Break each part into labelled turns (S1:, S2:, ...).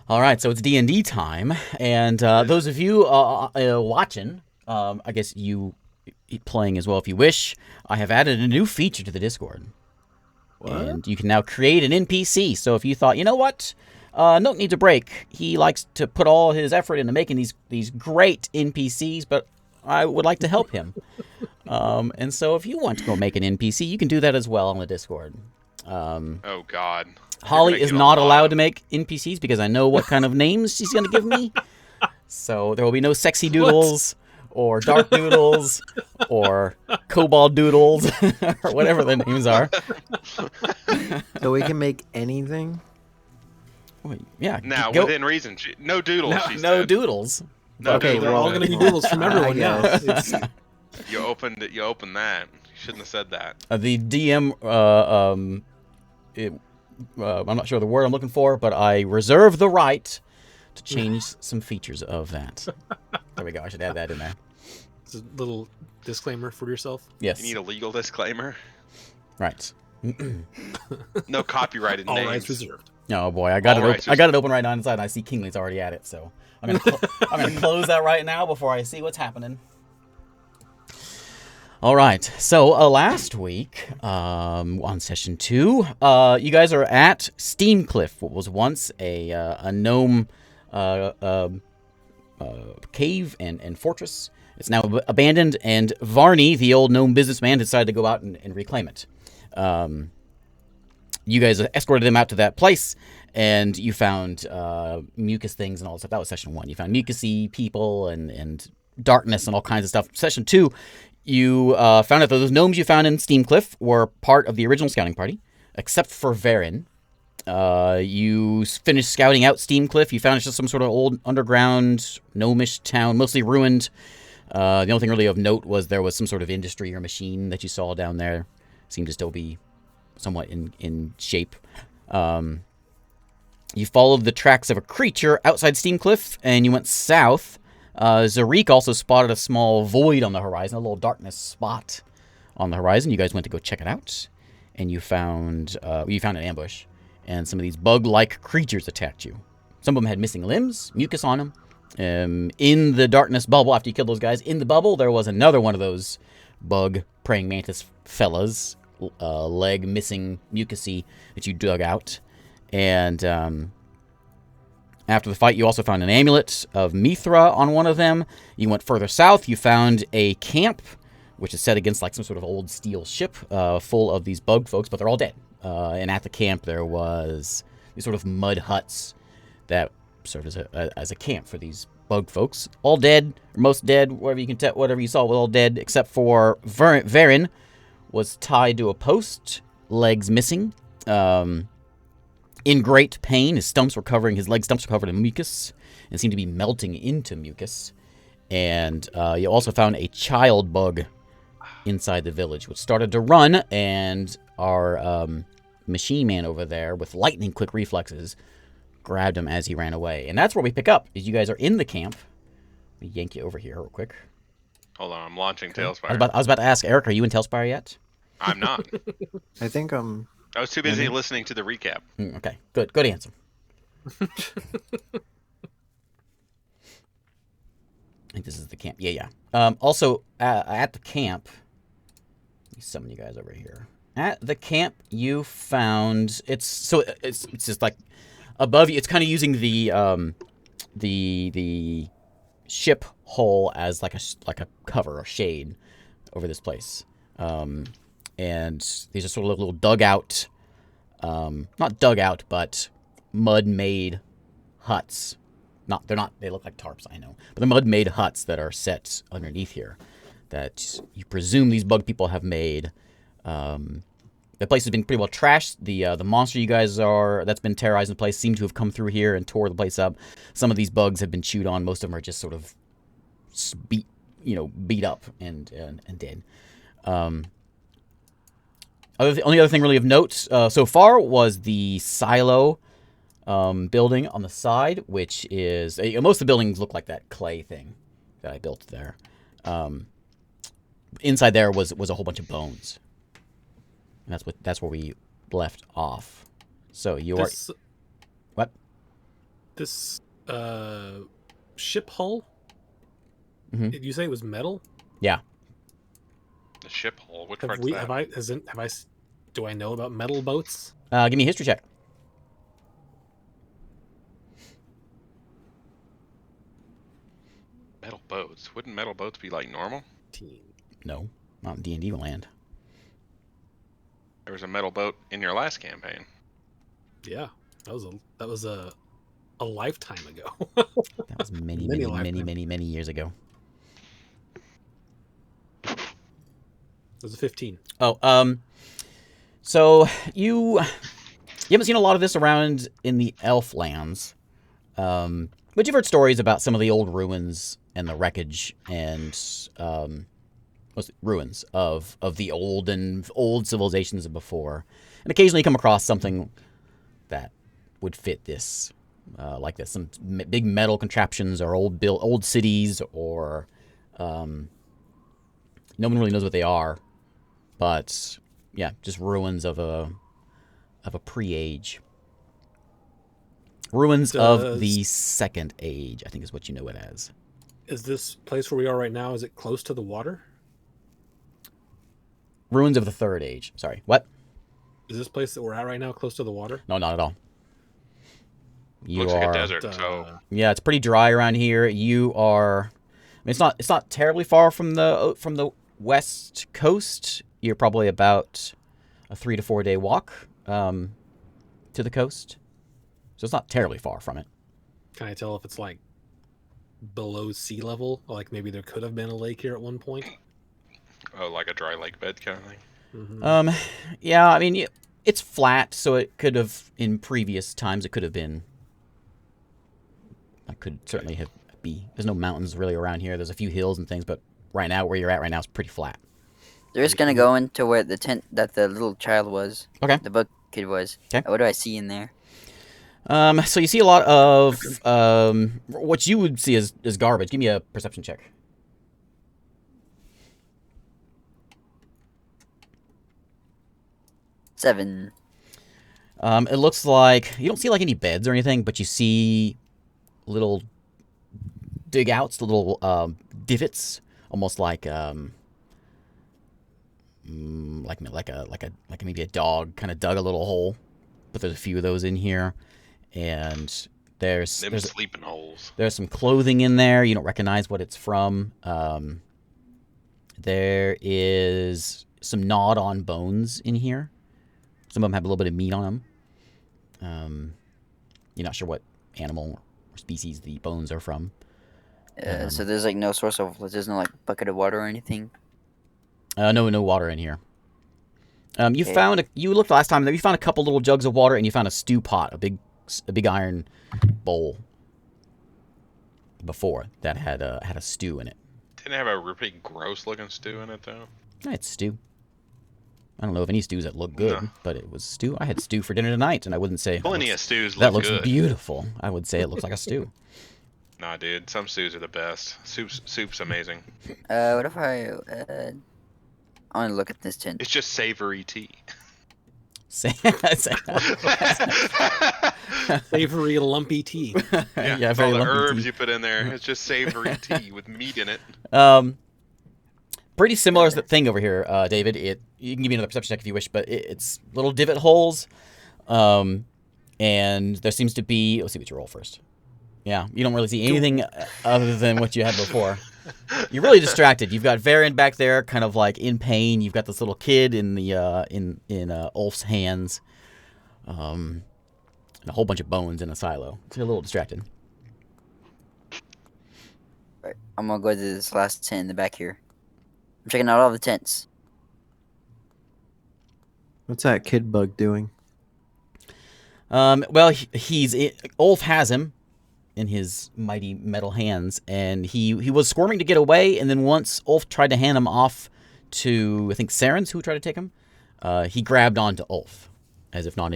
S1: All right, so it's D&D time, and those of you watching, I guess you playing as well if you wish, I have added a new feature to the Discord.
S2: What?
S1: And you can now create an NPC. So if you thought, you know what, Nook needs a break. He likes to put all his effort into making these great NPCs, but I would like to help him. And so if you want to go make an NPC, you can do that as well on the Discord.
S3: Oh God.
S1: Holly is not allowed to make NPCs because I know what kind of names she's going to give me. So there will be no sexy doodles or dark doodles or kobold doodles or whatever the names are.
S2: So we can make anything?
S1: Well, yeah.
S3: Now, within reason. No doodles,
S1: no doodles.
S3: No
S2: Okay,
S3: doodles.
S4: They're all going to be doodles from everyone now.
S2: guess.
S3: You opened it. You opened that. You shouldn't have said that.
S1: The DM, I'm not sure the word I'm looking for, but I reserve the right to change some features of that. There we go. I should add that in there.
S4: It's a little disclaimer for yourself.
S1: Yes.
S3: You need a legal disclaimer.
S1: Right.
S3: No copyrighted
S4: All
S3: names.
S4: rights reserved.
S1: Oh boy, I got
S3: All
S1: it.
S3: right,
S1: I got it open right now inside, and I see Kingsley's already at it. So I'm gonna close that right now before I see what's happening. All right. So last week, on session 2, you guys are at Steamcliff, what was once a gnome cave and fortress. It's now abandoned, and Varney, the old gnome businessman, decided to go out and reclaim it. You guys escorted them out to that place, and you found mucus things and all that stuff. That was session 1. You found mucusy people and darkness and all kinds of stuff. Session 2, you found out that those gnomes you found in Steamcliff were part of the original scouting party, except for Varen. You finished scouting out Steamcliff. You found it's just some sort of old underground gnomish town, mostly ruined. The only thing really of note was there was some sort of industry or machine that you saw down there. Seemed to still be somewhat in shape. You followed the tracks of a creature outside Steamcliff, and you went south. Zarik also spotted a small void on the horizon, a little darkness spot on the horizon. You guys went to go check it out, and you found an ambush, and some of these bug-like creatures attacked you. Some of them had missing limbs, mucus on them. In the darkness bubble, after you killed those guys, in the bubble, there was another one of those bug praying mantis fellas, leg missing mucusy that you dug out. And after the fight, you also found an amulet of Mithra on one of them. You went further south. You found a camp, which is set against like some sort of old steel ship full of these bug folks, but they're all dead. And at the camp, there was these sort of mud huts that served as a camp for these bug folks. All dead, or most dead, whatever you can tell, whatever you saw was all dead, except for Varen was tied to a post, legs missing. In great pain, his leg stumps were covered in mucus and seemed to be melting into mucus. And you also found a child bug inside the village, which started to run, and our machine man over there with lightning quick reflexes grabbed him as he ran away. And that's where we pick up, is you guys are in the camp. Let me yank you over here real quick.
S3: Hold on, I'm launching Tailspire.
S1: I was about to ask, Eric, are you in Tailspire yet?
S3: I'm not.
S2: I think
S3: I was too busy listening to the recap.
S1: Okay, good answer. I think this is the camp. Yeah. Also, at the camp, let me summon you guys over here. At the camp, you found it's just like above you. It's kind of using the ship hull as like a cover or shade over this place. And these are sort of little dugout, not dugout, but mud-made huts. They look like tarps, I know. But they're mud-made huts that are set underneath here that you presume these bug people have made. The place has been pretty well trashed. The monster you guys that's been terrorizing the place seem to have come through here and tore the place up. Some of these bugs have been chewed on. Most of them are just sort of beat up and dead. Only other thing really of note so far was the silo building on the side, which is most of the buildings look like that clay thing that I built there. Inside there was a whole bunch of bones, and that's where we left off. So you are what?
S4: This ship hull.
S1: Mhm.
S4: Did you say it was metal?
S1: Yeah.
S3: The ship hull. Which
S4: Have
S3: part's
S4: we?
S3: that?
S4: Have I? Do I know about metal boats?
S1: Give me a history check.
S3: Metal boats. Wouldn't metal boats be like normal?
S1: No, not in D&D land.
S3: There was a metal boat in your last campaign.
S4: Yeah, that was a lifetime ago.
S1: That was many,
S4: Many
S1: many, many,
S4: lifetimes.
S1: many, many years ago.
S4: It was a 15.
S1: Oh, so you haven't seen a lot of this around in the elf lands, but you've heard stories about some of the old ruins and the wreckage and ruins of the old civilizations of before, and occasionally you come across something that would fit this, like this, some big metal contraptions or old cities, or no one really knows what they are, but yeah, just ruins of a pre-age. Ruins of the second age, I think is what you know it as.
S4: Is this place where we are right now? Is it close to the water?
S1: Ruins of the third age. Sorry, what?
S4: Is this place that we're at right now close to the water?
S1: No, not at all. You
S3: Looks
S1: are,
S3: like a desert. So
S1: yeah, it's pretty dry around here. You are, I mean, it's not terribly far from the west coast. You're probably about a 3 to 4 day walk to the coast, so it's not terribly far from it.
S4: Can I tell if it's like below sea level? Like maybe there could have been a lake here at one point.
S3: oh, like a dry lake bed kind of thing.
S4: Mm-hmm.
S1: Yeah, I mean, it's flat, so it could have, in previous times, it could have been. I could certainly have there's no mountains really around here. There's a few hills and things, but right now, where you're at right now, is pretty flat.
S5: They're just gonna go into where the tent that the little child was.
S1: Okay.
S5: The book kid was.
S1: Okay.
S5: What do I see in there?
S1: So you see a lot of what you would see as garbage. Give me a perception check.
S5: Seven.
S1: It looks like you don't see like any beds or anything, but you see little dig outs, little divots, almost like maybe a dog kind of dug a little hole. But there's a few of those in here, and there's
S3: sleeping holes.
S1: There's some clothing in there. You don't recognize what it's from. There is some gnawed on bones in here. Some of them have a little bit of meat on them. You're not sure what animal or species the bones are from.
S5: So there's like no source of. There's no like bucket of water or anything.
S1: No water in here. You looked last time. You found a couple little jugs of water, and you found a stew pot, a big iron bowl. Before that had a stew in it.
S3: Didn't it have a really gross looking stew in it though.
S1: Yeah, it's stew. I don't know of any stews that look good,
S3: No.
S1: but it was stew. I had stew for dinner tonight, and I wouldn't say
S3: Plenty of stews
S1: that
S3: look
S1: looks
S3: good.
S1: beautiful. I would say it looks like a stew.
S3: Nah, dude, some stews are the best. Soup's amazing.
S5: What if I want to look at this tent?
S3: It's just savory tea.
S4: Savory, lumpy tea.
S1: Yeah,
S3: all
S1: very
S3: the
S1: lumpy
S3: herbs
S1: tea.
S3: you put in there. It's just savory tea with meat in it.
S1: Pretty similar thing over here, David. You can give me another perception check if you wish, but it's little divot holes, and there seems to be. Let's see what you roll first. Yeah, you don't really see anything other than what you had before. You're really distracted. You've got Varian back there, kind of like in pain. You've got this little kid in the in Ulf's hands, and a whole bunch of bones in a silo. So you're a little distracted.
S5: Right, I'm gonna go to this last tent in the back here. I'm checking out all the tents.
S2: What's that kid bug doing?
S1: Well, Ulf has him in his mighty metal hands, and he was squirming to get away, and then once Ulf tried to hand him off to, I think, Saren's who tried to take him, he grabbed onto Ulf, as if not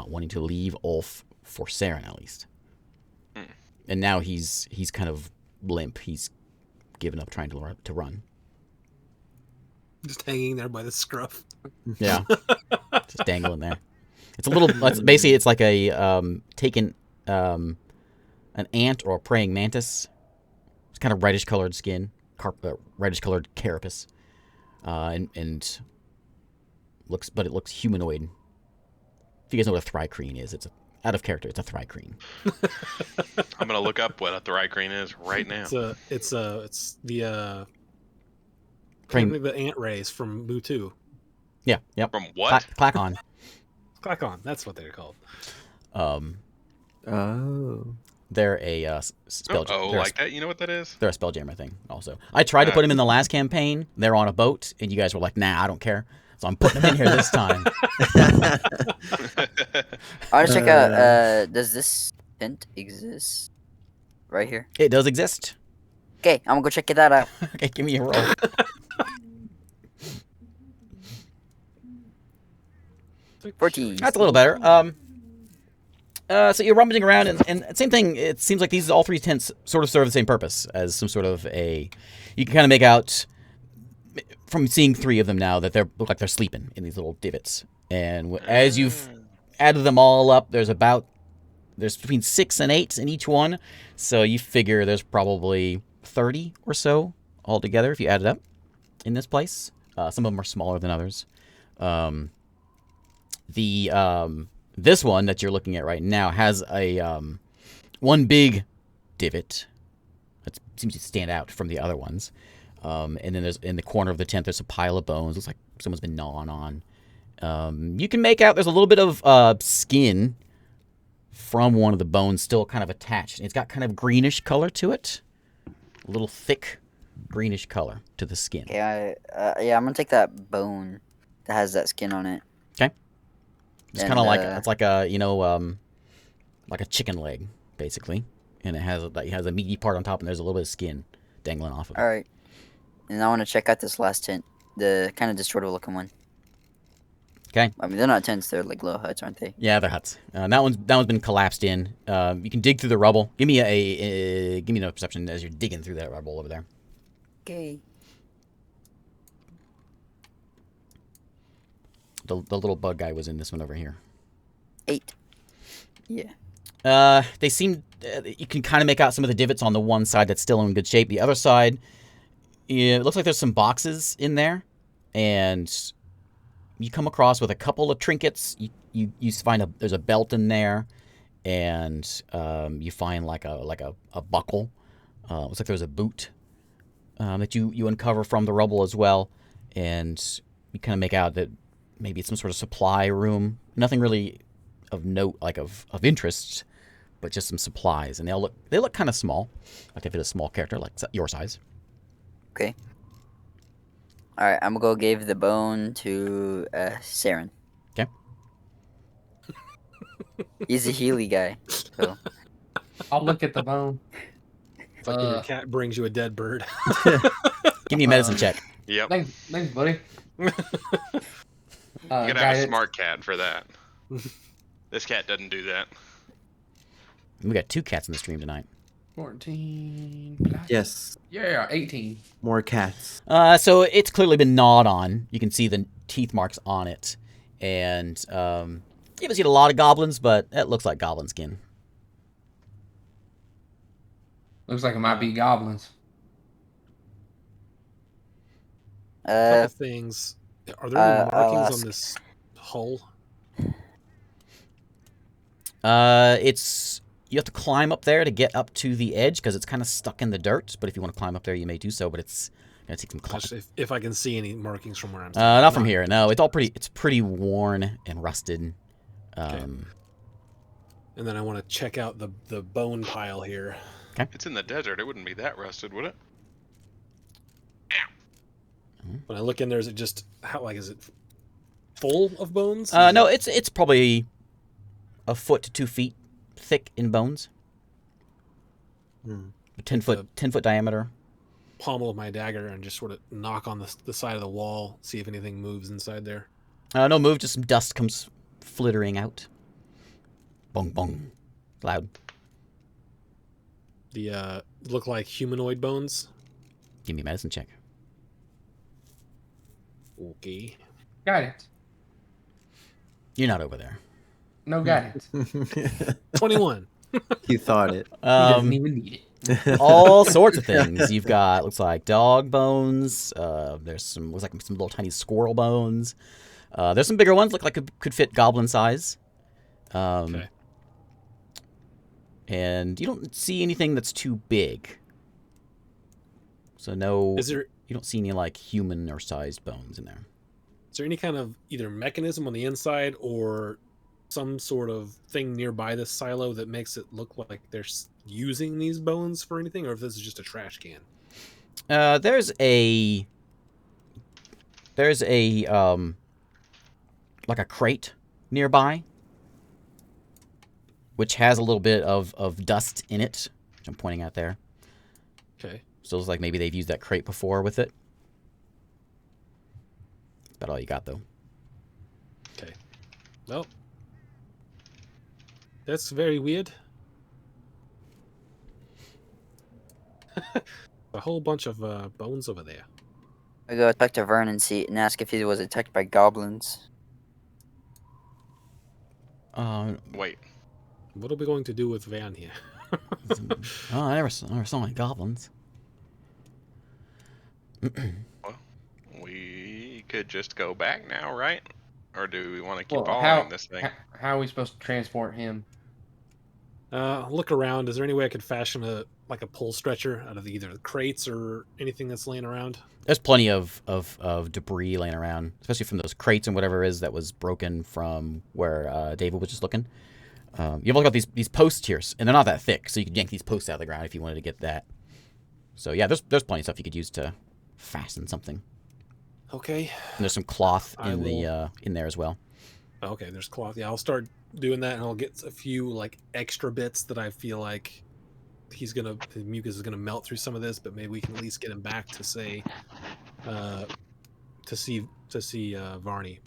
S1: wanting to leave Ulf for Saren, at least. And now he's kind of limp. He's given up trying to run.
S4: Just hanging there by the scruff.
S1: Yeah, just dangling there. It's a little. Basically, it's like a taken an ant or a praying mantis. It's kind of reddish colored skin, reddish colored carapace, and it looks humanoid. If you guys know what a thri-kreen is, it's out of character. It's a thri-kreen.
S3: I'm gonna look up what a thri-kreen is right now.
S4: It's the
S1: Praying-
S4: the ant rays from Boo 2.
S1: Yeah, yep.
S3: From what?
S1: Clack on.
S4: Clack on. That's what they're called.
S2: Oh.
S1: They're a spell.
S3: Oh,
S1: they're
S3: like that? You know what that is?
S1: They're a spelljammer thing. Also, I tried to put them in the last campaign. They're on a boat, and you guys were like, "Nah, I don't care." So I'm putting them in here this time.
S5: I want to check out. Does this tent exist? Right here.
S1: It does exist.
S5: Okay, I'm gonna go check that out.
S1: Okay, give me a roll.
S4: Like,
S5: 14.
S1: That's a little better. So you're rummaging around, and same thing. It seems like these all three tents sort of serve the same purpose as some sort of a. You can kind of make out from seeing three of them now that they look like they're sleeping in these little divots. And as you've added them all up, there's between 6 and 8 in each one. So you figure there's probably 30 or so altogether if you add it up in this place. Some of them are smaller than others. This one that you're looking at right now has a one big divot that seems to stand out from the other ones. And then there's in the corner of the tent there's a pile of bones. Looks like someone's been gnawing on. You can make out there's a little bit of skin from one of the bones still kind of attached. It's got kind of greenish color to it. A little thick greenish color to the skin.
S5: Okay, yeah, I'm gonna take that bone that has that skin on it.
S1: Okay. It's
S5: And,
S1: kind of like it's like a like a chicken leg basically, and it has a meaty part on top, and there's a little bit of skin dangling off of it.
S5: All right, and I want to check out this last tent, the kind of distorted looking one.
S1: Okay.
S5: I mean, they're not tents; they're like little huts, aren't they?
S1: Yeah, they're huts. That one's been collapsed in. You can dig through the rubble. Give me another perception as you're digging through that rubble over there.
S5: Okay.
S1: The little bug guy was in this one over here.
S5: 8. Yeah.
S1: They seem you can kind of make out some of the divots on the one side that's still in good shape. The other side, yeah, it looks like there's some boxes in there, and you come across with a couple of trinkets. You find there's a belt in there, and you find like a buckle. Looks like there's a boot that you uncover from the rubble as well, and you kind of make out that maybe it's some sort of supply room. Nothing really of note, like of interest, but just some supplies, and they look kind of small, like if it's a small character like your size.
S5: Okay. All right, I'm gonna go give the bone to Saren.
S1: Okay.
S5: He's a Healy guy. So.
S6: I'll look at the bone.
S4: It's like when your cat brings you a dead bird.
S1: Give me a medicine check.
S3: Yep.
S6: Thanks, buddy.
S3: You gotta have a
S6: guidance.
S3: smart cat for that. This cat doesn't do that.
S1: We got 2 cats in the stream tonight.
S6: 14.
S2: Yes.
S6: Yeah, 18.
S2: More cats.
S1: So it's clearly been gnawed on. You can see the teeth marks on it, and you haven't seen a lot of goblins, but it looks like goblin skin.
S6: Looks like it might be goblins.
S4: Couple things. Are there any
S5: I'll
S4: markings
S5: ask.
S4: on this hull?
S1: You have to climb up there to get up to the edge because it's kind of stuck in the dirt. But if you want to climb up there, you may do so. But it's gonna take some climbing.
S4: Just if I can see any markings from where I'm
S1: Not from here. No, it's pretty worn and rusted.
S4: And then I want to check out the bone pile here.
S3: It's in the desert. It wouldn't be that rusted, would it?
S4: When I look in there, is it just is it full of bones?
S1: No, it's probably a foot to 2 feet thick in bones.
S2: Hmm.
S1: 10 foot diameter.
S4: Pommel of my dagger and just sort of knock on the side of the wall, see if anything moves inside there.
S1: No move, just some dust comes flittering out. Bong bong, loud.
S4: The look like humanoid bones.
S1: Give me a medicine check.
S4: Okay.
S6: Guidance.
S1: You're not over there.
S6: No guidance.
S4: 21.
S2: You thought it.
S6: He doesn't
S1: Um,
S6: even need it.
S1: all sorts of things. You've got looks like dog bones. There's some looks like some little tiny squirrel bones. There's some bigger ones. Look like could fit goblin size.
S4: Okay.
S1: And you don't see anything that's too big. So no,
S4: Is there
S1: you don't see any like human or sized bones in there.
S4: any kind of either mechanism on the inside or some sort of thing nearby this silo that makes it look like they're using these bones for anything, or if this is just a trash can?
S1: There's a like a crate nearby, which has a little bit of dust in it, which I'm pointing out there.
S4: Okay.
S1: So it's like maybe they've used that crate before with it. That's about all you got, though.
S4: Okay. Well, that's very weird. A whole bunch of bones over there.
S5: I go talk to Vern and ask if he was attacked by goblins.
S3: Wait.
S4: What are we going to do with Van here?
S1: Oh, I never saw any goblins.
S3: We could just go back now, right? Or do we want to keep
S6: Well,
S3: following this thing?
S6: how are we supposed to transport him?
S4: Look around. Is there any way I could fashion a pull stretcher out of either the crates or anything that's laying around?
S1: There's plenty of debris laying around, especially from those crates and whatever it is that was broken from where David was just looking. You've looked at these posts here, and they're not that thick, so you could yank these posts out of the ground if you wanted to get that. So yeah, there's plenty of stuff you could use to fasten something.
S4: Okay.
S1: And there's some cloth
S4: I
S1: in
S4: will-
S1: in there as well.
S4: Okay, there's cloth. Yeah, I'll start doing that, and I'll get a few like extra bits that I feel like the mucus is gonna melt through some of this, but maybe we can at least get him back to say, to see Varney.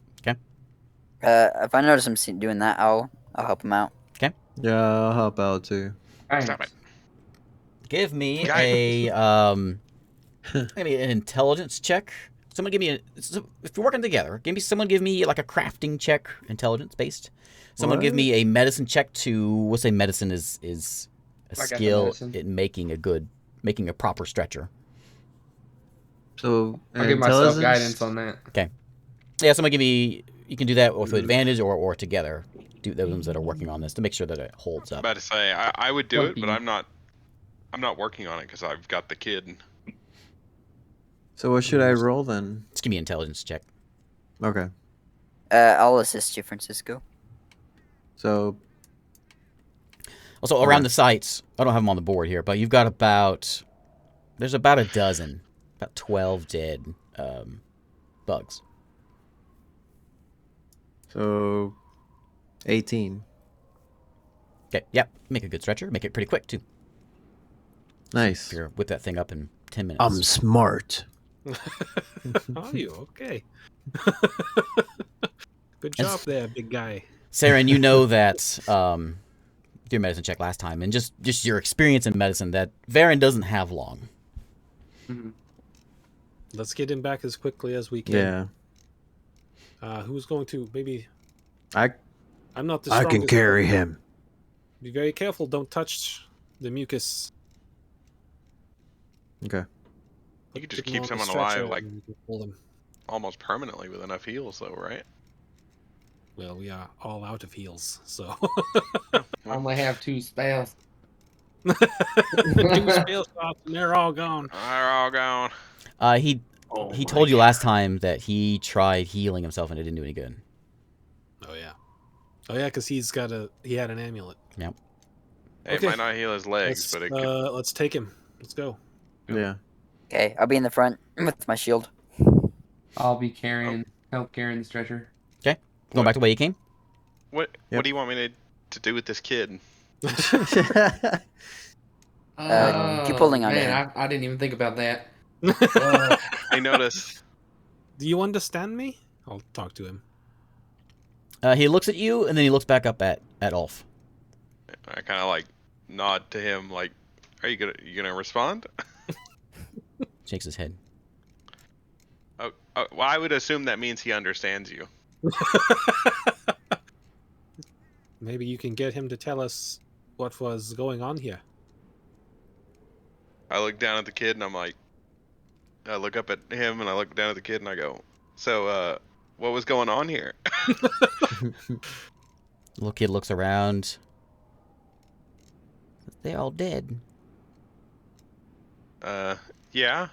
S5: If I notice him doing that, I'll help him out.
S2: Yeah, I'll help out too.
S3: Stop it.
S1: Give me
S3: Guidance.
S1: maybe an intelligence check. Someone give me if you're working together, someone give me like a crafting check, intelligence based. Someone give
S2: What?
S1: me a medicine check to, we'll say medicine is a
S6: I got the
S1: skill
S6: medicine.
S1: in making a proper stretcher.
S2: So
S6: I'll give myself
S2: intelligence?
S6: guidance on that.
S1: Yeah, someone give me, you can do that with advantage or together. Do those that are working on this to make sure that it holds up.
S3: About to say I would do it, but
S6: 14.
S3: I'm not working on it because I've got the kid.
S2: So what should I roll then?
S1: Just give me an intelligence check.
S2: Okay.
S5: I'll assist you, Francisco.
S2: So
S1: Also, around the sites, I don't have them on the board here, but you've got there's about a dozen, about 12 dead bugs.
S2: so 18.
S1: Okay, yep, make a good stretcher. Make it pretty quick, too.
S2: Nice.
S1: You're whip that thing up in 10 minutes.
S2: I'm smart.
S4: Are you okay? Good job there, big guy.
S1: Sarah, and you know that your medicine check last time, and just your experience in medicine, that Varen doesn't have long.
S4: Let's get him back as quickly as we can.
S2: Yeah.
S4: Who's going to maybe?
S2: I
S4: I'm not the
S2: I
S4: strongest.
S2: can carry him.
S4: Be very careful. Don't touch the mucus.
S2: Okay.
S3: You could just
S4: Get
S3: keep
S4: on the
S3: someone
S4: stretcher
S3: alive like
S4: and we can pull them.
S3: almost permanently with enough heals, though, right?
S4: Well, we are all out of heals, so
S6: I only have 2 spells.
S4: 2 spell slots and they're all gone.
S3: They're all gone.
S1: He told you last time that he tried healing himself and it didn't do any good.
S4: Oh yeah, because he had an amulet.
S1: Yep.
S3: It
S4: Okay.
S3: might not heal his legs, but it could.
S4: Let's take him. Let's go.
S2: Yeah.
S5: Okay, I'll be in the front with my shield.
S6: I'll be help carrying the stretcher.
S1: Going back to where you came?
S3: What
S2: Yep.
S3: do you want me to do with this kid?
S5: Keep pulling on
S6: man,
S5: him.
S6: I didn't even think about that.
S3: I noticed.
S4: Do you understand me? I'll talk to him.
S1: He looks at you, and then he looks back up at Ulf.
S3: I kind of like nod to him, like, "Are you gonna respond?"
S1: Shakes his head.
S3: Oh, well, I would assume that means he understands you.
S4: Maybe you can get him to tell us what was going on here.
S3: I look down at the kid and I'm like, I look up at him and I look down at the kid and I go, so, what was going on here?
S1: Little kid looks around. They all dead.
S3: Yeah,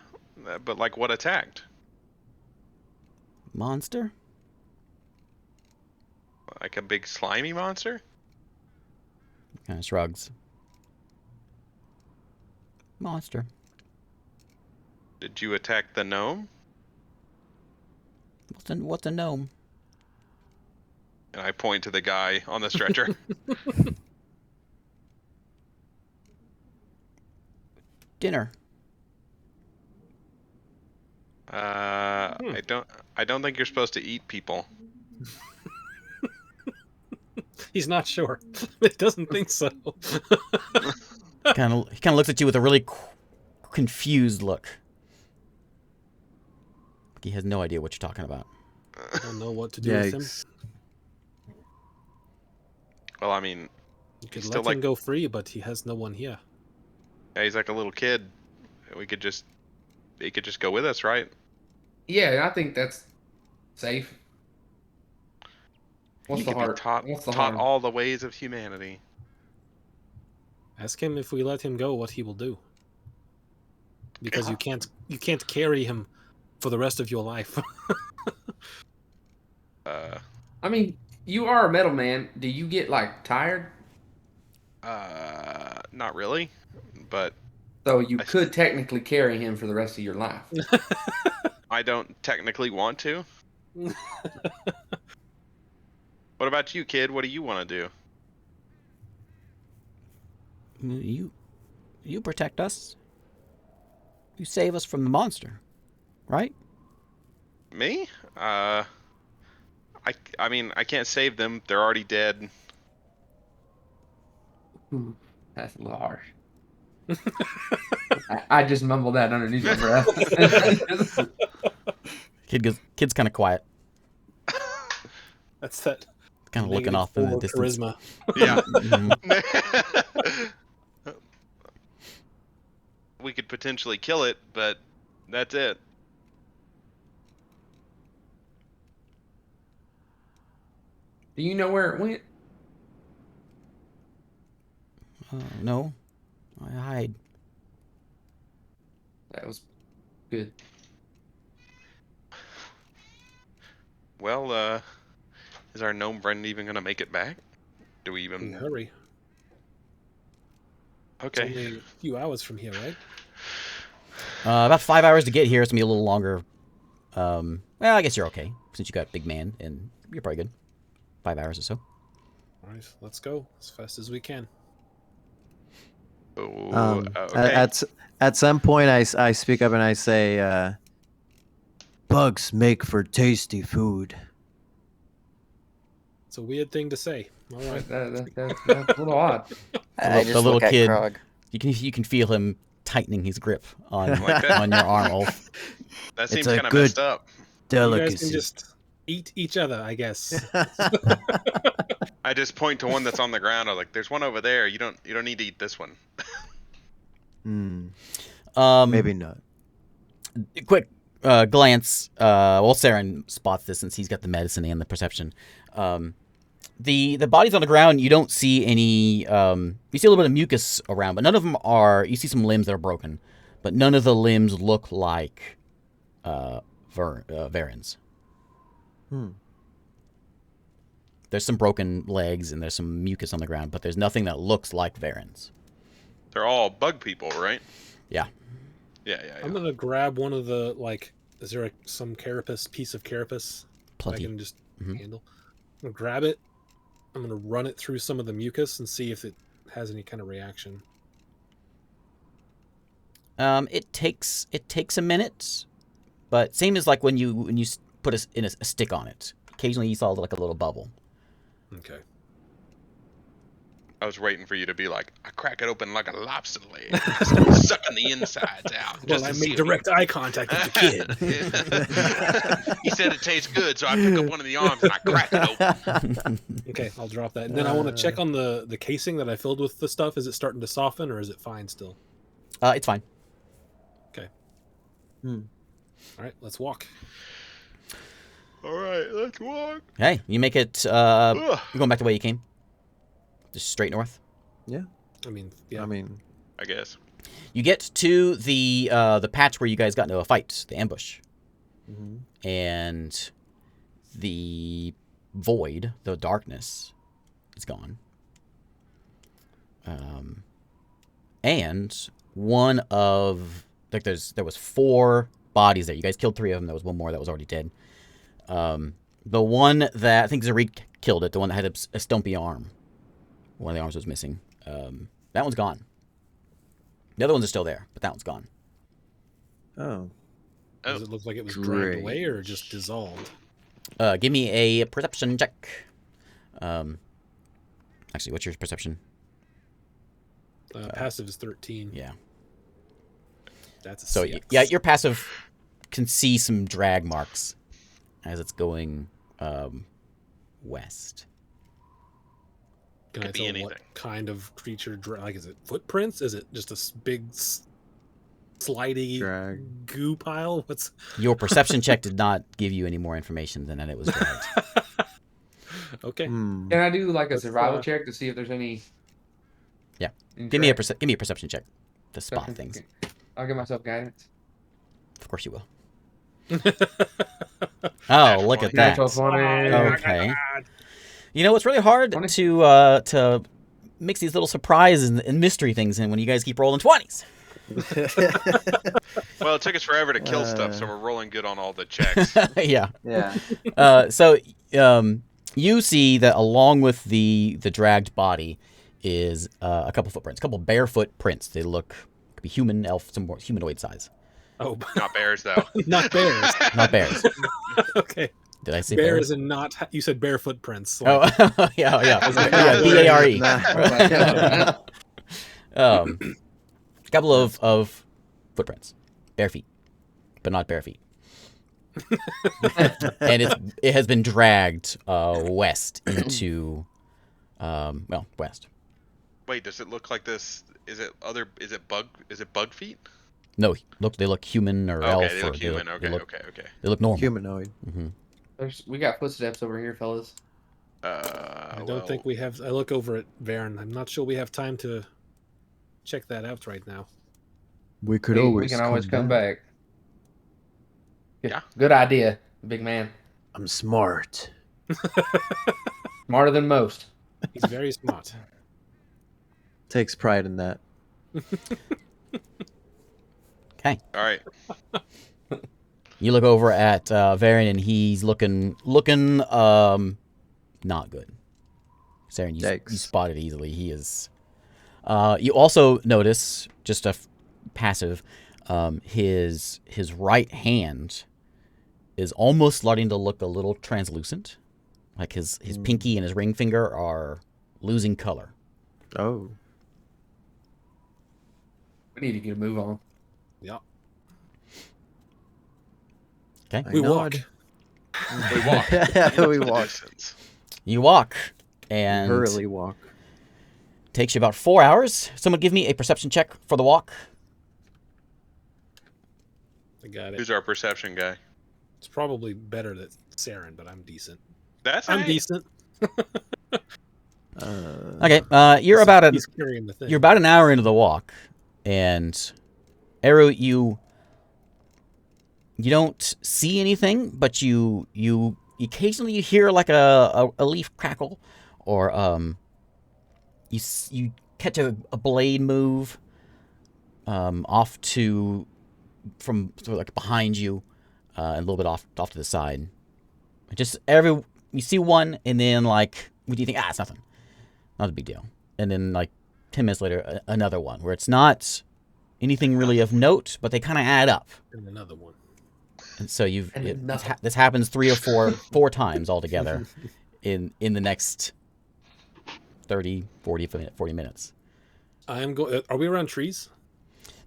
S3: but like what attacked?
S1: Monster?
S3: Like a big slimy monster?
S1: Kind of shrugs. Monster.
S3: Did you attack the gnome?
S1: What's a gnome?
S3: And I point to the guy on the stretcher.
S1: Dinner.
S3: I don't think you're supposed to eat people.
S4: He's not sure. It doesn't think so.
S1: He kind of looks at you with a really confused look. He has no idea what you're talking about.
S4: I don't know what to do with him.
S3: Well, I mean,
S4: You could
S3: He's
S4: let
S3: still
S4: him go free, but he has no one here.
S3: yeah, he's like a little kid. He could just go with us, right?
S6: Yeah, I think that's safe. What's
S3: He
S6: the
S3: could be
S6: heart?
S3: taught
S6: What's the
S3: taught
S6: harm?
S3: all the ways of humanity.
S4: Ask him if we let him go, what he will do. Because you can't carry him for the rest of your life.
S6: I mean, you are a metal man. Do you get like tired?
S3: Not really, but
S6: So you could technically carry him for the rest of your life.
S3: I don't technically want to. What about you, kid? What do you want to do?
S1: You protect us. You save us from the monster, right?
S3: Me? I mean, I can't save them. They're already dead.
S6: Ooh, that's a little harsh. I just mumbled that underneath my breath.
S1: Kid's kind of quiet,
S4: That's that.
S1: kind of looking off in the distance.
S4: Charisma.
S3: Yeah.
S1: Mhm.
S3: We could potentially kill it, but that's it.
S6: Do you know where it went?
S1: No, I hide.
S6: That was good.
S3: Well, is our gnome friend even gonna make it back? Do we even?
S4: Hurry.
S3: Okay.
S4: It's only a few hours from here, right?
S1: About 5 hours to get here. It's gonna be a little longer. Well, I guess you're okay since you got big man, and you're probably good. 5 hours or so.
S4: All right, let's go as fast as we can.
S3: Oh, okay.
S2: At some point, I speak up and I say, "Bugs make for tasty food."
S4: It's a weird thing to say. All right.
S6: That's a little odd.
S5: I
S1: The
S5: just
S1: little
S5: look at
S1: kid.
S5: Krog.
S1: You can feel him tightening his grip on
S3: Like that?
S1: on your arm, Ulf.
S3: That
S2: It's
S3: seems
S2: a
S3: kind of
S2: good-
S3: messed up.
S4: You guys
S2: Delicacy.
S4: can just eat each other, I guess.
S3: I just point to one that's on the ground. I'm like, "There's one over there. You don't need to eat this one."
S2: Maybe not.
S1: Quick glance. Well, Saren spots this since he's got the medicine and the perception. The bodies on the ground, you don't see any. You see a little bit of mucus around, but none of them are. You see some limbs that are broken, but none of the limbs look like Varen's. There's some broken legs and there's some mucus on the ground, but there's nothing that looks like Varen's.
S3: They're all bug people, right?
S1: Yeah.
S3: Yeah.
S4: I'm gonna grab one of the Is there some piece of carapace
S1: Plenty.
S4: I can just
S1: Mhm.
S4: handle? I'm gonna grab it. I'm gonna run it through some of the mucus and see if it has any kind of reaction.
S1: It takes a minute, but same as like when you put a stick on it. Occasionally you saw like a little bubble.
S4: Okay.
S3: I was waiting for you to be like, I crack it open like a lobster leg. I start sucking the insides out.
S4: Well,
S3: just
S4: I
S3: to see
S4: made
S3: if
S4: direct eye contact with the kid.
S3: He said it tastes good, so I pick up one of the arms and I crack it open.
S4: Okay, I'll drop that. And then I want to check on the casing that I filled with the stuff. Is it starting to soften or is it fine still?
S1: It's fine.
S4: Okay.
S2: Hmm.
S4: All right, let's walk.
S3: All right, let's walk.
S1: Hey, you make it. You're going back the way you came. Just straight north.
S2: Yeah.
S4: I mean, yeah.
S2: I mean,
S3: I guess.
S1: You get to the patch where you guys got into a fight, the ambush, and the void, the darkness, is gone. And one of there was 4 bodies there. You guys killed 3 of them. There was one more that was already dead. The one that I think Zarik killed it, the one that had a stumpy arm. One of the arms was missing. That one's gone. The other ones are still there, but that one's gone.
S2: oh,
S4: Does it look like it was dragged away or just dissolved?
S1: Give me a perception check. Actually, what's your perception?
S4: Passive is 13.
S1: Yeah.
S4: That's a
S1: So,
S4: 6.
S1: yeah, your passive can see some drag marks as it's going west.
S4: Can I
S3: Could be
S4: tell
S3: anything.
S4: what kind of creature? Like, is it footprints? Is it just a big slidey
S2: Drag.
S4: goo pile? What's
S1: Your perception check did not give you any more information than that it was dragged.
S4: okay?
S2: Hmm.
S6: Can I do like a
S4: Let's,
S6: survival check to see if there's any?
S1: Yeah.
S6: any
S1: Give me a
S6: tracks?
S1: give me a perception check to spot
S6: Perception?
S1: things.
S6: Okay. I'll give myself guidance.
S1: Of course you will. Oh, look at that.
S6: Natural 20.
S1: Okay. You know, it's really hard
S6: 20.
S1: to mix these little surprises and mystery things in when you guys keep rolling 20s.
S3: Well, it took us forever to kill stuff, so we're rolling good on all the checks.
S1: Yeah.
S5: Yeah.
S1: So you see that along with the dragged body is a couple footprints, a couple barefoot prints. They look could be human, elf, some more humanoid size.
S4: Oh,
S3: Not bears, though.
S4: not bears.
S1: Not bears.
S4: Okay.
S1: Did I say
S4: Bears
S1: bears?
S4: and not. You said bare footprints.
S1: Oh, yeah, yeah. B-A-R-E. A couple of footprints, bare feet, but not bare feet. And it has been dragged west into west.
S3: Wait, does it look like this? Is it bug feet?
S1: No, they look human or elf.
S3: Okay, they look human.
S1: They
S3: Okay,
S1: look,
S3: okay.
S1: They look normal.
S2: Humanoid.
S6: We got footsteps over here, fellas.
S4: I don't think we have. I look over at Varen. I'm not sure we have time to check that out right now.
S2: We could
S6: We
S2: always
S6: can always come back.
S3: Yeah.
S6: Good idea, big man.
S2: I'm smart.
S6: Smarter than most.
S4: He's very smart.
S2: Takes pride in that.
S1: Okay.
S3: All right.
S1: You look over at Varian, and he's looking not good. Saren, you spot it easily. He is. You also notice, just a passive, his right hand is almost starting to look a little translucent. Like his pinky and his ring finger are losing color.
S2: Oh.
S6: We need to get a move on.
S4: Yeah.
S1: Okay.
S4: We walk.
S3: We walk.
S2: We walk.
S3: Distance.
S1: You walk, and
S2: Hurriedly walk.
S1: takes you about 4 hours. Someone give me a perception check for the walk.
S4: I got it.
S3: Who's our perception guy?
S4: It's probably better than Saren, but I'm decent.
S3: That's
S4: I'm
S3: right.
S4: decent.
S1: Okay. You're about
S4: He's carrying the thing.
S1: You're about an hour into the walk, and Eru, you don't see anything, but you occasionally you hear like a leaf crackle, or you catch a blade move off from sort of like behind you, and a little bit off to the side. Just you see one, and then like, what do you think? It's nothing, not a big deal. And then like 10 minutes later, another one where it's not anything really of note, but they kind of add up.
S4: And another one.
S1: And so
S6: nothing.
S1: this happens 3 or 4 times altogether in the next 30, 40 minutes.
S4: I am going. Are we around trees?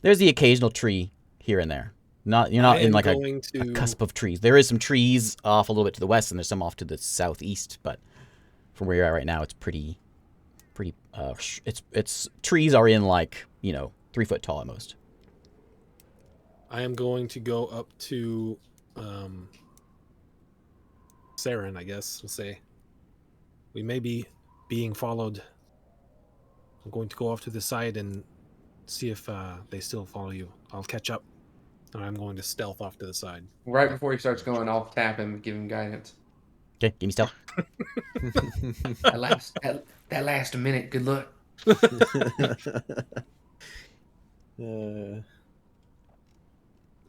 S1: There's the occasional tree here and there. You're not
S4: I
S1: in
S4: am
S1: like a
S4: going to.
S1: cusp of trees. There is some trees off a little bit to the west, and there's some off to the southeast. But from where you're at right now, it's pretty. It's trees are in like 3 foot tall at most.
S4: I am going to go up to Saren, I guess. We'll say we may be being followed. I'm going to go off to the side and see if they still follow you. I'll catch up, and I'm going to stealth off to the side.
S6: Right before he starts going, I'll tap him and give him guidance.
S1: Okay, give me stealth.
S6: That last a minute. Good luck.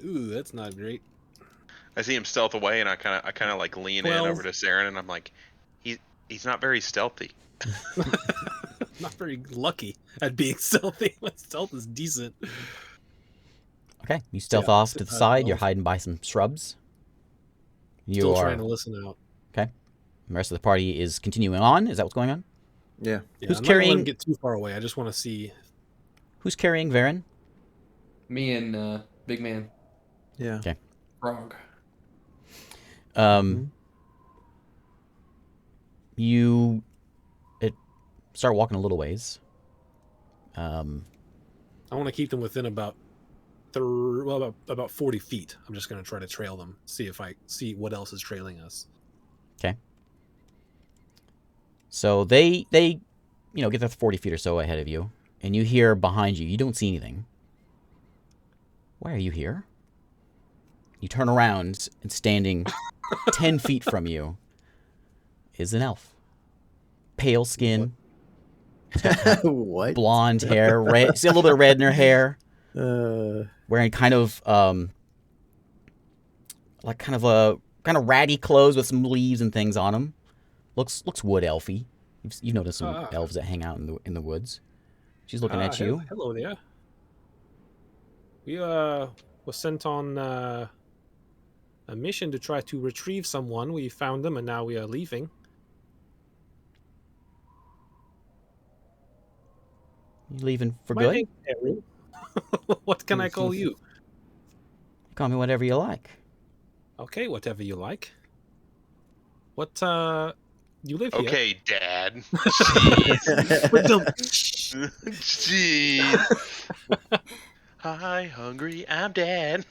S4: Ooh, that's not great.
S3: I see him stealth away, and I kind of like lean in
S4: 12.
S3: over to Saren, and I'm like, he's not very stealthy.
S4: Not very lucky at being stealthy. My stealth is decent.
S1: Okay, you stealth
S4: Yeah,
S1: off to the side. You're
S4: 12.
S1: hiding by some shrubs. You
S4: Still
S1: are
S4: trying to listen out.
S1: okay. The rest of the party is continuing on. Is that what's going on?
S2: Yeah.
S4: Yeah,
S1: Who's
S4: I'm not gonna let
S1: carrying-
S4: him get too far away. I just want to see.
S1: Who's carrying Varen?
S6: Me and Big Man
S2: Yeah.
S1: Okay.
S6: Frog.
S1: You start walking a little ways.
S4: I want to keep them within about about 40 feet. I'm just going to try to trail them, see if I see what else is trailing us.
S1: Okay. So they get to 40 feet or so ahead of you, and you hear behind you. You don't see anything. Why are you here? You turn around, and standing 10 feet from you is an elf. Pale skin,
S2: What?
S1: blonde hair, red. See a little bit of red in her hair.
S2: Uh,
S1: Wearing kind of ratty clothes with some leaves and things on them. Looks wood elfy. You've noticed some elves that hang out in the woods. She's looking at you.
S4: Hello there. We were sent on a mission to try to retrieve someone. We found them, and now we are leaving.
S1: You leaving for
S4: My
S1: good?
S4: name's Harry. What can I call you?
S1: Call me whatever you like.
S4: Okay, whatever you like. What, you live here?
S3: Okay, Dad.
S4: But don't-
S3: Jeez. Hi, hungry. I'm Dad.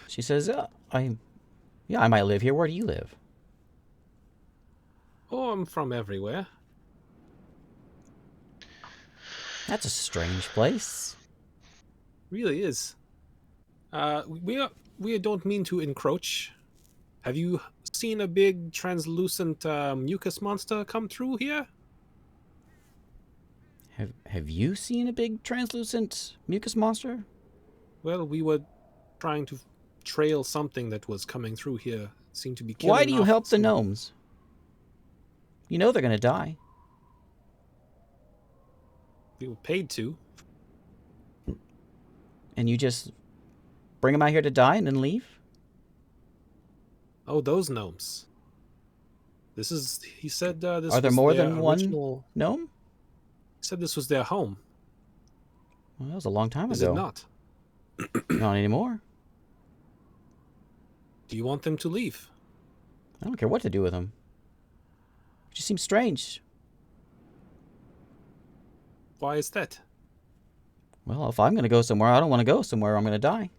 S1: She says, I might live here. Where do you live?
S4: Oh, I'm from everywhere.
S1: That's a strange place.
S4: Really is. We don't mean to encroach. Have you seen a big translucent mucus monster come through here?
S1: Have you seen a big translucent mucus monster?
S4: Well, we were trying to trail something that was coming through here. It seemed to be killing
S1: Why do you
S4: off
S1: help the
S4: some-
S1: gnomes? You know they're gonna die.
S4: We were paid to.
S1: And you just bring them out here to die and then leave?
S4: Oh, those gnomes. This is. He said this.
S1: Are there
S4: was
S1: more
S4: their
S1: than one
S4: original-
S1: gnome?
S4: He said this was their home.
S1: Well, that was a long time
S4: Is
S1: ago.
S4: it not?
S1: Not anymore.
S4: Do you want them to leave?
S1: I don't care what to do with them. It just seems strange.
S4: Why is that?
S1: Well, if I'm going to go somewhere, I don't want to go somewhere I'm going to die.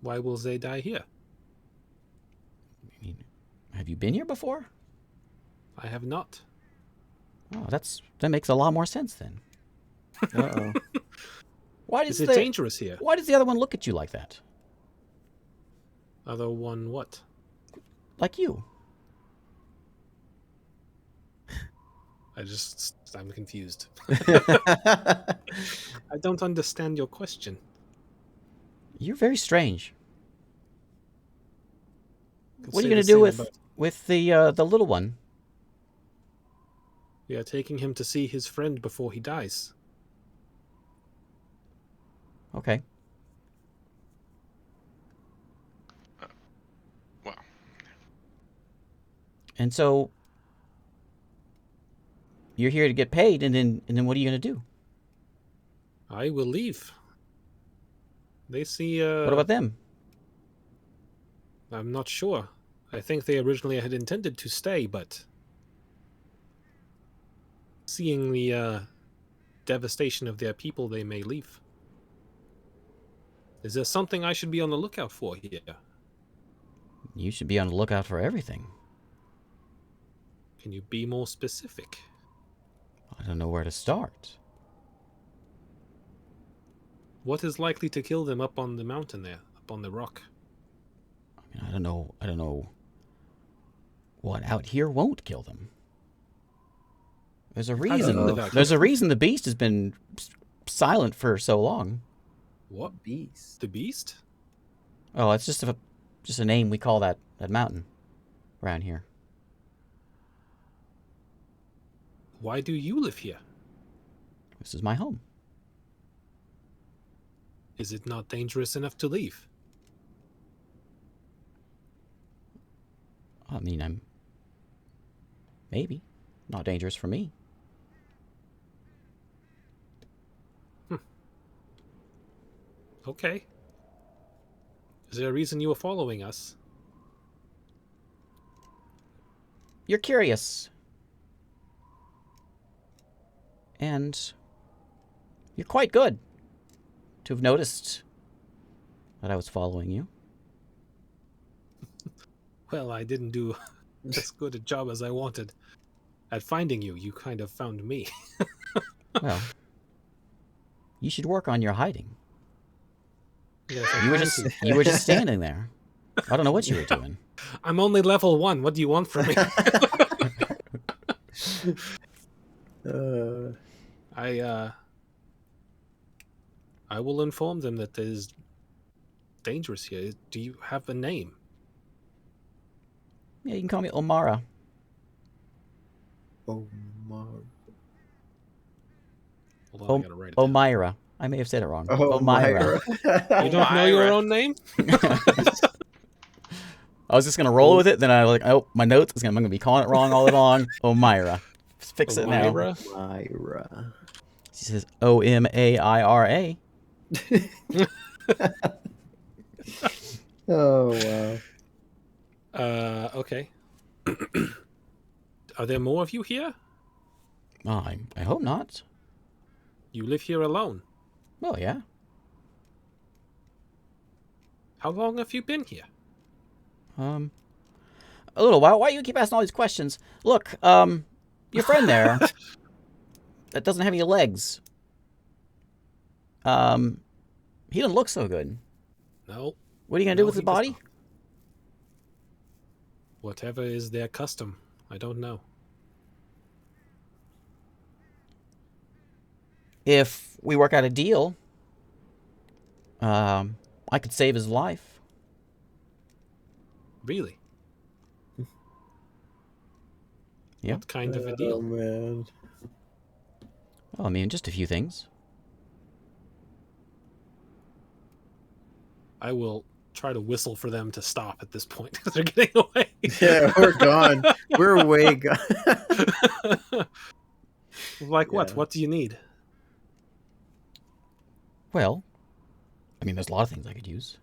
S4: Why will they die here?
S1: I mean, have you been here before?
S4: I have not.
S1: Oh, that makes a lot more sense then.
S2: uh-oh.
S1: Why
S4: Is
S1: does
S4: it dangerous here?
S1: Why does the other one look at you like that?
S4: Other one what?
S1: Like you?
S4: I'm confused. I don't understand your question.
S1: You're very strange.
S4: Could
S1: What are
S4: say
S1: you going
S4: the
S1: to do
S4: same about-
S1: with the little one?
S4: We are taking him to see his friend before he dies.
S1: Okay.
S3: Wow.
S1: And so you're here to get paid, and then what are you gonna do?
S4: I will leave. They see.
S1: What about them?
S4: I'm not sure. I think they originally had intended to stay, but seeing the devastation of their people, they may leave. Is there something I should be on the lookout for here?
S1: You should be on the lookout for everything.
S4: Can you be more specific?
S1: I don't know where to start.
S4: What is likely to kill them up on the mountain there, up on the rock?
S1: I mean, I don't know what out here won't kill them. There's a reason.
S2: know.
S1: There's a reason the beast has been silent for so long.
S4: What?
S2: Beast.
S4: The beast?
S1: Oh, it's just a name we call that mountain around here.
S4: Why do you live here?
S1: This is my home.
S4: Is it not dangerous enough to leave?
S1: I mean, I'm maybe not dangerous for me.
S4: Okay. Is there a reason you are following us?
S1: You're curious. And you're quite good to have noticed that I was following you.
S4: Well, I didn't do as good a job as I wanted at finding you. You kind of found me.
S1: Well, you should work on your hiding.
S4: Yes, I
S1: You were
S4: plan
S1: just
S4: to.
S1: you were just standing there. I don't know what you were doing.
S4: I'm only level 1. What do you want from me? I will inform them that it is dangerous here. Do you have a name?
S1: Yeah, you can call me Omara.
S2: Oh my.
S4: Hold on, I gotta write it down.
S1: Omira. I may have said it wrong.
S2: Oh
S1: Omira.
S4: You don't know your
S3: Myra.
S4: own name?
S1: I was just gonna roll with it, then I was like, oh, my notes. I'm gonna be calling it wrong all along. Omira. Just fix it now.
S4: Myra?
S2: Myra.
S1: She says Omaira.
S2: Oh wow.
S4: Okay. Are there more of you here?
S1: Oh, I hope not.
S4: You live here alone.
S1: Well, yeah.
S4: How long have you been here?
S1: A little while. Why do you keep asking all these questions? Look, your friend there, that doesn't have any legs. He doesn't look so good.
S4: No.
S1: What are you gonna do
S4: No,
S1: with
S4: he
S1: his
S4: does
S1: body?
S4: not. Whatever is their custom. I don't know.
S1: If we work out a deal, I could save his life.
S4: Really?
S1: Yeah.
S4: What kind of a
S2: Oh
S4: deal?
S2: man.
S1: Well, I mean, just a few things.
S4: I will try to whistle for them to stop at this point because they're getting away.
S2: Yeah, we're gone. We're way gone.
S4: Like what?
S2: Yeah.
S4: What do you need?
S1: Well, I mean, there's a lot of things I could use.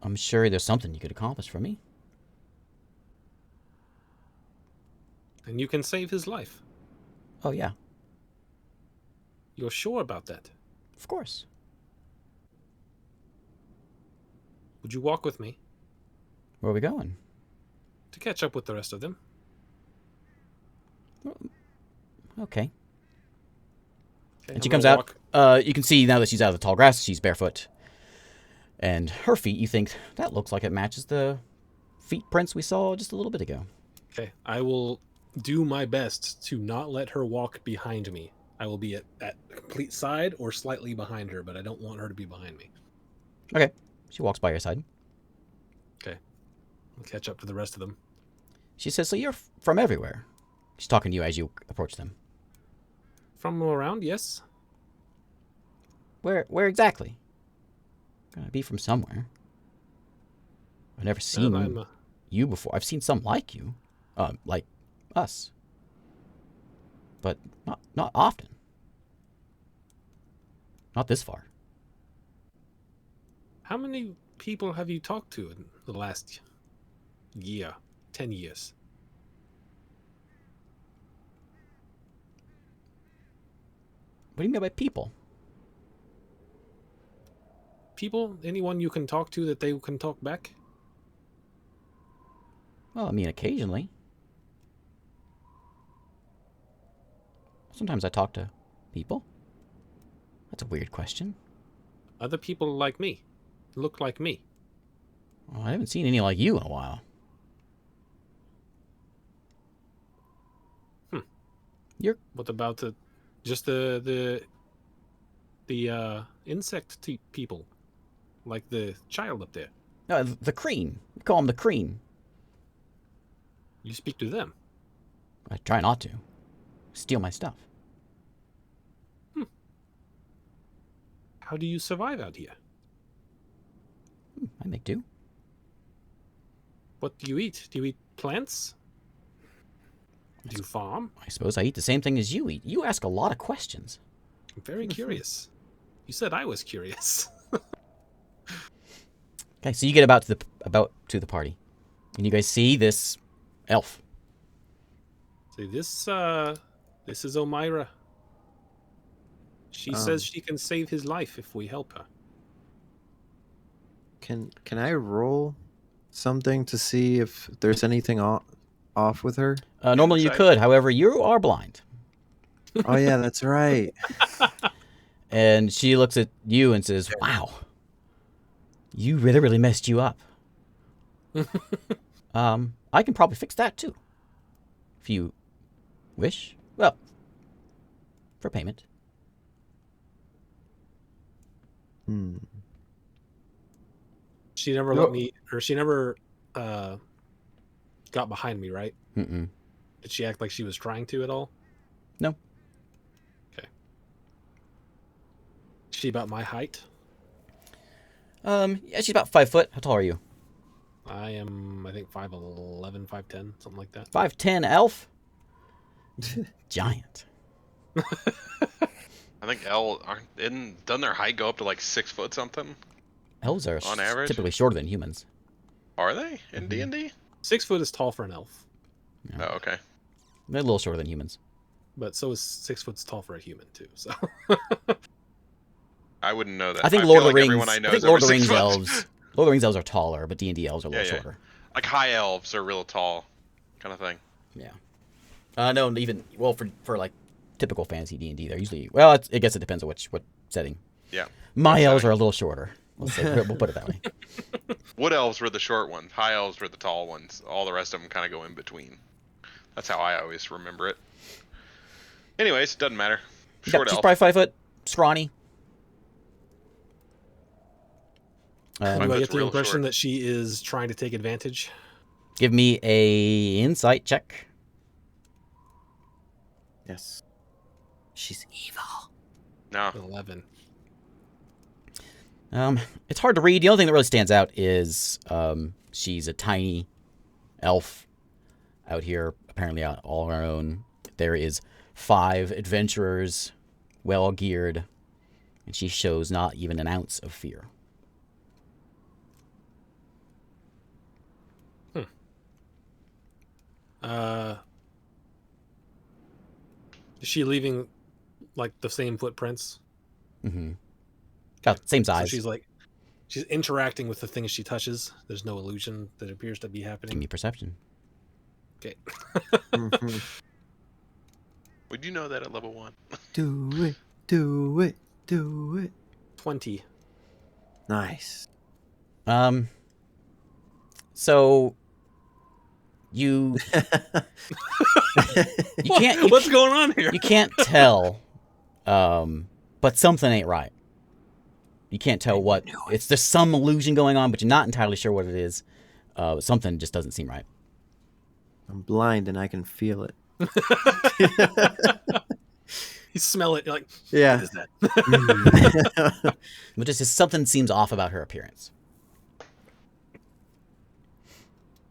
S1: I'm sure there's something you could accomplish for me.
S4: And you can save his life.
S1: Oh, yeah.
S4: You're sure about that?
S1: Of course.
S4: Would you walk with me
S1: Where are we going?
S4: to catch up with the rest of them?
S1: Okay.
S4: Okay,
S1: And she
S4: I'm
S1: comes
S4: gonna
S1: out.
S4: walk-
S1: You can see now that she's out of the tall grass, she's barefoot. And her feet, you think, that looks like it matches the feet prints we saw just a little bit ago.
S4: Okay, I will do my best to not let her walk behind me. I will be at the complete side or slightly behind her, but I don't want her to be behind me.
S1: Okay. She walks by your side.
S4: Okay, I'll catch up to the rest of them.
S1: She says, so you're from everywhere. She's talking to you as you approach them.
S4: From around, yes.
S1: Where exactly? Gotta be from somewhere. I've never seen
S4: I'm
S1: you before. I've seen some like you. Like us. but not often. Not this far.
S4: How many people have you talked to in the last year, 10 years?
S1: What do you mean by people?
S4: People? Anyone you can talk to that they can talk back?
S1: Well, I mean, occasionally. Sometimes I talk to people. That's a weird question.
S4: Other people like me. Look like me.
S1: Well, I haven't seen any like you in a while.
S4: What about just the insect people? Like the child up there.
S1: No, the cream. We call them the cream.
S4: You speak to them.
S1: I try not to. Steal my stuff.
S4: How do you survive out here?
S1: I make do.
S4: What do you eat? Do you eat plants? Do you farm?
S1: I suppose I eat the same thing as you eat. You ask a lot of questions.
S4: I'm very curious. You said I was curious.
S1: Okay, so you get about to the party, and you guys see this elf.
S4: See, this is Omira. She says she can save his life if we help her.
S2: Can I roll something to see if there's anything off with her?
S1: Normally you
S3: Insight.
S1: could, however, you are blind.
S2: Oh yeah, that's right.
S1: And she looks at you and says, "Wow, you really messed you up." I can probably fix that too, if you wish. Well, for payment.
S2: Hmm.
S4: She never let me, or she never got behind me, right?
S1: Mm-mm.
S4: Did she act like she was trying to at all?
S1: No.
S4: Okay. Is she about my height?
S1: Yeah, she's about 5 foot. How tall are you?
S4: I am, I think 5'11", 5'10", something like that.
S1: 5'10", elf. Giant.
S3: I think doesn't their height go up to like 6 foot something?
S1: Elves are
S3: On average?
S1: typically shorter than humans.
S3: Are they in D&D?
S4: 6 foot is tall for an elf,
S3: Oh, okay.
S1: They're a little shorter than humans.
S4: but so is 6 foot's tall for a human too. So
S3: I wouldn't know that.
S1: I think
S3: feel
S1: Lord of the
S3: like
S1: Rings.
S3: everyone I know
S1: I think
S3: is over
S1: Lord of the
S3: 6
S1: Rings
S3: foot.
S1: elves. Lord of the Rings elves are taller, but D&D elves are a little
S3: Yeah.
S1: shorter.
S3: Like high elves are real tall, kind of thing.
S1: Yeah. No, even for like typical fantasy D&D, they're usually I guess it depends on what setting.
S3: Yeah.
S1: My
S3: What
S1: elves
S3: setting?
S1: are a little shorter. We'll put it that way.
S3: Wood elves were the short ones. High elves were the tall ones. All the rest of them kind of go in between. That's how I always remember it. Anyways, doesn't matter. Short
S1: She's
S3: elf.
S1: probably 5 foot, scrawny.
S4: do I
S3: foot's
S4: get the
S3: real
S4: impression
S3: short.
S4: that she is trying to take advantage?
S1: Give me a insight check.
S2: Yes.
S5: She's evil.
S3: No.
S4: 11.
S1: It's hard to read. The only thing that really stands out is she's a tiny elf out here, apparently out all on her own. There is 5 adventurers, well geared, and she shows not even an ounce of fear.
S4: Is she leaving like the same footprints?
S1: Mm-hmm. Got same
S4: So
S1: size.
S4: she's interacting with the things she touches. There's no illusion that appears to be
S1: Give
S4: happening.
S1: me perception.
S4: Okay.
S2: Mhm.
S3: Would you know that at level 1?
S2: Do it. Do it. Do it.
S4: 20.
S2: Nice.
S1: So you can't.
S4: What's going on here?
S1: You can't tell, but something ain't right. You can't tell what. It's just some illusion going on, but you're not entirely sure what it is. Something just doesn't seem right.
S2: I'm blind and I can feel it.
S4: You smell it. You're like,
S2: Yeah.
S4: what is that?
S1: But just something seems off about her appearance.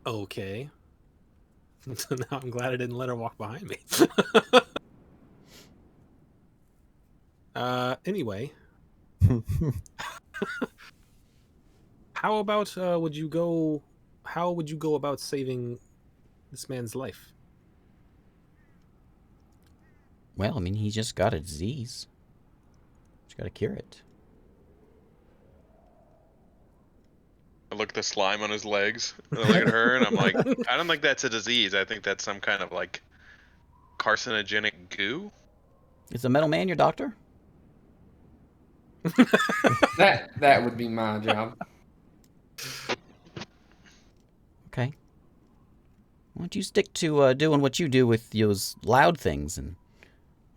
S4: Okay. So now I'm glad I didn't let her walk behind me. Anyway, how about would you go? How would you go about saving this man's life?
S1: Well, I mean, he just got a disease. Just got to cure it.
S3: I look at the slime on his legs, and I look at her, and I'm like, I don't think that's a disease. I think that's some kind of like carcinogenic goo.
S1: Is the metal man your doctor?
S6: That would be my job.
S1: Okay. Why don't you stick to doing what you do with those loud things, and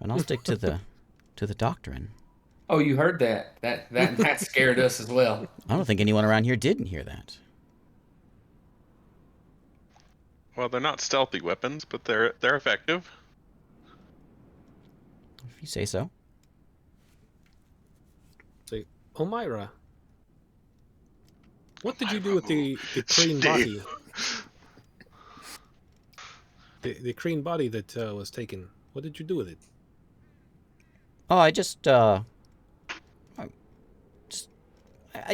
S1: I'll stick to the doctrine.
S6: Oh, you heard that? That scared us as well.
S1: I don't think anyone around here didn't hear that.
S3: Well, they're not stealthy weapons, but they're effective.
S1: If you say so.
S4: Say, Omira, what did you do with the crane body? The crane body that was taken. What did you do with it?
S1: Oh, I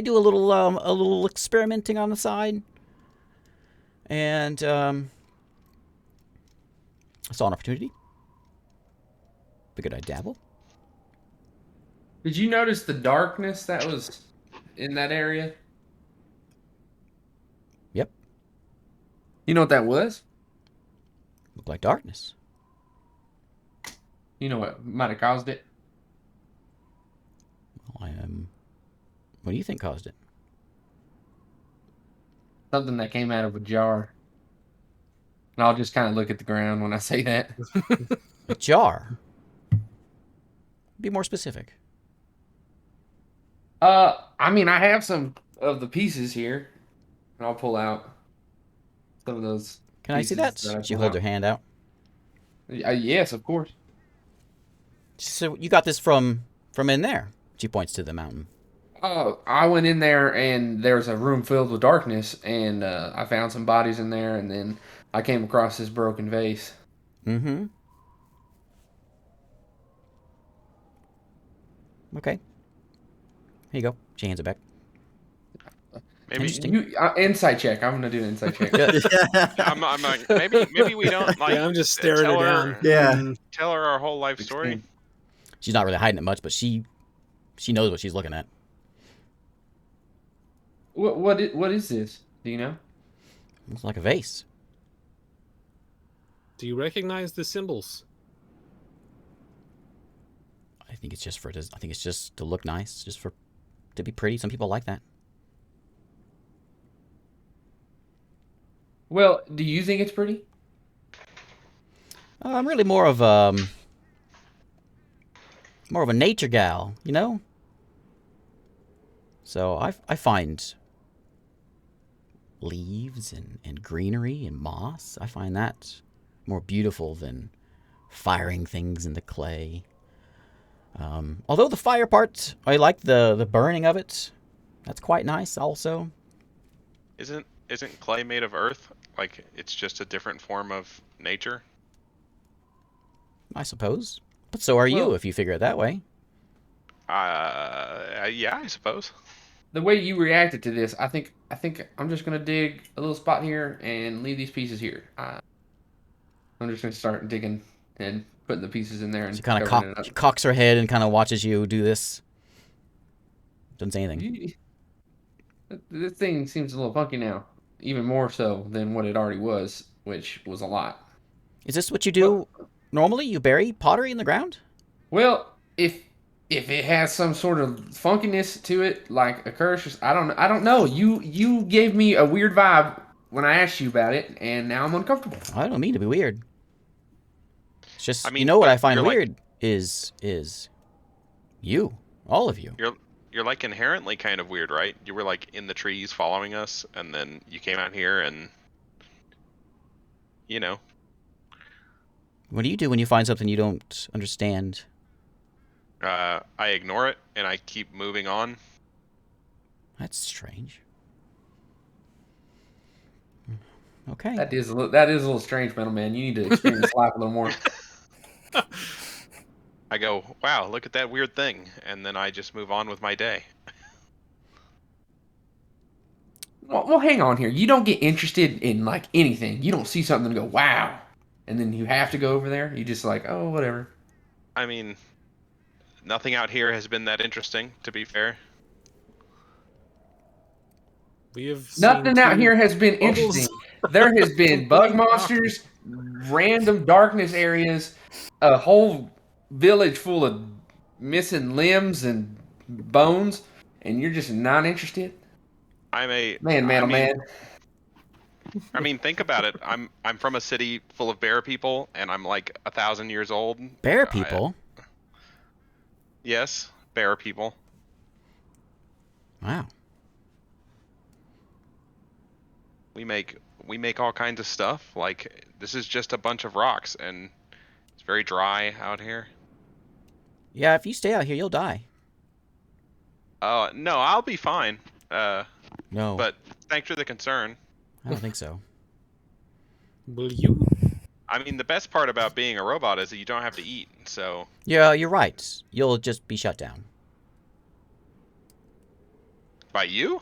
S1: do a little experimenting on the side, and I saw an opportunity. Figured I'd dabble.
S6: Did you notice the darkness that was in that area?
S1: Yep,
S6: You know what that was?
S1: looked like darkness.
S6: You know what might have caused it?
S1: Well, what do you think caused it?
S6: Something that came out of a jar. And I'll just kind of look at the ground when I say that.
S1: A jar. Be more specific.
S6: I mean, I have some of the pieces here, and I'll pull out some of those.
S1: Can I see
S6: pieces
S1: that?
S6: I
S1: She
S6: pull
S1: hold
S6: out.
S1: her hand out.
S6: Yes, of course.
S1: So you got this from in there. She points to the mountain.
S6: I went in there, and there was a room filled with darkness, and I found some bodies in there, and then I came across this broken vase.
S1: Mm-hmm. Okay. Here you go. She hands it back.
S3: Maybe
S1: Interesting.
S6: Insight check. I'm gonna do an insight check.
S3: I'm like, maybe we don't like.
S4: Yeah, I'm just staring
S3: tell
S4: her
S3: her,
S4: down.
S2: Yeah.
S4: Mm.
S3: Tell her our whole life story.
S6: 16.
S1: She's not really hiding it much, but she knows what she's looking at.
S6: What is this? Do you know?
S1: It's like a vase.
S4: Do you recognize the symbols?
S1: I think it's just to look nice, to be pretty. Some people like that.
S6: Well, do you think it's pretty?
S1: I'm really more of a nature gal, you know? So I find leaves and greenery and moss, I find that more beautiful than firing things into clay. Although the fire part, I like the burning of it. That's quite nice also.
S3: Isn't clay made of earth? Like it's just a different form of nature.
S1: I suppose. But so are you,
S6: Well-
S1: if you figure it that way.
S3: Yeah, I suppose.
S6: The way you reacted to this, I think I'm just gonna dig a little spot here and leave these pieces here. I'm just gonna start digging and putting the pieces in there and
S1: She kind of
S6: covering it up.
S1: cocks her head and kind of watches you do this. Doesn't say anything.
S6: This thing seems a little funky now, even more so than what it already was, which was a lot.
S1: Is this what you do normally? You bury pottery in the ground?
S6: Well, if it has some sort of funkiness to it, like a curse, I don't know. You gave me a weird vibe when I asked you about it, and now I'm uncomfortable.
S1: I don't mean to be weird. It's just,
S3: I mean,
S1: you know what
S3: but
S1: I find
S3: you're like-
S1: weird is you, all of you.
S3: You're like inherently kind of weird, right? You were like in the trees following us, and then you came out here, and you know,
S1: What do you do when you find something you don't understand?
S3: I ignore it and I keep moving on.
S1: That's strange. Okay.
S6: That is a little strange, metal man. You need to experience life a little more.
S3: I go, wow, look at that weird thing, and then I just move on with my day.
S6: Well, hang on here. You don't get interested in like anything. You don't see something and go, wow, and then you have to go over there. You just like, oh, whatever.
S3: I mean, nothing out here has been that interesting, to be fair.
S4: We have
S6: Nothing
S4: seen
S6: out
S4: two
S6: here has been
S4: bubbles.
S6: interesting. There has been bug monsters, random darkness areas, a whole village full of missing limbs and bones, and you're just not interested.
S3: I'm a
S6: Man,
S3: I
S6: oh
S3: mean,
S6: man.
S3: I mean, think about it. I'm from a city full of bear people, and I'm like 1,000 years old.
S1: Bear people?
S3: Yes, bear people.
S1: Wow.
S3: We make all kinds of stuff. Like, this is just a bunch of rocks, and it's very dry out here.
S1: Yeah, if you stay out here, you'll die.
S3: No, I'll be fine.
S1: No,
S3: But thanks for the concern.
S1: I don't think so.
S4: Will you?
S3: I mean, the best part about being a robot is that you don't have to eat. So,
S1: Yeah, you're right. You'll just be shut down.
S3: by you?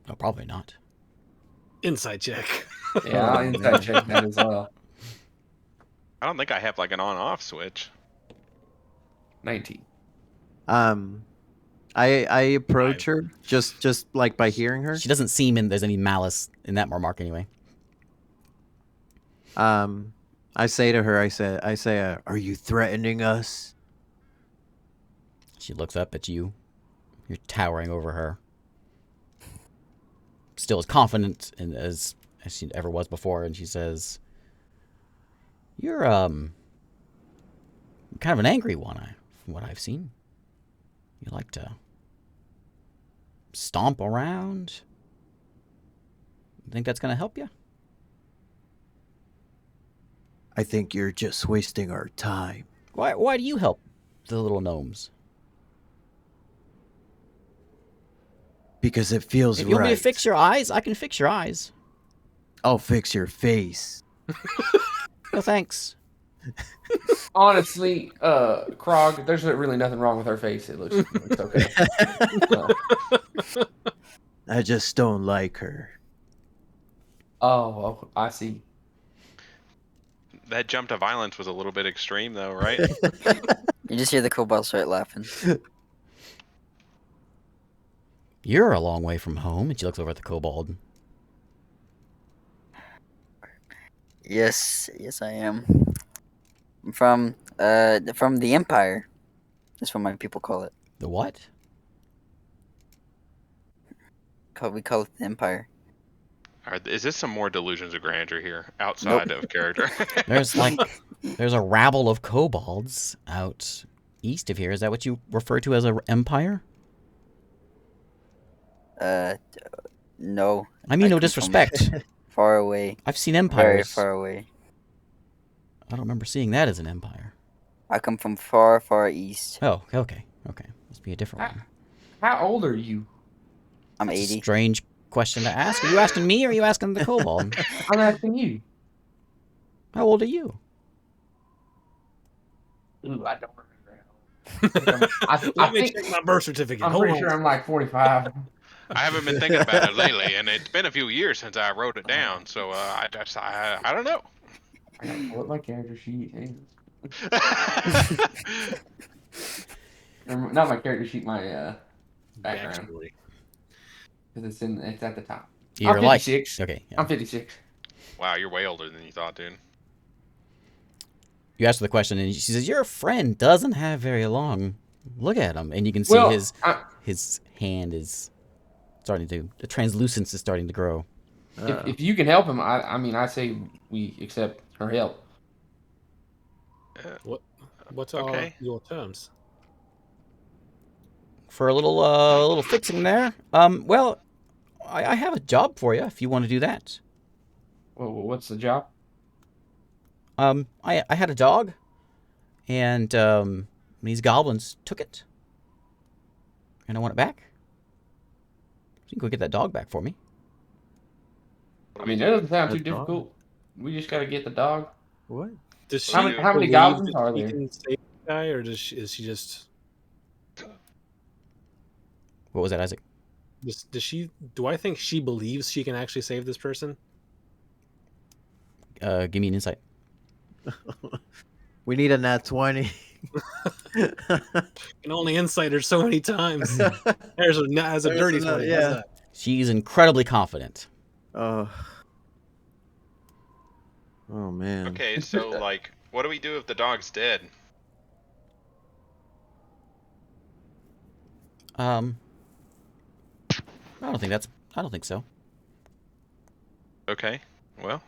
S1: No, probably not.
S4: Inside check.
S6: Yeah, I'll inside check that as well.
S3: I don't think I have like an on-off switch.
S6: 19.
S2: I approach her just like by hearing her.
S1: She doesn't seem there's any malice in that remark anyway.
S2: I say to her, I say, are you threatening us?
S1: She looks up at you. You're towering over her. Still as confident as she ever was before, and she says, "You're kind of an angry one, from what I've seen. You like to stomp around. You think that's gonna help you?"
S2: I think you're just wasting our time.
S1: Why do you help the little gnomes?
S2: Because it feels
S1: If you want me
S2: right.
S1: to fix your eyes, I can fix your eyes.
S2: I'll fix your face.
S1: No thanks.
S6: Honestly, Krog, there's really nothing wrong with her face. It looks okay.
S2: I just don't like her.
S6: Oh, I see.
S3: That jump to violence was a little bit extreme, though, right?
S5: You just hear the kobold start laughing.
S1: You're a long way from home. And she looks over at the kobold.
S5: Yes, I am. I'm from the Empire. That's what my people call it.
S1: The what?
S5: We call it the Empire.
S3: Is this some more delusions of grandeur here, outside of character?
S1: There's a rabble of kobolds out east of here. Is that what you refer to as an empire?
S5: No.
S1: I mean, no
S5: come from
S1: disrespect.
S5: Far away.
S1: I've seen
S5: Very
S1: empires.
S5: far away.
S1: I don't remember seeing that as an empire.
S5: I come from far, far east.
S1: Oh, okay. Must be a different one.
S6: How old are you?
S5: I'm
S1: That's a
S5: 80.
S1: strange question to ask. Are you asking me or are you asking the kobold?
S6: I'm asking you.
S1: How old are you?
S6: Ooh, I don't remember. I
S4: Let me
S6: think
S4: check my birth certificate.
S6: I'm
S4: Hold
S6: pretty
S4: on.
S6: sure I'm like 45.
S3: I haven't been thinking about it lately, and it's been a few years since I wrote it down, so I don't know.
S6: I gotta pull up my character sheet. Hang on. Or not my character sheet, my background.
S4: Backstory.
S6: Because it's at the top.
S1: You're
S6: I'm
S1: like
S6: 56.
S1: okay. Yeah.
S6: I'm 56.
S3: Wow, you're way older than you thought, dude.
S1: You asked her the question, and she says, "Your friend doesn't have very long. Look at him, and you can see
S6: Well,
S1: his hand is starting to the translucence is starting to grow."
S6: if you can help him, I say we accept her help.
S4: What's
S3: Okay.
S4: all your terms?
S1: For a little fixing there. Well, I have a job for you if you want to do that.
S6: Well, what's the job?
S1: I had a dog, and these goblins took it, and I want it back. So you can go get that dog back for me.
S6: I mean, that doesn't sound too
S2: The dog?
S6: difficult. We just gotta get the dog.
S2: What?
S4: Does she
S6: How many
S4: believe
S6: goblins
S4: that
S6: are
S4: she
S6: there?
S4: can save guy, or is she just?
S1: What was that, Isaac?
S4: Does she? Do I think she believes she can actually save this person?
S1: Give me an insight.
S2: We need a nat 20.
S4: You can only insight her so many times. There's a dirty 20.
S2: Yeah.
S4: How's that?
S1: She's incredibly confident.
S2: Oh. Oh man.
S3: Okay, so like, what do we do if the dog's dead?
S1: I don't think so.
S3: Okay, well,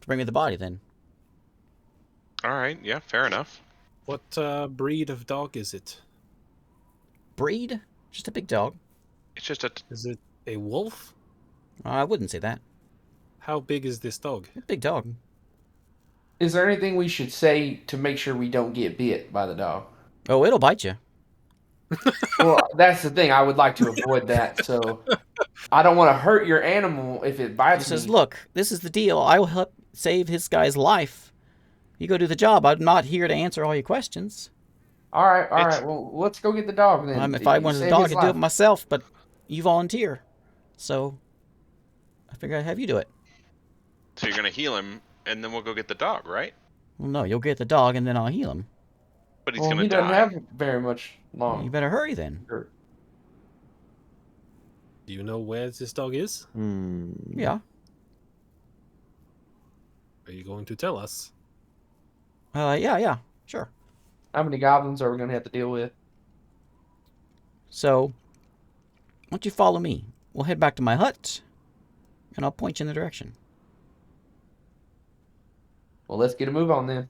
S1: Bring me the body then.
S3: all right, yeah, fair enough.
S4: What breed of dog is it?
S1: Breed? Just a big dog.
S3: It's just a
S4: Is it a wolf?
S1: I wouldn't say that.
S4: How big is this dog?
S1: A big dog.
S6: Is there anything we should say to make sure we don't get bit by the dog?
S1: Oh, it'll bite you.
S6: Well, that's the thing. I would like to avoid that. So I don't want to hurt your animal if it
S1: He
S6: bites
S1: says,
S6: me.
S1: "Look, this is the deal. I will help save his guy's life. You go do the job. I'm not here to answer all your questions.
S6: All right.
S3: It's-
S6: Well, let's go get the dog then.
S1: If I wanted a
S6: Save
S1: dog,
S6: his
S1: I'd do it
S6: life.
S1: myself, but you volunteer. So I figure I'd have you do it.
S3: So you're gonna heal him, and then we'll go get the dog, right?
S1: Well, no, you'll get the dog, and then I'll heal him.
S3: But he's
S6: Well,
S3: gonna
S6: he doesn't
S3: die.
S6: have very much
S1: You
S6: long.
S1: better hurry then.
S6: Sure.
S4: Do you know where this dog is?
S2: Hmm.
S1: Yeah.
S4: Are you going to tell us?
S1: Yeah, sure.
S6: How many goblins are we going to have to deal with?
S1: So, why don't you follow me? We'll head back to my hut, and I'll point you in the direction.
S6: Well, let's get a move on then.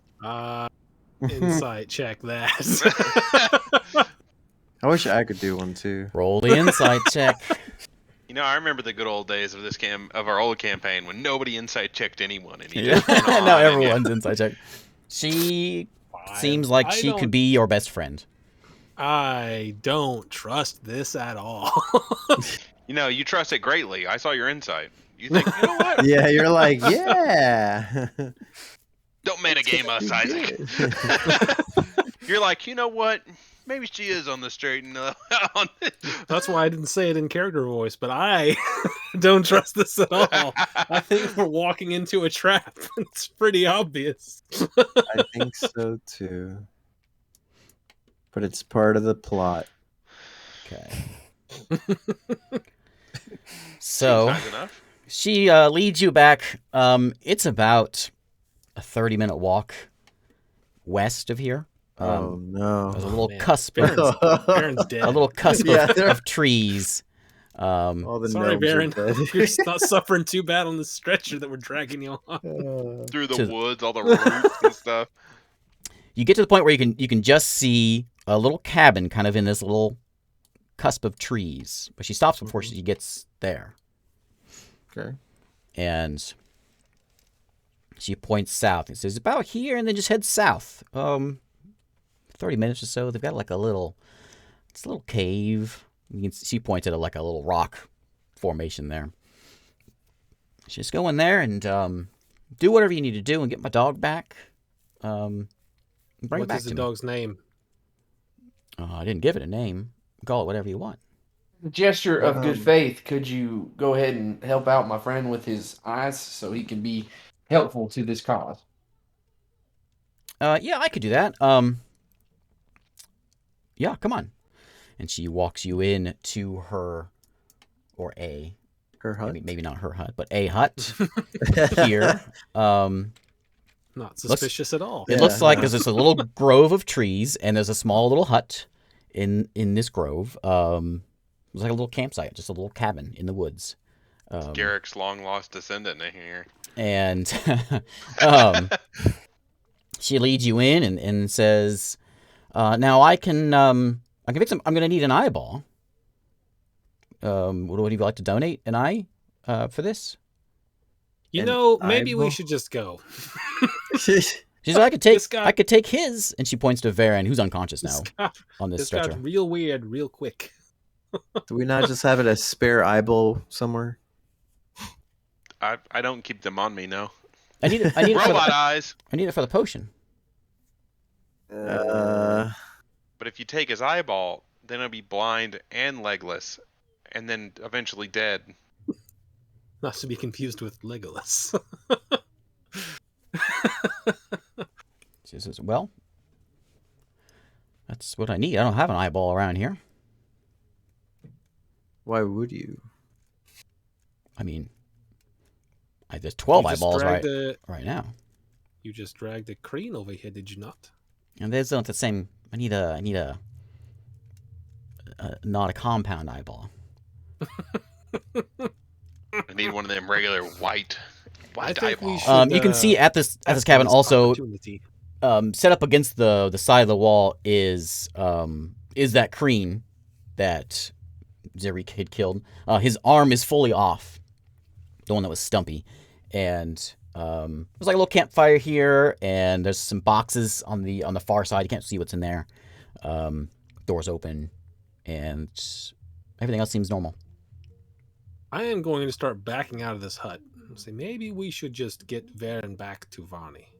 S4: Insight check that.
S2: I wish I could do one too.
S1: Roll the insight check.
S3: You know, I remember the good old days of of our old campaign when nobody insight checked anyone, and you
S1: Yeah.
S3: just went on,
S1: No,
S3: and
S1: everyone's insight check. She seems like she could be your best friend.
S4: I don't trust this at all.
S3: You know, you trust it greatly. I saw your insight. You think, you know what?
S2: Yeah, you're like, yeah.
S3: Don't metagame us, Isaac. You're like, you know what? Maybe she is on the straight and on.
S4: That's why I didn't say it in character voice, but I don't trust this at all. I think we're walking into a trap. It's pretty obvious.
S2: I think so too. But it's part of the plot.
S1: Okay. So
S3: Seems nice enough.
S1: she leads you back. It's about a 30-minute walk west of here.
S2: Oh no.
S1: There's a little
S4: Man,
S1: cusp,
S4: Baron's dead.
S1: a little cusp
S2: Yeah,
S1: of trees.
S2: All the
S4: Sorry,
S2: gnomes
S4: Baron.
S2: are dead.
S4: You're not suffering too bad on the stretcher that we're dragging you on.
S3: Through the
S1: to the-
S3: woods, all the roots and stuff.
S1: You get to the point where you can just see a little cabin kind of in this little cusp of trees. But she stops before she gets there.
S2: Okay.
S1: And she points south and says, about here, and then just head south. 30 minutes or so. They've got like it's a little cave. She points at like a little rock formation there. Just go in there and do whatever you need to do and get my dog back. Bring it
S4: What
S1: back
S4: is
S1: to
S4: the
S1: me.
S4: dog's name?
S1: I didn't give it a name. Call it whatever you want.
S6: A gesture of good
S2: Um,
S6: faith. Could you go ahead and help out my friend with his eyes so he can be helpful to this cause?
S1: Yeah, I could do that. Yeah, come on. And she walks you in to her, or
S2: Her hut.
S1: maybe not her hut, but a hut here.
S4: Not suspicious at all.
S1: It looks like there's this little grove of trees, and there's a small little hut in this grove. It's like a little campsite, just a little cabin in the woods.
S3: Garrick's long lost descendant in here.
S1: And she leads you in and says, "Now I can fix him. I'm going to need an eyeball. Would you like to donate an eye for this?"
S4: You
S2: An
S4: know, maybe we
S2: eyeball?
S4: should just go.
S1: She's like,
S4: This guy-
S1: I could take his, and she points to Varen, who's unconscious now
S4: This got,
S1: on this
S4: this got
S1: stretcher.
S4: real weird real quick.
S2: Do we not just have it a spare eyeball somewhere?
S3: I don't keep them on me, no.
S1: I need it for
S3: Robot
S1: the,
S3: eyes.
S1: I need it for the potion.
S3: But if you take his eyeball, then he'll be blind and legless, and then eventually dead.
S4: Not to be confused with Legolas.
S1: She says, well, that's what I need. I don't have an eyeball around here.
S2: Why would you?
S1: I mean, there's 12
S4: You just
S1: eyeballs
S4: dragged
S1: right now.
S4: You just dragged the crane over here, did you not?
S1: And there's not the same. I need a not a compound eyeball.
S3: I need one of them regular white
S4: I think we
S3: eyeballs.
S4: should,
S1: You can see at this
S4: ask for
S1: cabin
S4: this
S1: also
S4: opportunity.
S1: set up against the side of the wall is that crane that Zerik had killed. His arm is fully off, the one that was stumpy, and there's like a little campfire here, and there's some boxes on the far side. You can't see what's in there. Doors open, and everything else seems normal.
S4: I am going to start backing out of this hut. Say maybe we should just get Varen back to Varney.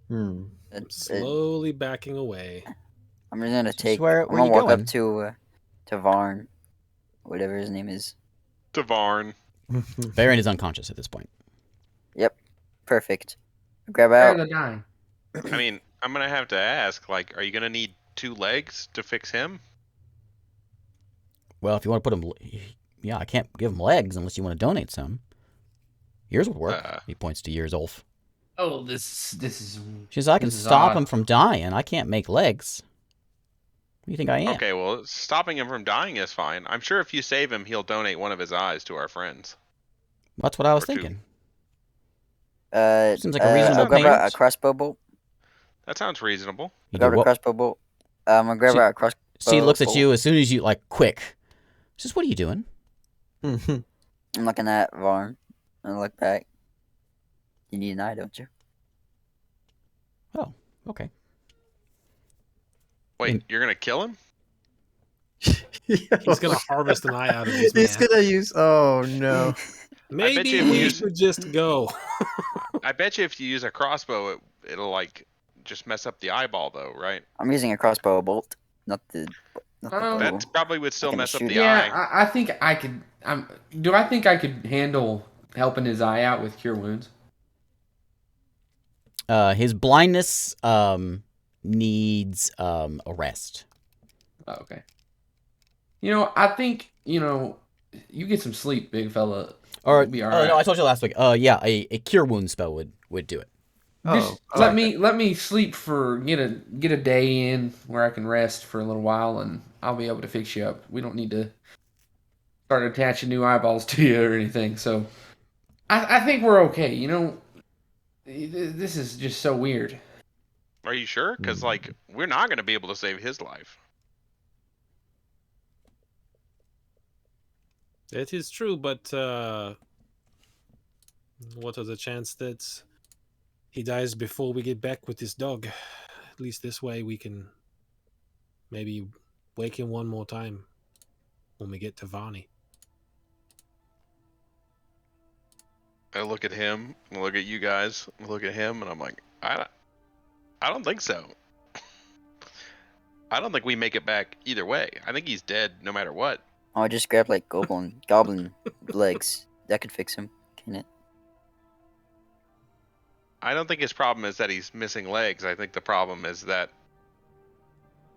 S4: I'm slowly backing away.
S5: I'm just gonna take.
S1: where
S5: I'm gonna
S1: you
S5: walk
S1: going?
S5: up to Varn, whatever his name is.
S3: Tavarn.
S1: Varen is unconscious at this point.
S5: Yep, perfect. Grab
S6: Where
S5: out.
S6: are the dying?
S3: I mean, I'm gonna have to ask, like, are you gonna need 2 legs to fix him?
S1: Well, if you want to put him, yeah, I can't give him legs unless you want to donate some. Yours would work. He points to yours, Ulf.
S6: Oh, this is.
S1: She says, I can
S6: this is
S1: stop
S6: odd.
S1: him from dying. I can't make legs. What do you think I am?
S3: Okay, well, stopping him from dying is fine. I'm sure if you save him, he'll donate one of his eyes to our friends.
S1: That's what I was
S3: Or two.
S1: thinking.
S5: Seems
S1: like a reasonable
S5: I'll grab out
S1: payment.
S5: a crossbow bolt.
S3: That sounds reasonable.
S1: You
S5: Grab
S1: do
S5: a
S1: what?
S5: crossbow bolt. I'm gonna grab
S1: See-
S5: out a crossbow.
S1: She looks at
S5: bolt.
S1: you as soon as you, like, quick. She says, what are you doing?
S5: I'm looking at Varn. And I look back. You need an eye, don't you?
S1: Oh, okay.
S3: Wait, you're gonna kill him?
S4: He's gonna harvest an eye out of this
S2: He's
S4: man.
S2: gonna use. Oh no.
S4: Maybe
S3: you if
S4: we
S3: you-
S4: should just go.
S3: I bet you if you use a crossbow, it'll like just mess up the eyeball, though, right?
S5: I'm using a crossbow bolt, not the bow.
S3: That probably would still
S5: I can
S3: mess up
S5: shoot
S3: the
S5: it.
S3: eye.
S6: Yeah, I think I could. Do I think I could handle helping his eye out with cure wounds?
S1: His blindness needs a rest.
S6: Oh, okay. I think you get some sleep, big fella.
S1: Or
S6: You'll be all right.
S1: no, I told you last week. Yeah, a cure wound spell would do it.
S6: Just let me sleep for get a day in where I can rest for a little while, and I'll be able to fix you up. We don't need to start attaching new eyeballs to you or anything. So I think we're okay. This is just so weird.
S3: Are you sure? Because like we're not gonna be able to save his life.
S4: It is true, but what are the chance that he dies before we get back with this dog? At least this way we can maybe wake him one more time when we get to Varney.
S3: I look at him, I look at you guys, I look at him, and I'm like, I don't think so. I don't think we make it back either way. I think he's dead no matter what.
S5: Oh, I just grabbed like goblin legs. That could fix him, can it?
S3: I don't think his problem is that he's missing legs. I think the problem is that,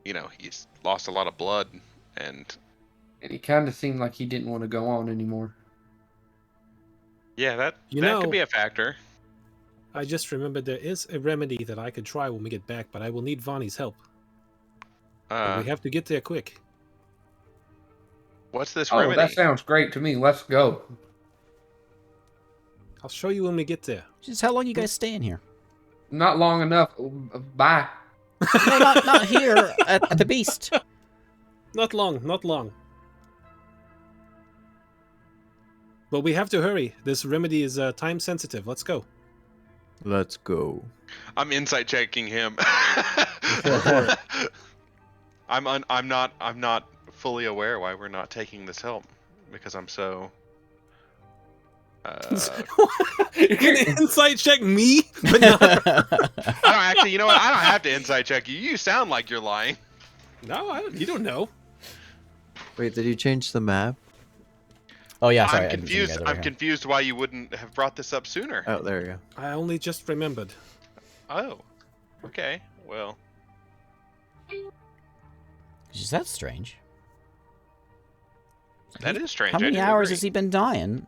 S3: he's lost a lot of blood, and
S6: he kind of seemed like he didn't want to go on anymore.
S3: yeah, that
S4: You
S3: could be a factor.
S4: I just remembered there is a remedy that I could try when we get back, but I will need Vonnie's help. But we have to get there quick.
S3: What's this
S6: Oh,
S3: remedy?
S6: that sounds great to me. Let's go.
S4: I'll show you when we get there.
S1: Just how long you guys staying here?
S6: Not long enough. Bye.
S1: No, not here at the Beast.
S4: Not long, not long. But we have to hurry. This remedy is time sensitive. Let's go.
S2: Let's go.
S3: I'm insight checking him. I'm not fully aware why we're not taking this help because I'm so
S4: You're gonna insight check me, but not.
S3: I don't actually. You know what? I don't have to insight check you. You sound like you're lying.
S4: No, I don't, you don't know.
S2: Wait, did you change the map?
S1: Oh yeah, sorry.
S3: I'm
S1: I didn't see you
S3: confused.
S1: guys over
S3: I'm
S1: here.
S3: confused why you wouldn't have brought this up sooner.
S2: Oh, there you go.
S4: I only just remembered.
S3: Oh, okay. Well,
S1: That's strange.
S3: that is strange.
S1: How
S3: I
S1: many
S3: do
S1: hours
S3: agree.
S1: has he been dying?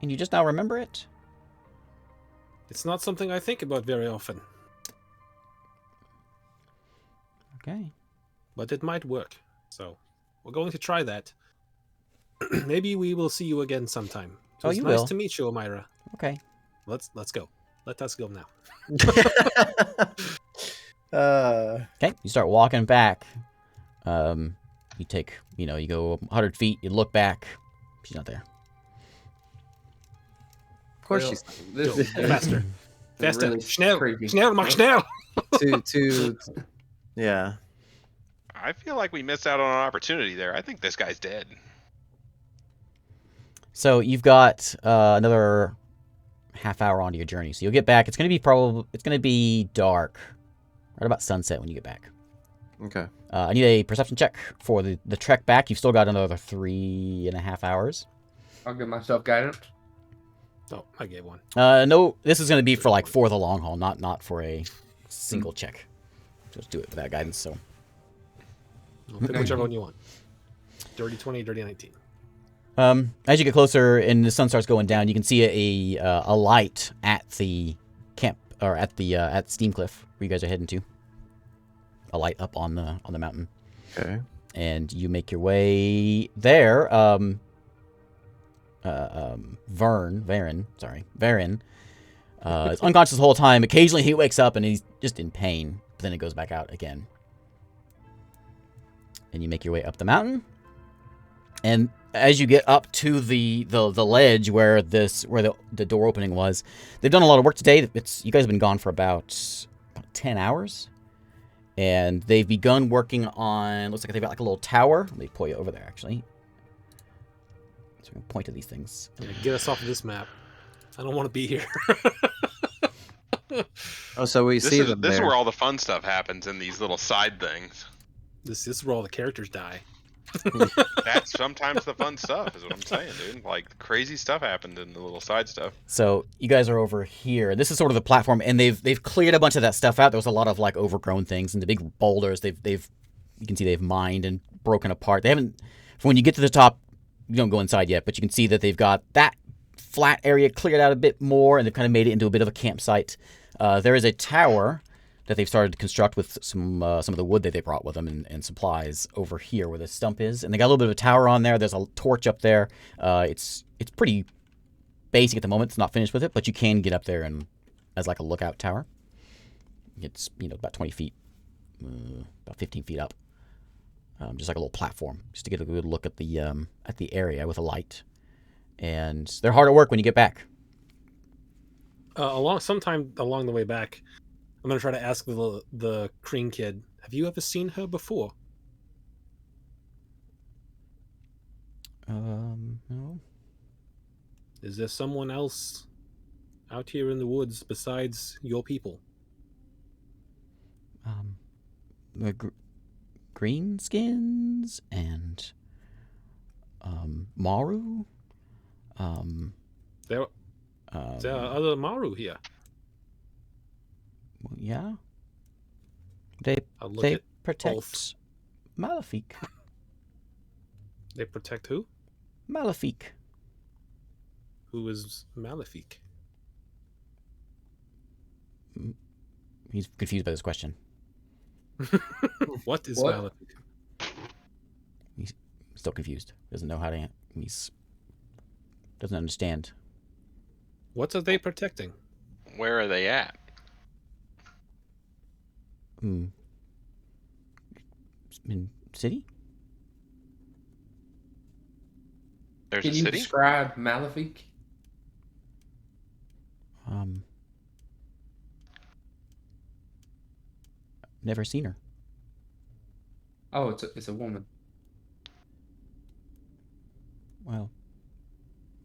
S1: And you just now remember it?
S4: It's not something I think about very often,
S1: Okay.
S4: but it might work. So we're going to try that. Maybe we will see you again sometime. So
S1: Oh,
S4: it's
S1: you
S4: nice
S1: will.
S4: to meet you, Omira.
S1: Okay.
S4: Let's go. Let us go now.
S1: Okay. You start walking back. You take, you go 100 feet. You look back. She's not there.
S2: Of course
S6: Well,
S2: she's
S6: this
S4: Go,
S6: is
S4: faster. Faster.
S6: really
S4: Schnell.
S6: creepy.
S4: Schnell, mach schnell.
S2: too. Yeah.
S3: I feel like we missed out on an opportunity there. I think this guy's dead.
S1: So you've got another half hour onto your journey. So you'll get back. It's gonna be dark, right about sunset when you get back.
S2: Okay.
S1: I need a perception check for the trek back. You've still got another 3.5 hours.
S6: I'll give myself guidance.
S4: Oh, I gave one.
S1: No, this is gonna be for the long haul, not for a single check. Just do it without guidance. So
S4: I'll pick whichever one you want. Dirty 20, dirty 19.
S1: as you get closer and the sun starts going down, you can see a light at the camp or at Steam Cliff where you guys are heading to. A light up on the mountain.
S2: Okay.
S1: And you make your way there. Varen is unconscious the whole time. Occasionally he wakes up and he's just in pain, but then it goes back out again. And you make your way up the mountain. And as you get up to the ledge where the door opening was, they've done a lot of work today. You guys have been gone for about 10 hours. And they've begun working on, looks like they've got like a little tower. Let me pull you over there, actually. So we're going to point to these things.
S4: Get us off of this map. I don't want to be here.
S2: Oh, so we see them
S3: This is
S2: there.
S3: where all the fun stuff happens in these little side things.
S4: This is where all the characters die.
S3: That's sometimes the fun stuff, is what I'm saying, dude. Like, crazy stuff happened in the little side stuff.
S1: So you guys are over here. This is sort of the platform, and they've cleared a bunch of that stuff out. There was a lot of like overgrown things, and the big boulders you can see they've mined and broken apart. They haven't. When you get to the top, you don't go inside yet, but you can see that they've got that flat area cleared out a bit more, and they've kind of made it into a bit of a campsite. There is a tower that they've started to construct with some of the wood that they brought with them and supplies over here where the stump is. And they got a little bit of a tower on there. There's a torch up there. It's pretty basic at the moment. It's not finished with it, but you can get up there and as like a lookout tower. It's about 20 feet, about 15 feet up. Just like a little platform, just to get a good look at the area with a light. And they're hard at work when you get back.
S4: Sometime along the way back, I'm gonna try to ask the Kreen kid. Have you ever seen her before?
S1: No.
S4: Is there someone else out here in the woods besides your people?
S1: The greenskins and Maru.
S4: There are other Maru here.
S1: Yeah. They
S4: I'll look at
S1: protect
S4: both.
S1: Malefic.
S4: They protect who?
S1: Malefic.
S4: Who is Malefic?
S1: He's confused by this question.
S4: What is
S6: What?
S4: Malefic?
S1: He's still confused. Doesn't know how to. Doesn't understand.
S4: What are they protecting?
S3: Where are they at?
S1: In city?
S3: There's
S6: Can
S3: a
S6: you
S3: city?
S6: describe Malefic?
S1: Never seen her.
S6: Oh, it's a woman.
S1: Well,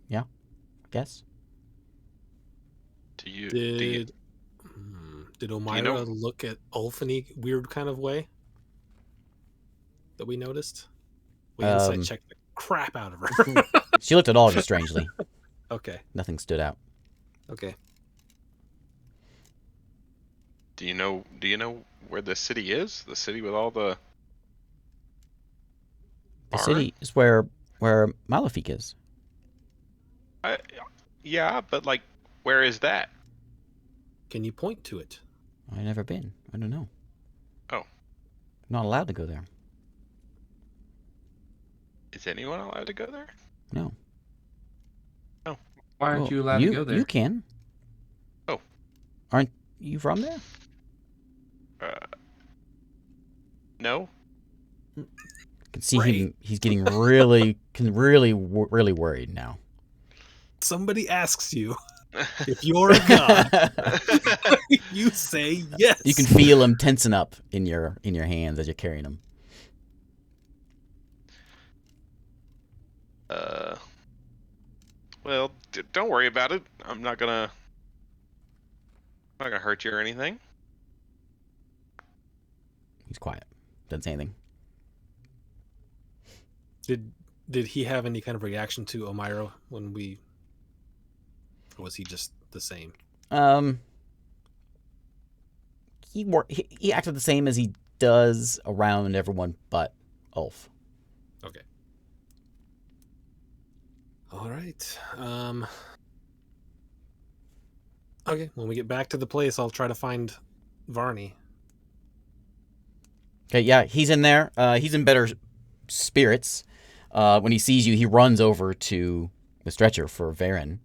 S1: yeah, I guess.
S3: Do you?
S4: Did
S3: you
S4: Omira
S3: know-
S4: look at Ulf in any weird kind of way that we noticed? We insight checked the crap out of her.
S1: She looked at all of you strangely.
S4: Okay.
S1: Nothing stood out.
S4: Okay.
S3: Do you know where the city is? The city with all the
S1: The
S3: barn?
S1: city is where Malefic is.
S3: Yeah, but like, where is that?
S4: Can you point to it?
S1: I've never been. I don't know.
S3: Oh.
S1: I'm not allowed to go there.
S3: Is anyone allowed to go there?
S1: No.
S6: Why aren't
S1: Well,
S6: you allowed to go there?
S1: You can.
S3: Oh.
S1: Aren't you from there?
S3: No.
S1: I can see
S4: Right.
S1: him. He's getting really worried now.
S4: Somebody asks you if you're a god. You say yes.
S1: You can feel him tensing up in your hands as you're carrying him.
S3: Well, don't worry about it. I'm not gonna hurt you or anything.
S1: He's quiet. Doesn't say anything.
S4: Did he have any kind of reaction to Omira when we, or was he just the same?
S1: He acted the same as he does around everyone but Ulf.
S4: Okay. All right. Okay, when we get back to the place, I'll try to find Varney.
S1: Okay, yeah, he's in there. He's in better spirits. When he sees you, he runs over to the stretcher for Varen.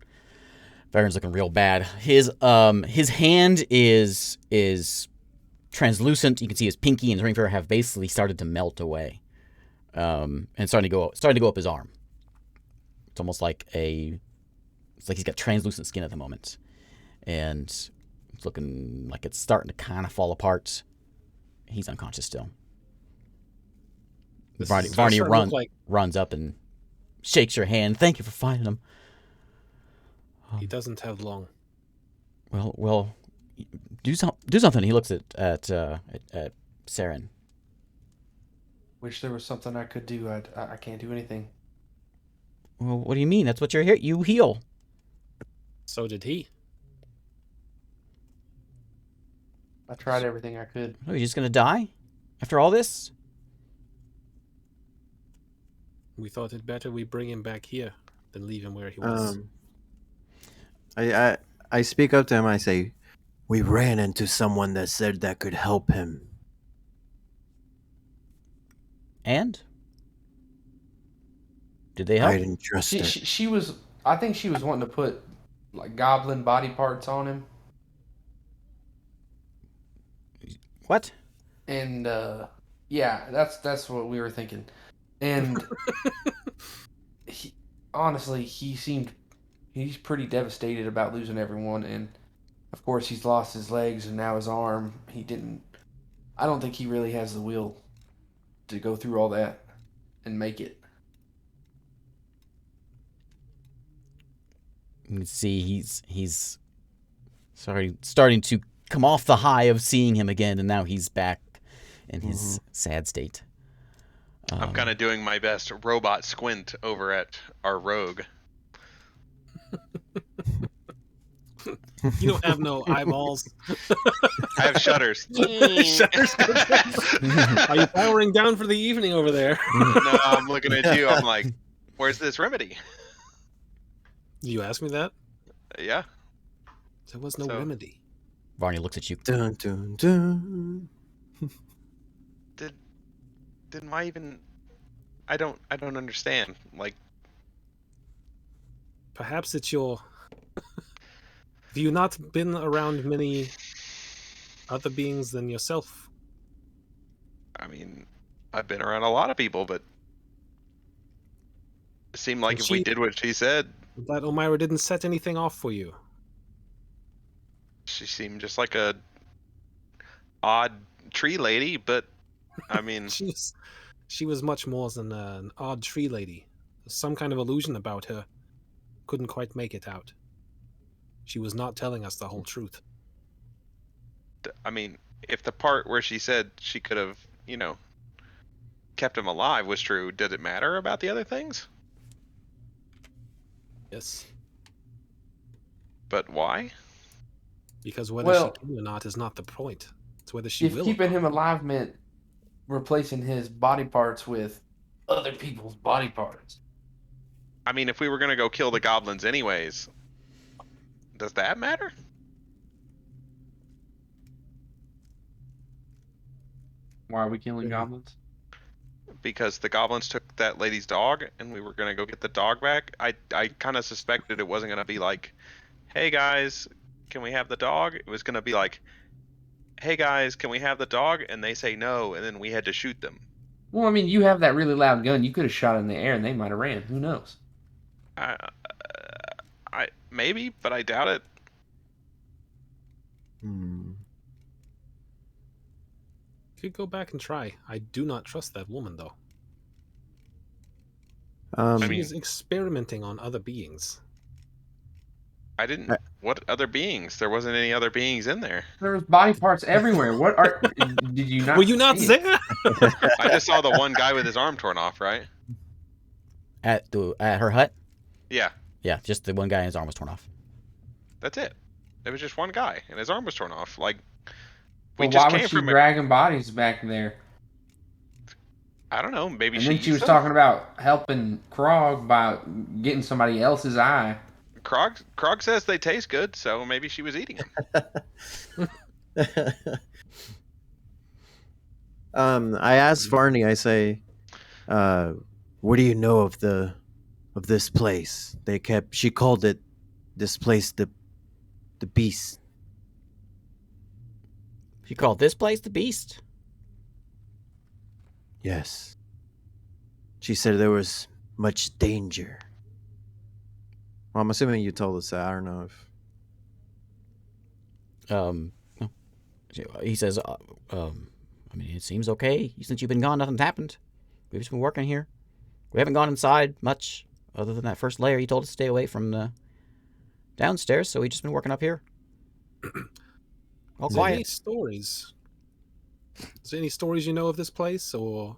S1: Varen's looking real bad. His hand is translucent. You can see his pinky and his ring finger have basically started to melt away, and starting to go up his arm. It's almost like it's like he's got translucent skin at the moment, and it's looking like it's starting to kind of fall apart. He's unconscious still. Varney runs up and shakes your hand. Thank you for finding him.
S4: He doesn't have long.
S1: Well, do something. He looks at Saren.
S6: Wish there was something I could do. I can't do anything.
S1: Well, what do you mean? That's what you're here. You heal.
S4: So did he.
S6: I tried everything I could.
S1: Oh, you're just gonna die after all this?
S4: We thought it better we bring him back here than leave him where he was.
S2: I speak up to him. I say, we ran into someone that said that could help him.
S1: And did they help?
S2: I didn't trust it.
S6: She was. I think she was wanting to put like goblin body parts on him.
S1: What?
S6: And yeah, that's what we were thinking. And honestly, he's pretty devastated about losing everyone, and of course he's lost his legs and now his arm. I don't think he really has the will to go through all that and make it.
S1: You can see he's starting to come off the high of seeing him again, and now he's back in his sad state.
S3: I'm kind of doing my best robot squint over at our rogue.
S4: You don't have no eyeballs.
S3: I have shutters.
S4: Shutters go down. Are you powering down for the evening over there?
S3: No, I'm looking at you. I'm like, where's this remedy?
S4: You asked me that?
S3: Yeah.
S4: There was no
S3: So-
S4: remedy.
S1: Varney looks at you.
S2: Dun, dun, dun.
S3: Then why even? I don't understand. Like,
S4: Perhaps it's your... Have you not been around many other beings than yourself?
S3: I mean, I've been around a lot of people, but it seemed like
S4: And
S3: if we
S4: she-
S3: did what she said,
S4: That Omira didn't set anything off for you.
S3: she seemed just like a odd tree lady. But I mean,
S4: She was much more than an odd tree lady. Some kind of illusion about her. Couldn't quite make it out. She was not telling us the whole truth.
S3: I mean, if the part where she said she could have, kept him alive was true, did it matter about the other things?
S4: Yes.
S3: But why?
S4: Because whether
S6: Well,
S4: she can or not is not the point. It's whether she
S6: if
S4: will.
S6: keeping him alive meant replacing his body parts with other people's body parts.
S3: I mean, if we were gonna go kill the goblins anyways, does that matter?
S6: Why are we killing goblins?
S3: Because the goblins took that lady's dog, and we were gonna go get the dog back. I kind of suspected it wasn't gonna be like, "Hey guys, can we have the dog?" It was gonna be like, "Hey guys, can we have the dog?" And they say no, and then we had to shoot them.
S6: Well, I mean, you have that really loud gun. You could have shot it in the air and they might have ran. Who knows?
S3: I maybe, but I doubt it.
S4: Could go back and try. I do not trust that woman, though.
S3: I
S4: She
S3: mean-
S4: is experimenting on other beings.
S3: I didn't. What other beings? There wasn't any other beings in there.
S6: There was body parts everywhere. What are? Did you not?
S4: Were you not
S6: see it?
S4: there?
S3: I just saw the one guy with his arm torn off, right?
S1: At her hut?
S3: Yeah,
S1: Yeah, just the one guy and his arm was torn off.
S3: that's it. It was just one guy, and his arm was torn off. Like, we
S6: Well,
S3: just
S6: why
S3: came
S6: was she
S3: from.
S6: dragging bodies back there?
S3: I don't know. Maybe
S6: And
S3: she.
S6: then she
S3: eats
S6: was
S3: them?
S6: talking about helping Krog by getting somebody else's eye.
S3: Krog says they taste good, so maybe she was eating them.
S2: I asked Varney. I say, "What do you know of this place?" She called it this place the Beast.
S1: She called this place the Beast.
S2: Yes. She said there was much danger. Well, I'm assuming you told us that. I don't know if.
S1: He says, I mean, it seems okay. Since you've been gone, nothing's happened. We've just been working here. We haven't gone inside much, other than that first layer. He told us to stay away from the downstairs, so we've just been working up here. All
S4: Is there any
S1: quiet.
S4: stories? Is there any stories you know of this place, or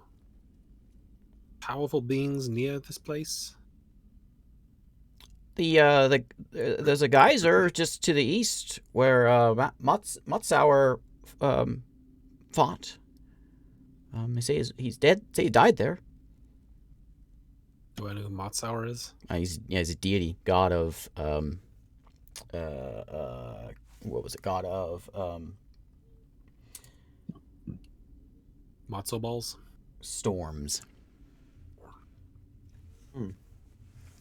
S4: powerful beings near this place?
S1: There's a geyser just to the east where Mutzauer fought. They say he's dead. Say he died there.
S4: Do I know who Motsauer is?
S1: He's a deity, god of what was it? God of
S4: Matzo balls?
S1: storms.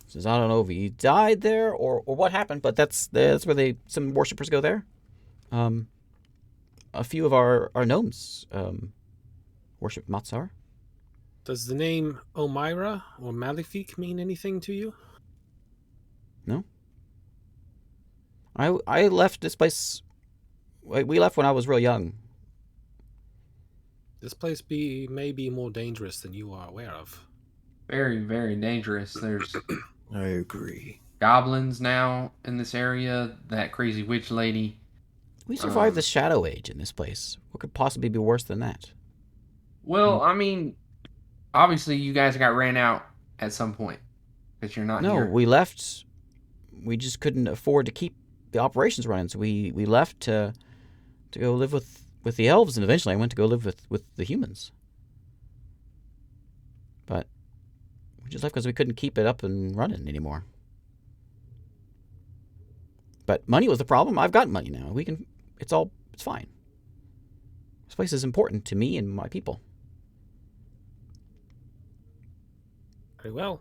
S1: Says I don't know if he died there or what happened, but that's where some worshippers go there. A few of our gnomes worship Matsar.
S4: Does the name Omira or Malefic mean anything to you?
S1: No. I left this place. We left when I was real young.
S4: This place may be more dangerous than you are aware of.
S6: Very, very dangerous. There's
S2: I agree.
S6: goblins now in this area. That crazy witch lady.
S1: We survived the Shadow Age in this place. What could possibly be worse than that?
S6: Well, I mean, obviously you guys got ran out at some point because you're not
S1: No,
S6: here.
S1: we left. We just couldn't afford to keep the operations running, so we left to go live with the elves, and eventually I went to go live with the humans. But we just left because we couldn't keep it up and running anymore. But money was the problem. I've got money now. It's fine. This place is important to me and my people.
S4: Very well.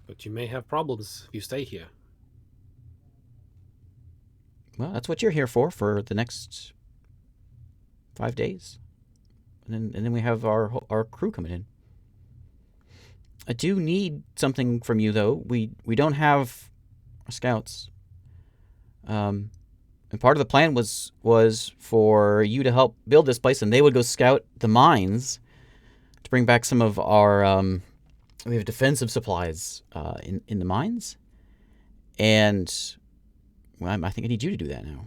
S4: But you may have problems if you stay here.
S1: Well, that's what you're here for the next 5 days. And then we have our crew coming in. I do need something from you, though. We don't have our scouts. And part of the plan was for you to help build this place, and they would go scout the mines to bring back some of our we have defensive supplies in the mines, and Well, I think I need you to do that now.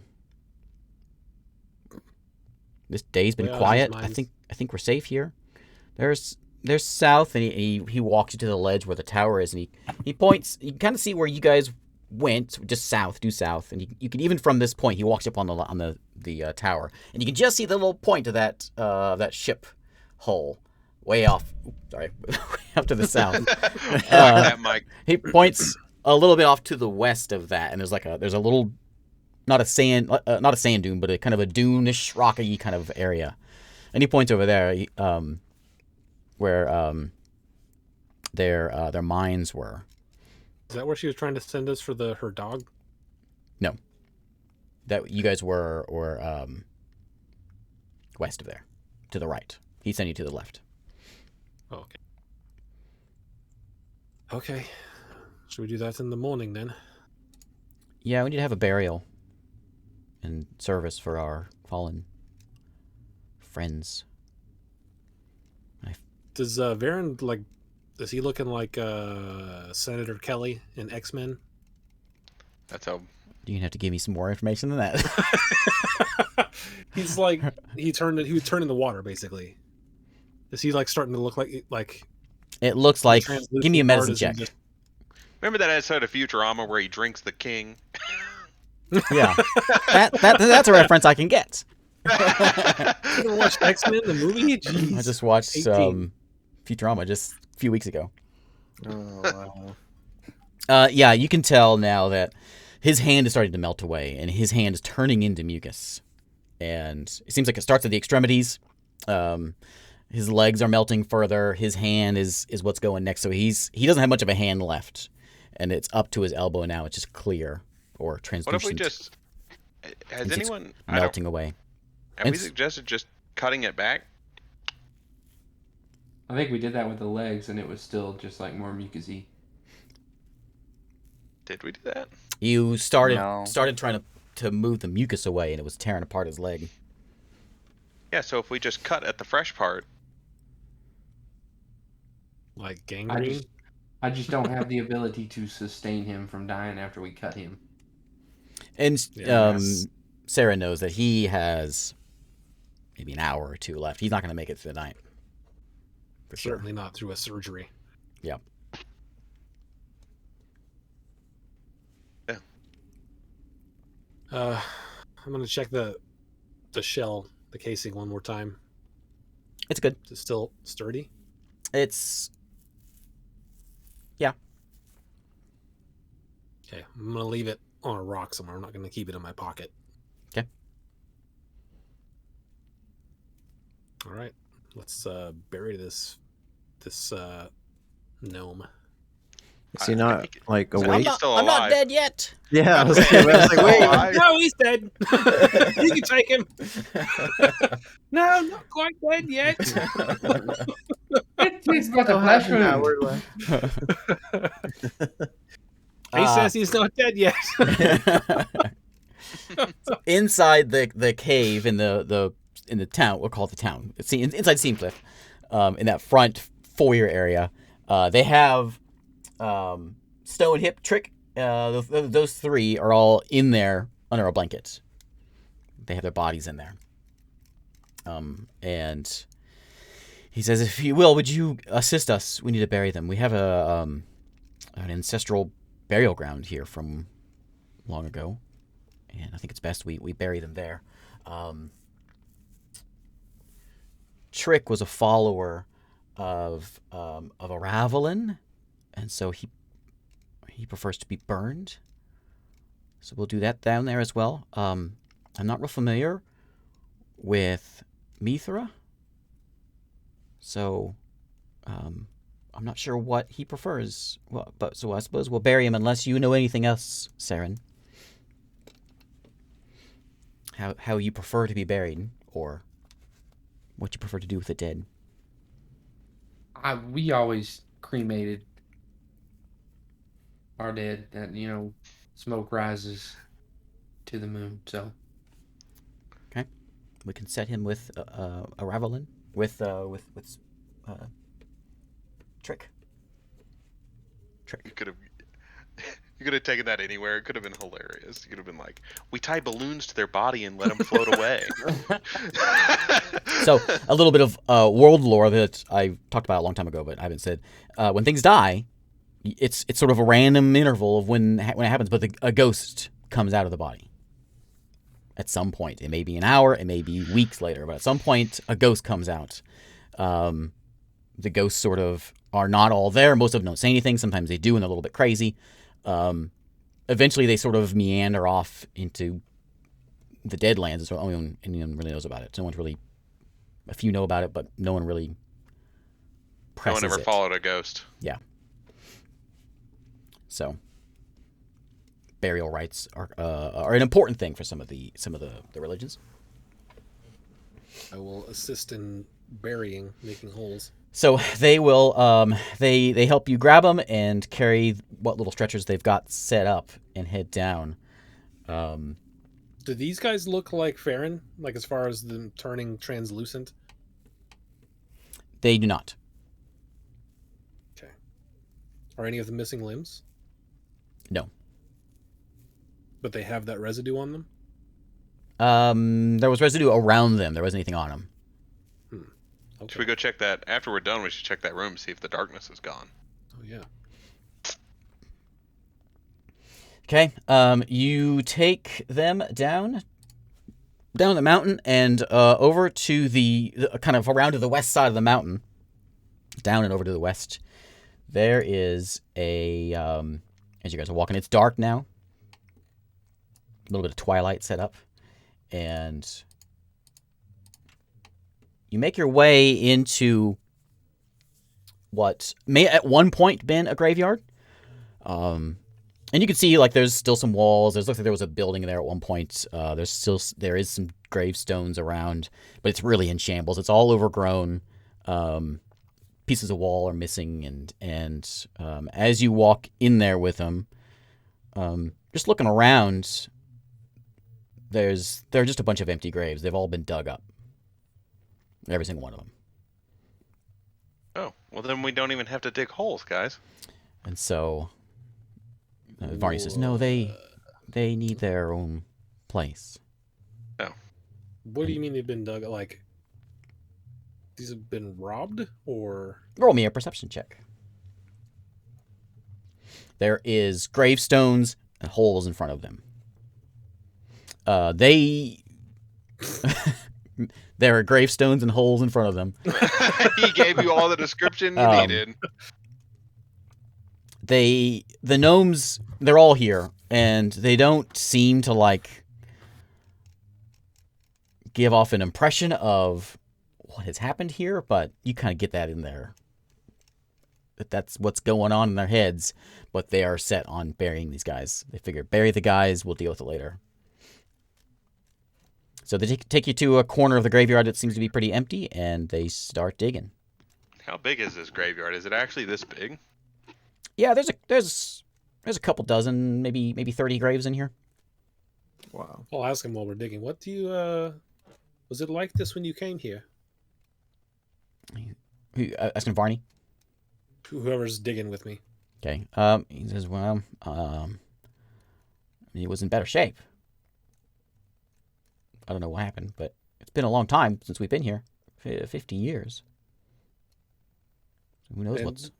S1: This day's been
S4: Way out of his
S1: quiet.
S4: mind.
S1: I think we're safe here. There's south, and he walks you to the ledge where the tower is, and he points. You can kind of see where you guys went, just south, due south, and you can even from this point he walks up on the tower, and you can just see the little point of that ship hull way off. Sorry, way up to the south.
S3: That Mike.
S1: He points a little bit off to the west of that, and there's a little not a sand dune, but a kind of a dune-ish, rocky kind of area, and he points over there, where their mines were.
S4: Is that where she was trying to send us for her dog?
S1: No, that you guys were west of there, to the right. He sent you to the left.
S4: Oh, okay. Okay. Should we do that in the morning then?
S1: Yeah, we need to have a burial and service for our fallen friends.
S4: Does Varen is he looking like Senator Kelly in X-Men?
S3: That's how.
S1: You're gonna have to give me some more information than that.
S4: He's like he was turning the water basically. Is he starting to look like
S1: It looks like.
S4: translucent
S1: Give me a medicine
S4: part is in
S1: check.
S4: just-
S3: Remember that episode of Futurama where he drinks the king?
S1: Yeah, that's a reference I can get.
S4: You ever watched X-Men the movie? Jeez.
S1: I just watched
S4: 18.
S1: Futurama just a few weeks ago.
S2: Oh, wow.
S1: Yeah, you can tell now that his hand is starting to melt away, and his hand is turning into mucus. And it seems like it starts at the extremities. His legs are melting further. His hand is what's going next. So he doesn't have much of a hand left, and it's up to his elbow now. It's just clear or translucent.
S3: What if we just? Has
S1: It's just
S3: anyone?
S1: melting away?
S3: Have we
S1: It's-
S3: suggested just cutting it back?
S6: I think we did that with the legs, and it was still just like more mucusy.
S3: Did we do that?
S1: You started
S5: No.
S1: trying to move the mucus away, and it was tearing apart his leg.
S3: Yeah. So if we just cut at the fresh part,
S4: Like gangrene?
S6: I just don't have the ability to sustain him from dying after we cut him.
S1: And
S4: Yeah, that's-
S1: Sarah knows that he has maybe an hour or two left. He's not going to make it through the night. For sure.
S4: Certainly not through a surgery.
S1: Yeah.
S3: Yeah.
S4: I'm gonna check the shell, the casing one more time.
S1: It's good.
S4: Is it still sturdy?
S1: It's
S4: Okay, I'm gonna leave it on a rock somewhere. I'm not gonna keep it in my pocket.
S1: Okay.
S4: All right, let's bury this gnome.
S2: Is he
S3: I
S2: not
S3: think-
S2: like
S3: I'm
S2: awake?
S3: not- still
S1: I'm not
S3: alive.
S1: dead yet.
S2: Yeah, I was like, wait.
S4: No, he's dead. You can take him. No, not quite dead yet.
S6: He's about to
S2: Still have
S6: flash
S2: an
S6: wound.
S2: hour left.
S4: He says he's not dead yet.
S1: Inside the cave in the town, we'll call it the town. It's inside Seamcliff, in that front foyer area. They have Stone, Hip, Trick. Those three are all in there under a blanket. They have their bodies in there. And he says, "If you will, would you assist us? We need to bury them. We have an ancestral burial ground here from long ago, and I think it's best we bury them there." Trick was a follower of a Ravelin, and so he prefers to be burned. So we'll do that down there as well. I'm not real familiar with Mithra, so I'm not sure what he prefers. Well, but so I suppose we'll bury him unless you know anything else, Saren. How you prefer to be buried, or what you prefer to do with the dead.
S6: We always cremated our dead. That smoke rises to the moon. So
S1: We can set him with a Ravelin with Trick.
S3: You could have You could have taken that anywhere. It could have been hilarious. You could have been like, we tie balloons to their body and let them float away.
S1: So a little bit of world lore that I talked about a long time ago, but I haven't said. When things die, it's sort of a random interval of when it happens, but a ghost comes out of the body. At some point, it may be an hour, it may be weeks later, but at some point, a ghost comes out. The ghosts sort of are not all there. Most of them don't say anything. Sometimes they do, and they're a little bit crazy. Eventually, they sort of meander off into the Deadlands. It's only anyone really knows about it. No one's really, a few know about it, but no one really
S3: No
S1: presses
S3: one ever
S1: it.
S3: followed a ghost.
S1: Yeah. So, burial rites are an important thing for some of the religions.
S4: I will assist in burying, making holes.
S1: So they will they help you grab them and carry what little stretchers they've got set up and head down.
S4: Do these guys look like Farron? Like as far as them turning translucent?
S1: They do not.
S4: Okay. Are any of them missing limbs?
S1: No.
S4: But they have that residue on them?
S1: There was residue around them. There wasn't anything on them.
S3: Should we go check that? After we're done, we should check that room, see if the darkness is gone.
S4: Oh, yeah.
S1: Okay. You take them down the mountain and over to the kind of around to the west side of the mountain. Down and over to the west. There is a as you guys are walking, it's dark now. A little bit of twilight set up. And you make your way into what may at one point been a graveyard. And you can see like there's still some walls. Looks like there was a building there at one point. There is some gravestones around, but it's really in shambles. It's all overgrown. Pieces of wall are missing, and as you walk in there with them, just looking around, there are just a bunch of empty graves. They've all been dug up. Every single one of them.
S3: Oh, well then we don't even have to dig holes, guys.
S1: And so Varney says, no, they need their own place.
S3: Oh.
S4: What do you mean they've been dug? Like, these have been robbed, or?
S1: Roll me a perception check. There is gravestones and holes in front of them. There are gravestones and holes in front of them.
S3: He gave you all the description you needed.
S1: The gnomes, they're all here, and they don't seem to like give off an impression of what has happened here, but you kind of get that in there. That's what's going on in their heads, but they are set on burying these guys. They figure, bury the guys, we'll deal with it later. So they take you to a corner of the graveyard that seems to be pretty empty, and they start digging.
S3: How big is this graveyard? Is it actually this big?
S1: Yeah, there's a couple dozen, maybe 30 graves in here.
S2: Wow.
S4: I'll ask him while we're digging. What do you, was it like this when you came here?
S1: Asking Varney.
S4: Whoever's digging with me.
S1: Okay. He says, well, he was in better shape. I don't know what happened, but it's been a long time since we've been here. 50 years. Who knows
S4: And
S1: what's...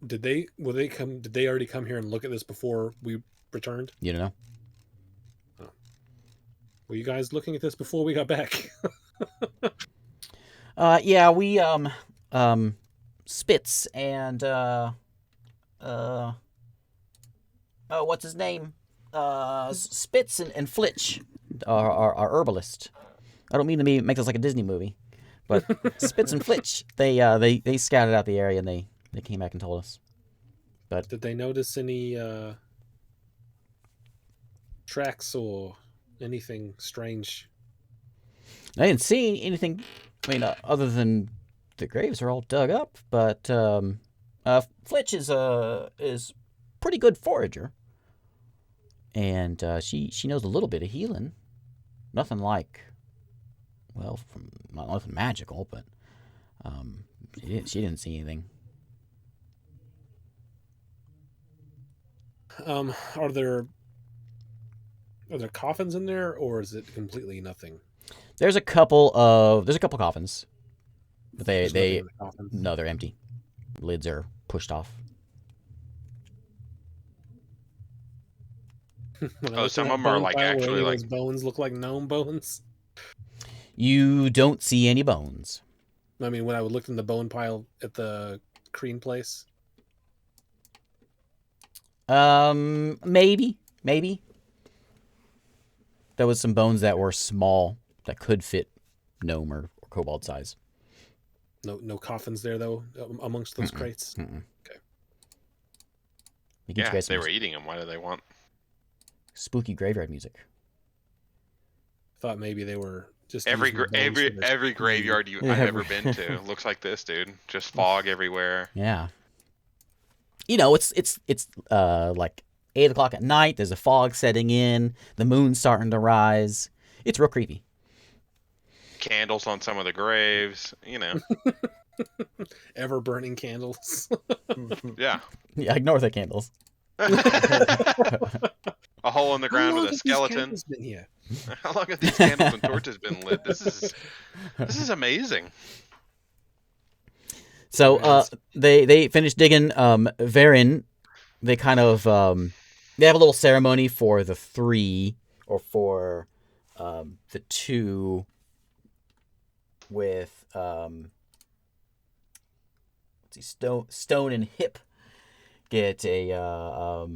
S4: Did they already come here and look at this before we returned?
S1: You don't know?
S4: Were you guys looking at this before we got back?
S1: Yeah, we, Spitz and, what's his name? Spitz and Flitch are herbalist. I don't mean to make this like a Disney movie, but Spitz and Flitch, they scouted out the area and they came back and told us. But
S4: Did they notice any tracks or anything strange?
S1: I didn't see anything. I mean, other than the graves are all dug up, but Flitch is pretty good forager, and she knows a little bit of healing. Nothing like, well, nothing magical, but she didn't see anything.
S4: Are there coffins in there, or is it completely nothing?
S1: There's a couple coffins, but
S4: There's nothing in the coffins.
S1: no, they're empty. Lids are pushed off.
S4: When I
S3: Oh,
S4: looked
S3: some
S4: in that
S3: of 'em are,
S4: bone
S3: like,
S4: pile, were
S3: actually,
S4: any of
S3: like-
S4: those bones look like gnome bones?
S1: You don't see any bones.
S4: I mean, when I looked in the bone pile at the Crean place.
S1: Maybe. There was some bones that were small that could fit gnome or kobold size.
S4: No coffins there though, amongst those crates.
S1: Mm-mm.
S4: Okay.
S1: You can
S3: Yeah,
S1: trace
S3: they
S1: some
S3: were eating them. Why do they want?
S1: spooky graveyard music.
S4: Thought maybe they were just
S3: Every
S4: using the bones for their
S3: every
S4: food.
S3: graveyard
S1: Yeah,
S3: I've ever
S1: every-
S3: been to looks like this, dude. Just fog everywhere.
S1: Yeah. You know, it's like 8 o'clock at night. There's a fog setting in. The moon's starting to rise. It's real creepy.
S3: Candles on some of the graves. You know.
S4: Ever burning candles.
S3: Yeah.
S1: Yeah, ignore the candles.
S3: A hole in the ground with a skeleton.
S4: Been here?
S3: How long have these candles and torches been lit? This is amazing.
S1: So they finish digging. Varen, they kind of they have a little ceremony for the three, or for the two with let's see, Stone and Hip get a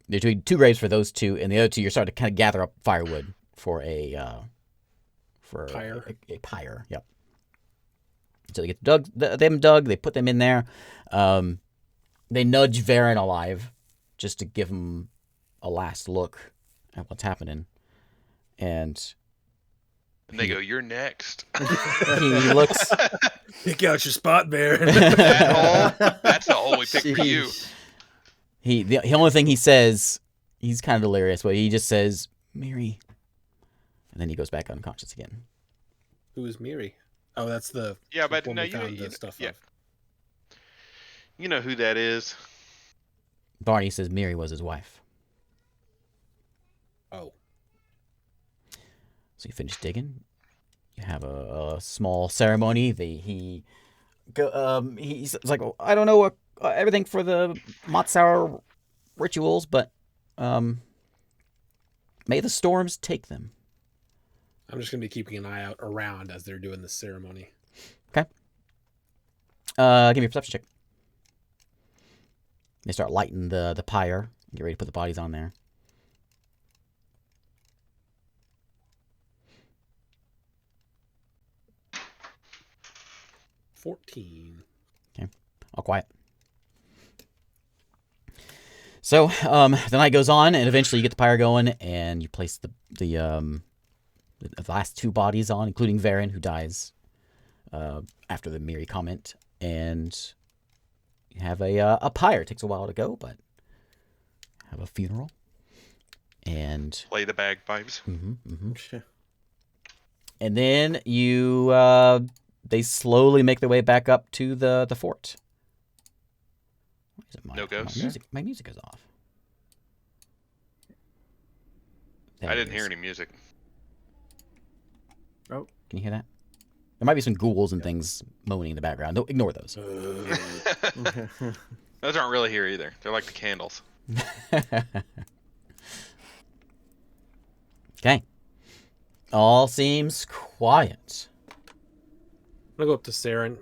S1: they're doing 2 graves for those two, and the other 2 you're starting to kind of gather up firewood for a
S4: Pyre.
S1: a pyre. Yep. So they get them dug. They put them in there. They nudge Varen alive just to give him a last look at what's happening, and
S3: they go, "You're next."
S1: he looks.
S4: Pick out your spot, Bear.
S3: That hole, that's the hole we picked for you.
S2: Sheesh.
S1: The only thing he says, he's kind of delirious, but he just says, "Miri," and then he goes back unconscious again.
S4: Who is Miri? Oh, that's the
S3: Yeah, but
S4: one
S3: no,
S4: we found the
S3: you
S4: stuff
S3: yeah.
S4: of.
S3: You know who that is?
S1: Barney says Miri was his wife.
S4: Oh,
S1: So you finish digging. You have a small ceremony. He's like, "Oh, I don't know everything for the Matsour rituals, but may the storms take them."
S4: I'm just gonna be keeping an eye out around as they're doing this ceremony.
S1: Give me a perception check. They start lighting the pyre. Get ready to put the bodies on there.
S4: 14.
S1: All quiet. So the night goes on, and eventually you get the pyre going, and you place the last 2 bodies on, including Varen, who dies after the Miri comment, and you have a pyre. It takes a while to go, but have a funeral, and
S3: Play the bagpipes.
S1: and then you they slowly make their way back up to the fort. Why is it
S3: No ghosts?
S1: My music is off. There
S3: I
S1: it
S3: didn't hear
S1: is.
S3: any music.
S2: Oh,
S1: Can you hear that? There might be some ghouls and things moaning in the background. Don't ignore those.
S3: Those aren't really here either. They're like the candles.
S1: Okay. All seems quiet.
S4: I'm gonna go up to Saren.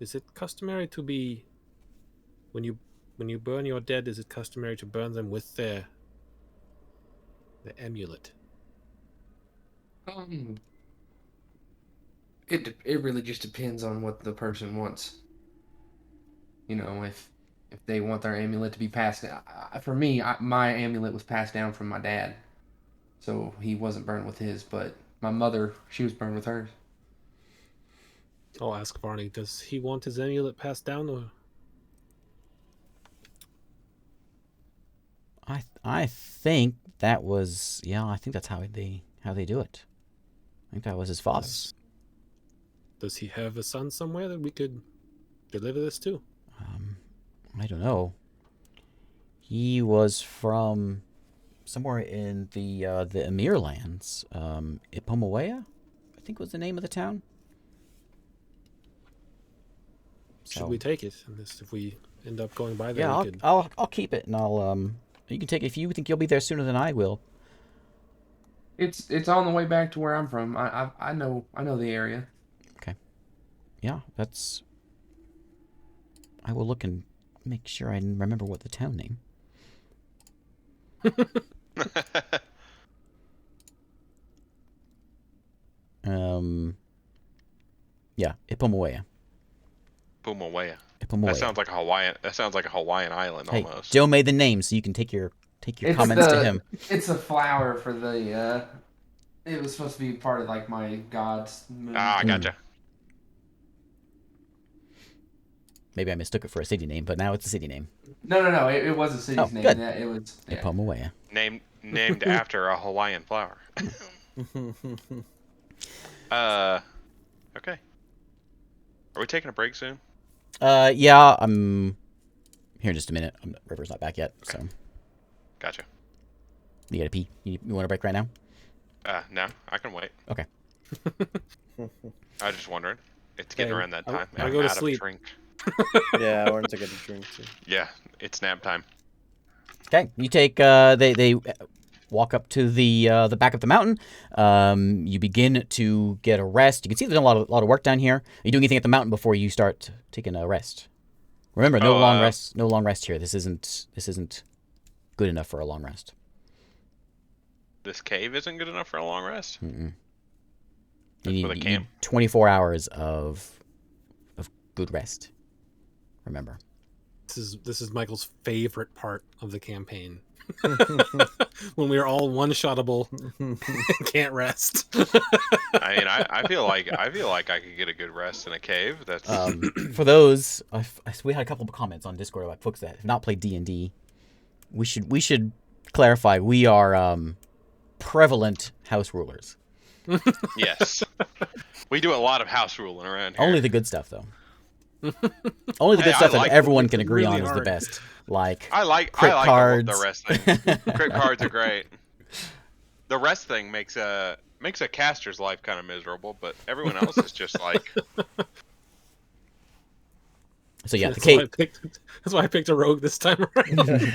S4: Is it customary to be when you burn your dead? Is it customary to burn them with the amulet?
S6: It really just depends on what the person wants. You know, if they want their amulet to be passed down. For me, my amulet was passed down from my dad, so he wasn't burned with his. But my mother, she was burned with hers.
S4: I'll ask Barney. Does he want his amulet passed down, or
S1: I think that was I think that's how they do it. I think that was his father's.
S4: does he have a son somewhere that we could deliver this to?
S1: I don't know. He was from somewhere in the Emir lands. Ipomawea, I think was the name of the town.
S4: Should we take it? And this, if we end up going by there,
S1: Yeah,
S4: we could...
S1: I'll keep it, and you can take it if you think you'll be there sooner than I will.
S6: It's on the way back to where I'm from. I know the area.
S1: Okay. Yeah, that's. I will look and make sure I remember what the town name. Yeah, Ipomawea.
S3: Pumawea.
S1: Ipomawea.
S3: That sounds like a Hawaiian. That sounds like a Hawaiian island
S1: Hey,
S3: almost.
S1: Joe made the name, so you can take your
S6: It's
S1: comments to him.
S6: It's a flower for the. It was supposed to be part of like my god's moon.
S3: I gotcha.
S1: Maybe I mistook it for a city name, but now it's a city name.
S6: No. It was a city's name.
S1: good.
S6: Yeah, it was. Yeah.
S1: Ipomawea.
S3: Named after a Hawaiian flower. Okay. Are we taking a break soon?
S1: Yeah, I'm here in just a minute. River's not back yet, so
S3: Gotcha.
S1: you gotta pee. You want a break right now?
S3: No, I can wait.
S1: Okay.
S3: I was just wondering. It's getting
S4: Okay,
S3: around that time.
S4: I'll
S3: I'm
S4: go to
S3: out of
S4: sleep.
S3: drink.
S2: Yeah, I wanted to get a drink too.
S3: Yeah, it's nap time.
S1: Okay, you take. They walk up to the back of the mountain. You begin to get a rest. You can see there's a lot of work down here. Are you doing anything at the mountain before you start taking a rest? Remember, no long rest. No long rest here. This isn't good enough for a long rest.
S3: This cave isn't good enough for a long rest.
S1: Mm-mm.
S3: That's
S1: You
S3: for the
S1: need
S3: camp.
S1: 24 hours of good rest. Remember.
S4: This is Michael's favorite part of the campaign. When we are all one-shottable and can't rest.
S3: I mean, I feel like I could get a good rest in a cave. That's
S1: For those, we had a couple of comments on Discord about folks that have not played D&D. We should clarify we are prevalent house rulers.
S3: yes. We do a lot of house ruling around here.
S1: Only the good stuff, though. Only the
S3: Hey,
S1: good stuff
S3: I like
S1: that everyone can
S4: it
S1: agree
S4: really
S1: on is the
S4: hard.
S1: best. Like
S3: I like
S1: crit cards.
S3: the rest thing. Crit cards are great. The rest thing makes a caster's life kind of miserable, but everyone else is just like
S1: So yeah, the
S4: That's why I
S1: cave.
S4: that's why I picked a rogue this time around.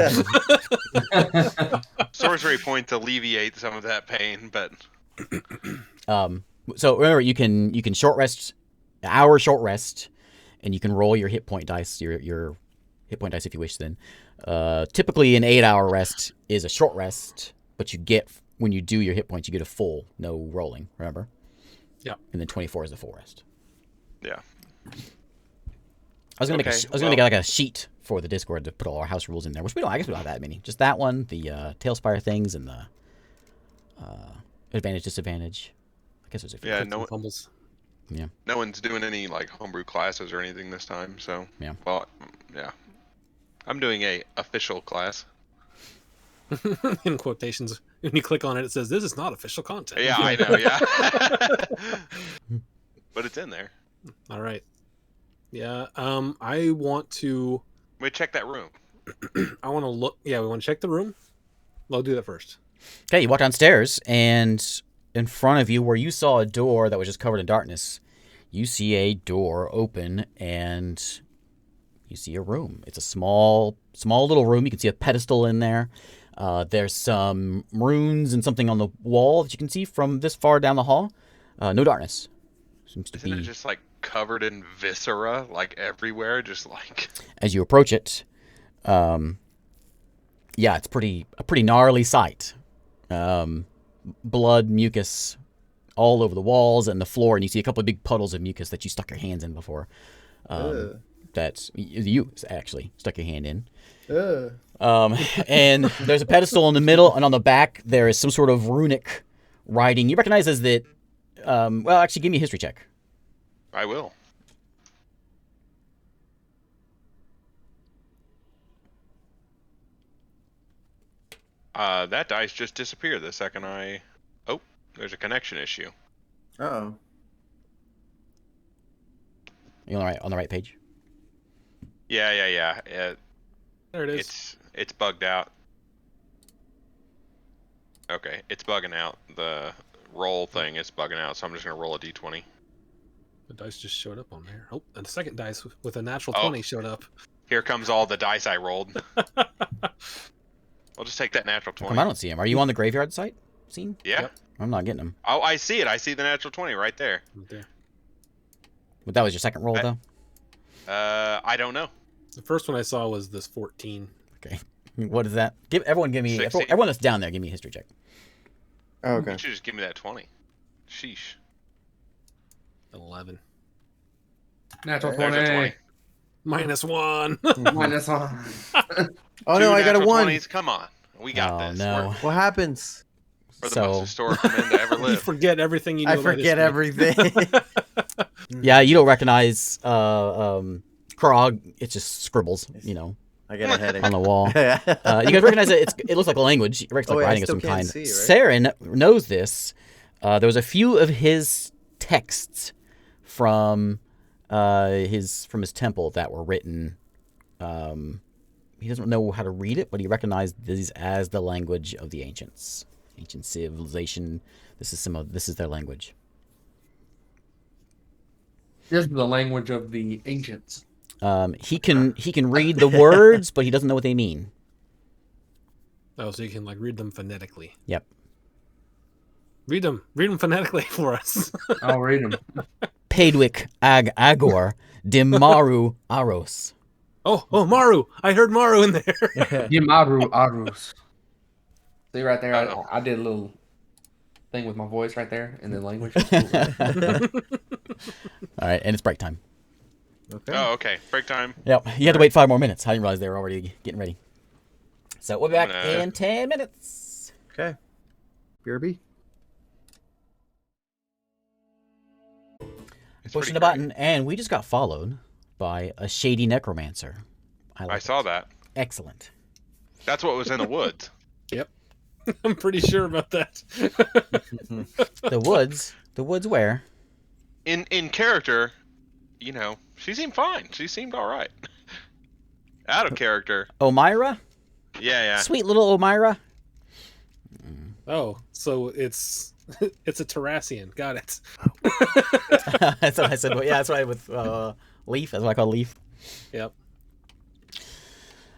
S3: sorcery points alleviate some of that pain, but
S1: So remember, you can short rest, an hour short rest, and you can roll your hit point dice, your hit point dice if you wish. Then, typically an 8-hour rest is a short rest, but you get when you do your hit points, you get a full, no rolling. Remember?
S4: Yeah.
S1: And then 24 is the full rest.
S3: yeah.
S1: I was gonna
S3: Okay,
S1: make like a sheet for the Discord to put all our house rules in there, which we don't. I guess we don't have that many. Just that one, the Tailspire things, and the advantage disadvantage. I guess there's a few.
S3: Yeah,
S4: Flips
S3: no
S4: and fumbles.
S1: Yeah.
S3: No one's doing any like homebrew classes or anything this time, so
S1: Yeah.
S3: Well, yeah. I'm doing a official class.
S4: In quotations, when you click on it, it says this is not official content.
S3: Yeah, I know, yeah. But it's in there.
S4: All right. Yeah. I want to.
S3: We check that room.
S4: I want to look. Yeah, we want to check the room. I'll do that first.
S1: Okay, you walk downstairs, and in front of you, where you saw a door that was just covered in darkness, you see a door open, and you see a room. It's a small little room. You can see a pedestal in there. There's some runes and something on the wall that you can see from this far down the hall. No darkness. Seems to
S3: Isn't
S1: be
S3: it just like covered in viscera, like everywhere? Just like
S1: as you approach it. Yeah, it's a pretty gnarly sight. Blood, mucus, all over the walls and the floor, and you see a couple of big puddles of mucus that you stuck your hands in before. That's you actually stuck your hand in. And there's a pedestal in the middle, and on the back there is some sort of runic writing. You recognize as that. Well, actually, give me a history check.
S3: I will. That dice just disappeared the second I. Oh, there's a connection issue.
S2: Oh.
S1: You on the right page?
S3: Yeah.
S4: There it is.
S3: It's bugged out. Okay, it's bugging out. The roll thing is bugging out, so I'm just gonna roll a d20.
S4: The dice just showed up on there. Oh, and the second dice with a natural
S3: Oh.
S4: 20 showed up.
S3: Here comes all the dice I rolled. I'll just take that natural
S1: How
S3: 20.
S1: come I don't see him? Are you on the graveyard site scene?
S3: Yeah.
S4: Yep.
S1: I'm not getting him.
S3: Oh, I see it. I see the natural 20 right there.
S4: Right there.
S1: But that was your second roll, though?
S3: I don't know.
S4: The first one I saw was this 14.
S1: Okay. What is that? Everyone give me...
S3: 16.
S1: Everyone that's down there, give me a history check.
S2: Oh,
S3: You
S2: okay.
S3: should just give me that 20. Sheesh.
S4: 11.
S6: Natural
S3: There's
S6: 20.
S3: a 20.
S4: -1.
S6: Minus 1.
S2: Oh
S3: Two
S2: no, I got a
S3: natural
S2: 1.
S3: 20s. Come on. We got
S1: Oh,
S3: this.
S1: no.
S3: We're
S2: What happens?
S3: the
S1: So-
S3: most historical men to ever
S4: You
S3: live.
S4: forget everything you know
S2: I
S4: about
S2: forget
S4: history.
S2: everything.
S1: Yeah, you don't recognize Krog. It's just scribbles,
S2: I get a headache.
S1: on the wall. You guys recognize it. It looks like a language. It looks like
S2: Oh, yeah, I
S1: writing of
S2: still
S1: some
S2: can't
S1: kind.
S2: see, right?
S1: Saren knows this. There was a few of his texts from his temple that were written. He doesn't know how to read it, but he recognized these as the language of the ancients, ancient civilization. This is their language.
S6: This is the language of the ancients.
S1: He can read the words, but he doesn't know what they mean.
S4: Oh, so you can read them phonetically.
S1: Yep.
S4: Read them phonetically for us.
S6: I'll read them.
S1: Pedwick ag agor dimaru aros.
S4: Oh, Maru! I heard Maru in there.
S6: Yimaru Arus. See right there,
S3: Uh-oh.
S6: I did a little thing with my voice right there in the language.
S1: All right, and it's break time.
S2: Okay.
S3: Oh, okay. Break time.
S1: Yep, you had to wait 5 more minutes. I didn't realize they were already getting ready. So we'll be back
S3: Nah.
S1: in 10 minutes.
S2: Okay. BRB.
S3: It's
S1: Pushing
S3: pretty
S1: the
S3: great.
S1: button, and we just got followed by a shady necromancer.
S3: I saw that.
S1: Excellent.
S3: That's what was in the woods.
S4: I'm pretty sure about that.
S1: The woods where?
S3: In character, she seemed fine. She seemed all right. Out of character,
S1: Omira?
S3: yeah.
S1: Sweet little Omira.
S4: Oh, so it's a Terrassian. Got it.
S1: That's what I said. Yeah, that's right with Leaf. That's what I call Leaf.
S4: Yep.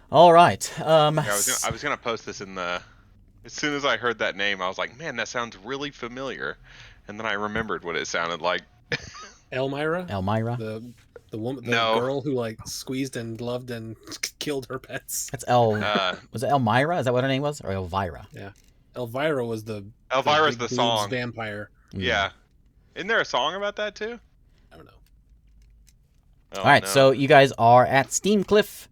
S1: All right.
S3: Yeah, I was gonna post this in the. As soon as I heard that name, I was like, "Man, that sounds really familiar," and then I remembered what it sounded like.
S4: Elmira,
S1: Elmira.
S4: the woman, the
S3: No.
S4: girl who squeezed and loved and killed her pets.
S1: That's was it Elmira? Is that what her name was? Or Elvira?
S4: Elvira was the
S3: Elvira's
S4: big
S3: the
S4: boobs
S3: song.
S4: vampire.
S3: Yeah. Isn't there a song about that too?
S4: I don't know.
S3: Oh,
S1: All right,
S3: no.
S1: so you guys are at Steamcliff.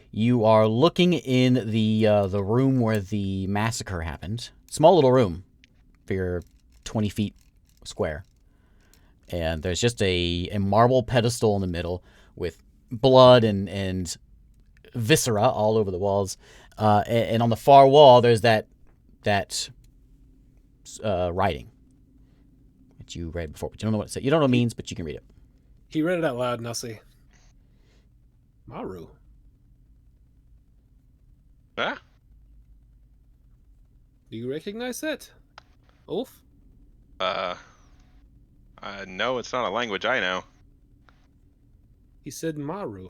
S1: You are looking in the room where the massacre happened. Small little room, figure 20 feet square. And there's just a marble pedestal in the middle with blood and viscera all over the walls. And on the far wall, there's that writing that you read before, but you don't know what it says. You don't know what it means, but you can read it.
S4: He read it out loud, and I'll say, Maru.
S3: Ah,
S4: Do you recognize that? Ulf?
S3: no, it's not a language I know.
S4: He said Maru.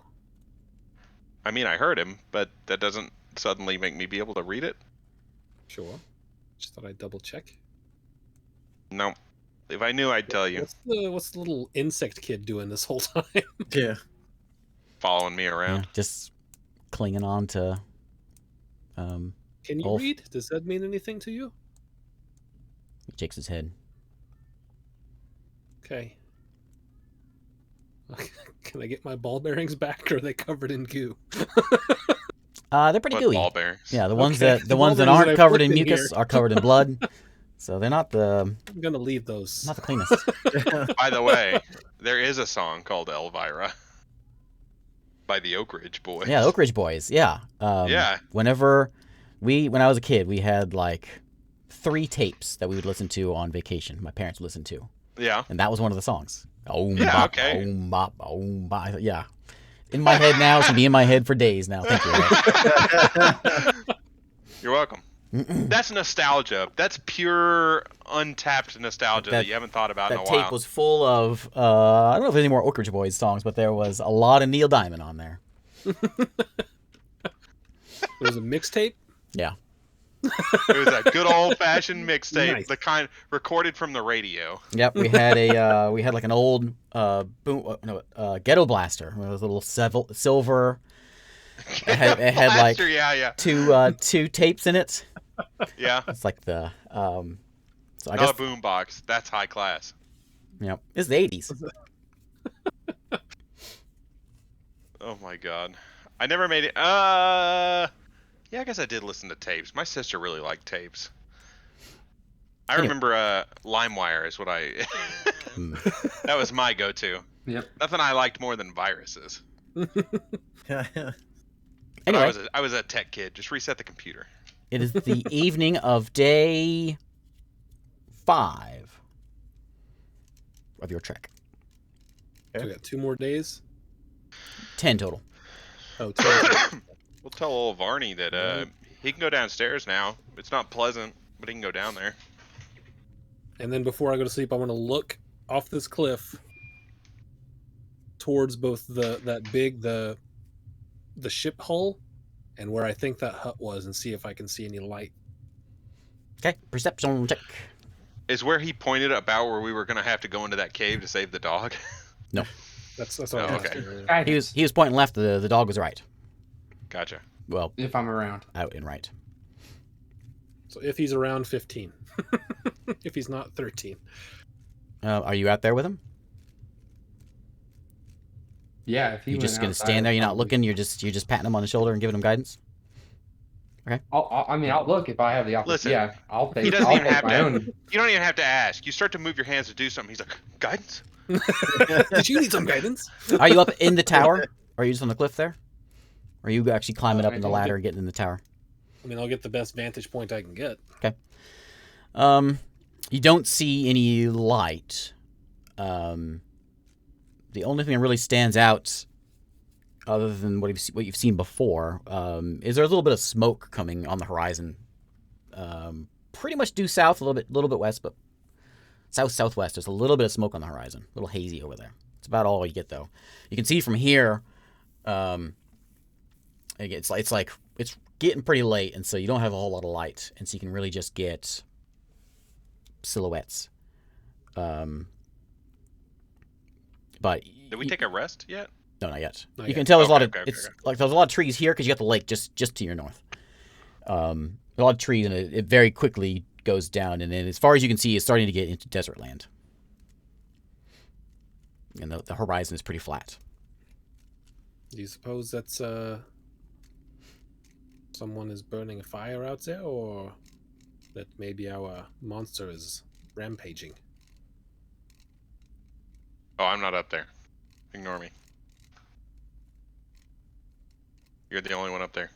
S3: I mean, I heard him, but that doesn't suddenly make me be able to read it.
S4: Sure. Just thought I'd double check.
S3: No. If I knew, I'd tell you.
S4: What's the little insect kid doing this whole time?
S2: Yeah.
S3: Following me
S1: Yeah,
S3: around.
S1: just clinging on to.
S4: Can you
S1: Ulf.
S4: read? Does that mean anything to you?
S1: He shakes his head.
S4: Okay. Can I get my ball bearings back, or are they covered in goo?
S1: They're pretty
S3: But
S1: gooey.
S3: ball bearings.
S1: Yeah, the ones
S4: Okay,
S1: that
S4: the ball
S1: ones that
S4: bearings
S1: aren't
S4: that I
S1: covered
S4: put
S1: in
S4: in
S1: mucus
S4: here.
S1: are covered in blood. So they're not the
S4: I'm gonna leave those.
S1: cleanest.
S3: By the way, there is a song called Elvira by the Oak Ridge Boys.
S1: Yeah, the Oak Ridge Boys. Yeah.
S3: Yeah.
S1: When I was a kid, we had like 3 tapes that we would listen to on vacation. My parents would listen to,
S3: Yeah.
S1: and that was one of the songs. Oh,
S3: Yeah,
S1: bop,
S3: okay.
S1: oh, bop, oh, bop. Yeah. in my head now. It's gonna be in my head for days now. Thank you. Right?
S3: You're welcome. That's nostalgia. That's pure untapped nostalgia that you haven't thought about in a
S1: That
S3: while.
S1: tape was full of I don't know if there's any more Oak Ridge Boys songs, but there was a lot of Neil Diamond on there.
S4: It was a mixtape.
S1: Yeah.
S3: It was a good old fashioned mixtape,
S4: Nice.
S3: the kind recorded from the radio.
S1: Yep. We had we had like an old ghetto blaster with a little silver. It had like
S3: Blaster, yeah.
S1: two tapes in it.
S3: Yeah.
S1: It's like the so I
S3: Not
S1: guess
S3: a boombox. That's high class.
S1: yep. It's the 80s.
S3: Oh my god. I never made it. Yeah, I guess I did listen to tapes. My sister really liked tapes. I
S1: Anyway.
S3: remember LimeWire is what I. That was my go-to.
S6: Yep.
S3: Nothing I liked more than viruses. But
S1: Anyway,
S3: I was a tech kid. Just reset the computer.
S1: it is the evening of day 5 of your trek.
S4: So we got 2 more days.
S1: 10 total.
S4: Oh, 10.
S3: We'll tell old Varney that he can go downstairs now. It's not pleasant, but he can go down there.
S4: And then before I go to sleep, I want to look off this cliff towards both the ship hull and where I think that hut was, and see if I can see any light.
S1: Okay, perception check.
S3: Is where he pointed about where we were gonna have to go into that cave to save the dog.
S1: No,
S4: That's what
S3: Oh,
S4: I was
S3: okay.
S4: asking earlier.
S1: he was pointing left. The dog was right.
S3: Gotcha.
S1: Well,
S6: If I'm around.
S1: out and right.
S4: So if he's around 15, if he's not 13,
S1: Are you out there with him?
S6: Yeah, if he
S1: You're
S6: went
S1: just gonna
S6: outside,
S1: stand there. You're not
S6: probably-
S1: looking. You're just patting him on the shoulder and giving him guidance.
S6: I'll look if I have the
S3: Listen,
S6: opportunity. Yeah, I'll take.
S3: he doesn't
S6: I'll
S3: even
S6: take
S3: have
S6: my
S3: to-
S6: own.
S3: You don't even have to ask. You start to move your hands to do something. He's like, guidance?
S4: did you need some guidance?
S1: Are you up in the tower? Or are you just on the cliff there? Or are you actually climbing up
S6: I
S1: in the
S6: don't
S1: ladder and getting in the tower?
S4: I mean, I'll get the best vantage point I can get.
S1: You don't see any light. The only thing that really stands out, other than what you've seen before, is there's a little bit of smoke coming on the horizon. Pretty much due south, a little bit west, but southwest. There's a little bit of smoke on the horizon, a little hazy over there. It's about all you get, though. You can see from here. It's getting pretty late, and so you don't have a whole lot of light, and so you can really just get silhouettes. But
S3: Did we take a rest yet?
S1: no, not yet.
S4: Not
S1: You can
S4: yet.
S1: tell there's a lot
S3: Okay,
S1: of
S3: okay,
S1: it's
S3: okay.
S1: like there's a lot of trees here because you got the lake just to your north. A lot of trees, and it very quickly goes down, and then as far as you can see, it's starting to get into desert land, and the horizon is pretty flat.
S4: Do you suppose that's someone is burning a fire out there, or that maybe our monster is rampaging?
S3: Oh, I'm not up there. Ignore me. You're the only one up there.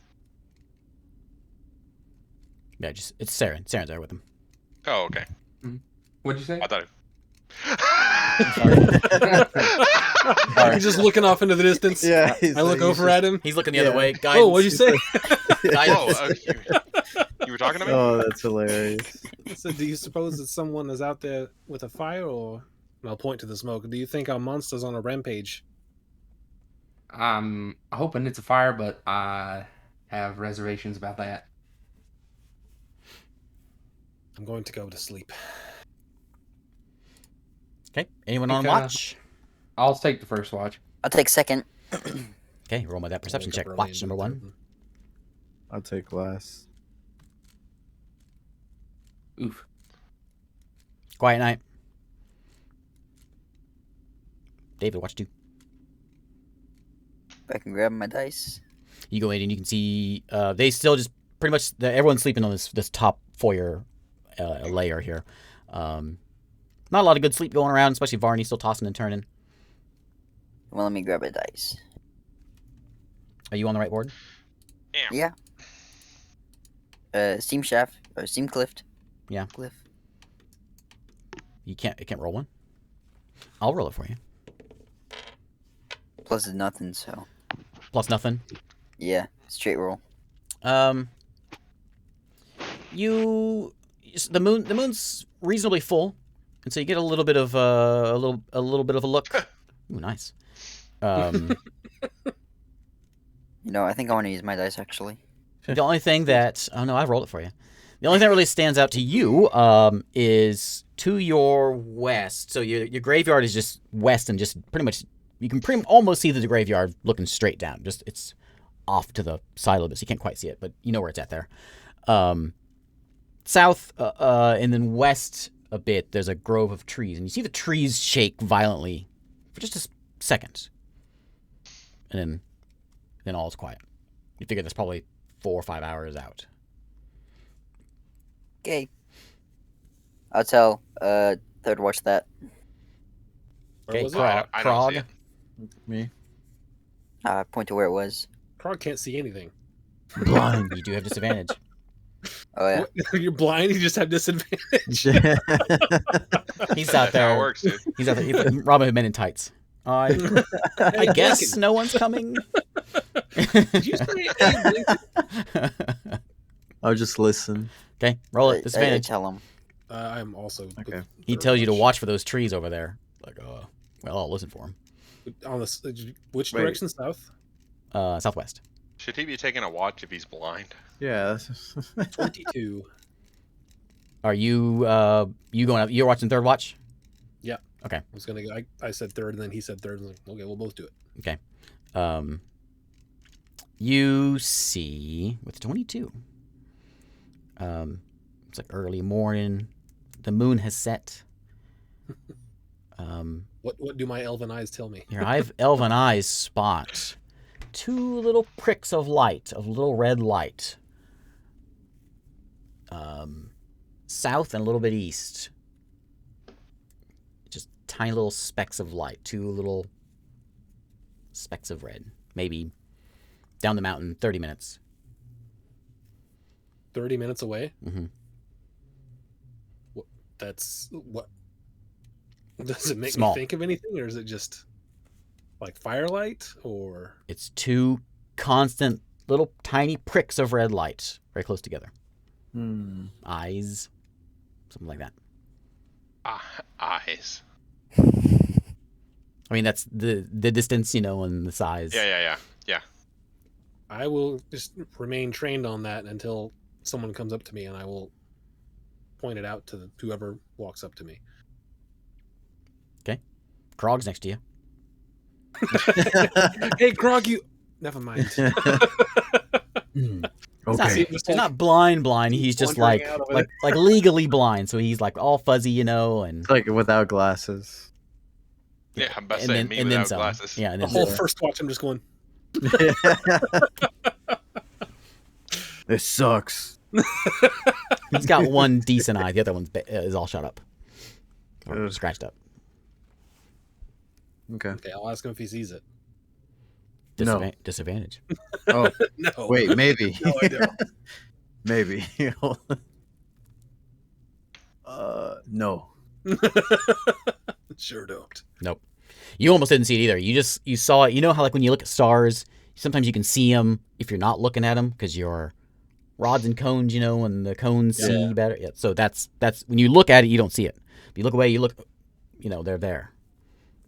S1: Yeah, it's Saren. Saren's there with him.
S3: Oh, okay.
S6: What'd you say?
S3: I thought.
S6: Sorry.
S4: He's just looking off into the distance.
S2: Yeah,
S4: I look over at him.
S1: He's looking the other
S2: Yeah.
S1: way. Guys,
S4: Oh, what'd you say?
S3: Whoa, you were talking to me?
S2: Oh, that's hilarious.
S4: So, do you suppose that someone is out there with a fire, or? And I'll point to the smoke. Do you think our monster's on a rampage?
S6: I'm hoping it's a fire, but I have reservations about that.
S4: I'm going to go to sleep.
S1: Okay. Anyone on
S6: Okay.
S1: watch?
S6: I'll take the first watch.
S5: I'll take second.
S1: Okay, roll me that perception
S4: Wake up
S1: check.
S4: early
S1: Watch
S4: and
S1: number
S4: do
S1: 1.
S2: I'll take last.
S6: Oof.
S1: Quiet night. David, watch 2.
S5: If I can grab my dice.
S1: You go in and you can see they still just pretty much everyone's sleeping on this top foyer layer here. Not a lot of good sleep going around, especially Varney still tossing and turning.
S5: Well, let me grab a dice.
S1: Are you on the right board?
S5: Yeah. Steam shaft or steam cliff.
S1: Yeah.
S5: Cliff.
S1: It can't roll one. I'll roll it for you.
S5: Plus it's nothing, so.
S1: Plus nothing.
S5: Yeah, straight roll.
S1: The moon's reasonably full, and so you get a little bit of a little bit of a look. Ooh, nice.
S5: I think I want to use my dice actually.
S1: The only thing that I rolled it for you. The only thing that really stands out to you is to your west. So your graveyard is just west, and just pretty much you can almost see the graveyard looking straight down. Just it's off to the side a little bit, so you can't quite see it, but you know where it's at there. South and then west a bit, there's a grove of trees, and you see the trees shake violently for just a second, and then all is quiet. You figure that's probably 4 or 5 hours out.
S5: Okay. I'll tell Third Watch that.
S4: Where
S1: Okay,
S4: was it?
S3: I don't see
S1: Krog.
S3: it.
S2: Me.
S5: Point to where it was.
S4: Krog can't see anything.
S2: Blind.
S1: You do have disadvantage.
S5: Oh yeah.
S4: You're blind. You just have disadvantage.
S1: He's out
S3: That's how it
S1: there.
S3: works, dude.
S1: He's out there. He's like Robin Hood Men in tights. I guess no one's coming.
S4: Did you say Abe Lincoln?
S2: I'll just listen.
S1: Okay, roll
S5: I
S1: it. Disadvantage.
S5: tell him.
S4: I'm also.
S2: Okay.
S1: He tells you to watch for those trees over there. Like, well, I'll listen for him.
S4: On this, which
S2: Wait.
S4: direction? South.
S1: Southwest.
S3: Should he be taking a watch if he's blind?
S2: Yeah.
S4: 22.
S1: Are you going up? You're watching Third Watch?
S4: Yeah.
S1: Okay.
S4: I was gonna. I said third, and then he said third. And I was like, okay, we'll both do it.
S1: Okay. You see with 22. It's like early morning. The moon has set.
S4: What do my elven eyes tell me?
S1: Your elven eyes spot 2 little pricks of light, of little red light. South and a little bit east. Just tiny little specks of light. 2 little specks of red. Maybe down the mountain, 30 minutes.
S4: 30 minutes away.
S1: Mm-hmm.
S4: That's what. Does it make
S1: Small.
S4: me think of anything, or is it just like firelight, or?
S1: It's 2 constant little tiny pricks of red light very close together. Eyes. Something like that.
S3: Eyes.
S1: I mean, that's the distance, and the size.
S3: Yeah.
S4: I will just remain trained on that until someone comes up to me, and I will point it out to whoever walks up to me.
S1: Krog's next to you.
S4: Hey, Krog, you. Never mind.
S2: Okay.
S1: He's not blind. He's just
S4: Wandering
S1: like
S4: out of
S1: like legally blind. So he's like all fuzzy, and
S2: It's like without glasses.
S3: Yeah, I'm about to
S1: and
S3: say
S1: then
S3: me
S1: and then
S3: without
S1: some.
S3: glasses.
S1: Yeah, and
S4: the
S1: then
S4: whole
S1: some.
S4: first watch, I'm just going.
S2: This sucks.
S1: He's got one decent eye. The other one is all shut up, or scratched up.
S2: Okay.
S4: Okay, I'll ask him if he sees it.
S2: No.
S1: Disadvantage.
S2: Oh,
S4: No.
S2: wait, maybe.
S4: No, I don't.
S2: Maybe. No.
S4: Sure don't.
S1: Nope. You almost didn't see it either. You saw it. You know how like when you look at stars, sometimes you can see them if you're not looking at them because your rods and cones, and the cones see better. Yeah. So that's when you look at it, you don't see it. If you look away, you look. They're there.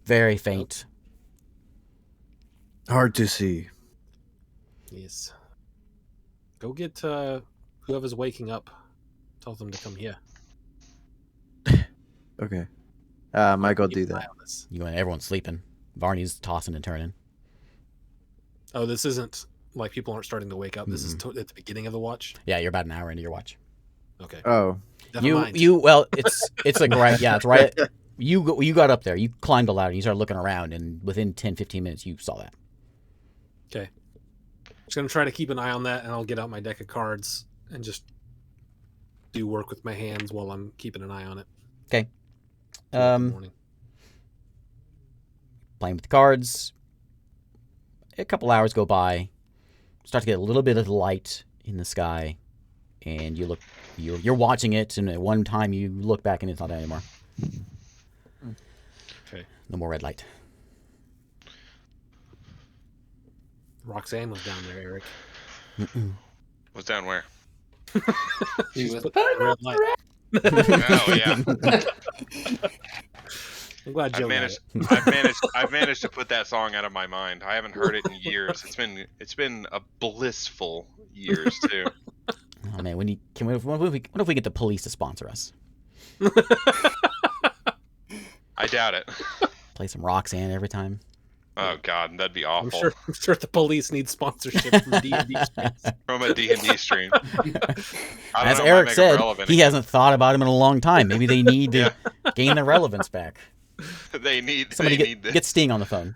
S1: Very faint.
S2: Hard to see.
S4: Yes. Go get whoever's waking up. Tell them to come here.
S2: Okay. I might go
S4: Keep
S2: do
S4: an eye
S2: that.
S4: on this.
S1: Everyone's sleeping. Varney's tossing and turning.
S4: Oh, this isn't like people aren't starting to wake up. This is at the beginning of the watch.
S1: Yeah, you're about an hour into your watch.
S4: Okay.
S2: Oh.
S4: Never mind.
S1: Well, it's like right. Yeah, it's right. You got up there. You climbed a ladder. And you started looking around, and within 10-15 minutes, you saw that.
S4: Okay. Just gonna try to keep an eye on that, and I'll get out my deck of cards and just do work with my hands while I'm keeping an eye on it.
S1: Okay.
S4: throughout the morning.
S1: Playing with the cards. A couple hours go by. Start to get a little bit of light in the sky, and you look. You're watching it, and at one time you look back, and it's not there anymore.
S4: Okay.
S1: No more red light.
S4: Roxanne was down there, Eric.
S3: Was down where?
S6: He
S4: She's
S6: was
S4: put
S6: putting
S4: the red
S6: up
S4: light.
S3: Oh yeah.
S4: I'm glad Joe got it.
S3: I've managed to put that song out of my mind. I haven't heard it in years. It's been a blissful years too.
S1: Oh man, what if we get the police to sponsor us?
S3: I doubt it.
S1: Play some Roxanne every time.
S3: Oh god, that'd be
S4: I'm
S3: awful.
S4: sure the police need sponsorship from D&D streams.
S3: From a D&D stream. I don't
S1: As
S3: know, might
S1: Eric
S3: make 'em
S1: said,
S3: relevant
S1: he
S3: again.
S1: hasn't thought about him in a long time. Maybe they need to gain their relevance back.
S3: They need
S1: Somebody get Sting on the phone.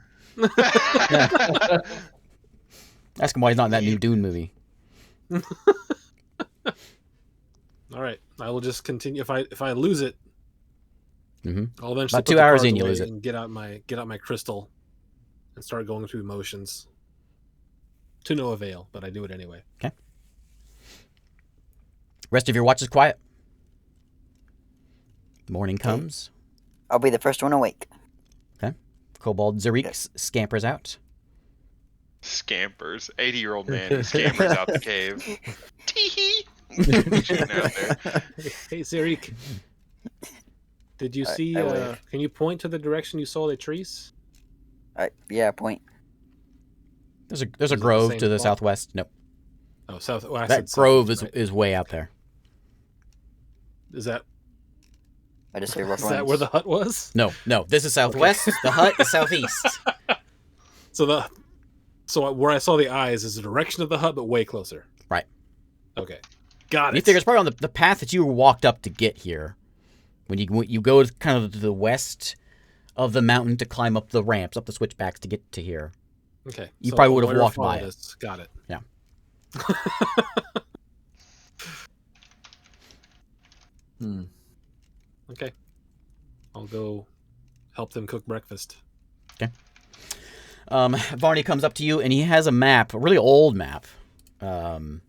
S1: Ask him why he's not in that new Dune movie.
S4: All right, I will just continue. If I lose it, I'll eventually
S1: About
S4: put
S1: 2
S4: the
S1: hours
S4: cards
S1: in, you
S4: away
S1: lose it.
S4: and get out my crystal and start going through motions. To no avail, but I do it anyway.
S1: Okay. Rest of your watch is quiet. Morning comes.
S5: I'll be the first one awake.
S1: Okay. Kobold Zarik scampers out.
S3: Scampers. 80-year-old man who scampers out the cave. Tee-hee. Shooting out there.
S4: Hey, Zarik. Did you see?
S5: I wave.
S4: Can you point to the direction you saw the trees?
S5: Yeah, point.
S1: There's a
S4: it the
S1: grove
S4: same
S1: to the
S4: spot?
S1: southwest. Nope.
S4: Oh, south. Well, I
S1: That
S4: said
S1: grove
S4: south,
S1: is
S4: right.
S1: is way out there.
S4: Is that
S5: I just say rough
S4: is that where the hut was?
S1: No. This is southwest. The hut is southeast.
S4: So where I saw the eyes is the direction of the hut, but way closer.
S1: Right.
S4: Okay, got
S1: You
S4: it.
S1: figure it's probably on the path that you walked up to get here. When you go kind of to the west of the mountain to climb up the ramps, up the switchbacks to get to here.
S4: Okay,
S1: You probably would have
S4: where
S1: walked
S4: follow
S1: by it.
S4: this. Got it.
S1: Yeah.
S4: Okay, I'll go help them cook breakfast.
S1: Varney comes up to you and he has a map, a really old map, and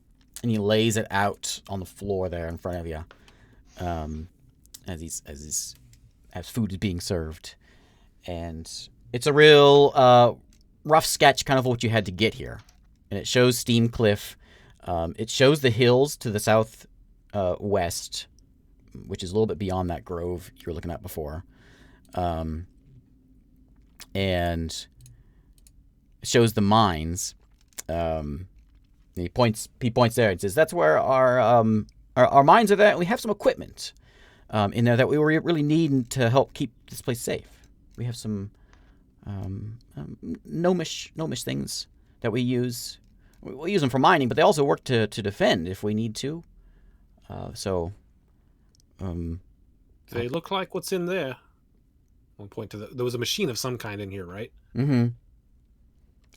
S1: he lays it out on the floor there in front of you, as food is being served, and it's a real rough sketch, kind of what you had to get here, and it shows Steam Cliff. It shows the hills to the south west, which is a little bit beyond that grove you were looking at before, and it shows the mines. He points there and says, "That's where our mines are. There, we have some equipment in there that we were really needing to help keep this place safe. We have some gnomish things that we use. We use them for mining, but they also work to defend if we need to.
S4: They look like what's in there. One point to there was a machine of some kind in here, right?
S1: Mm-hmm.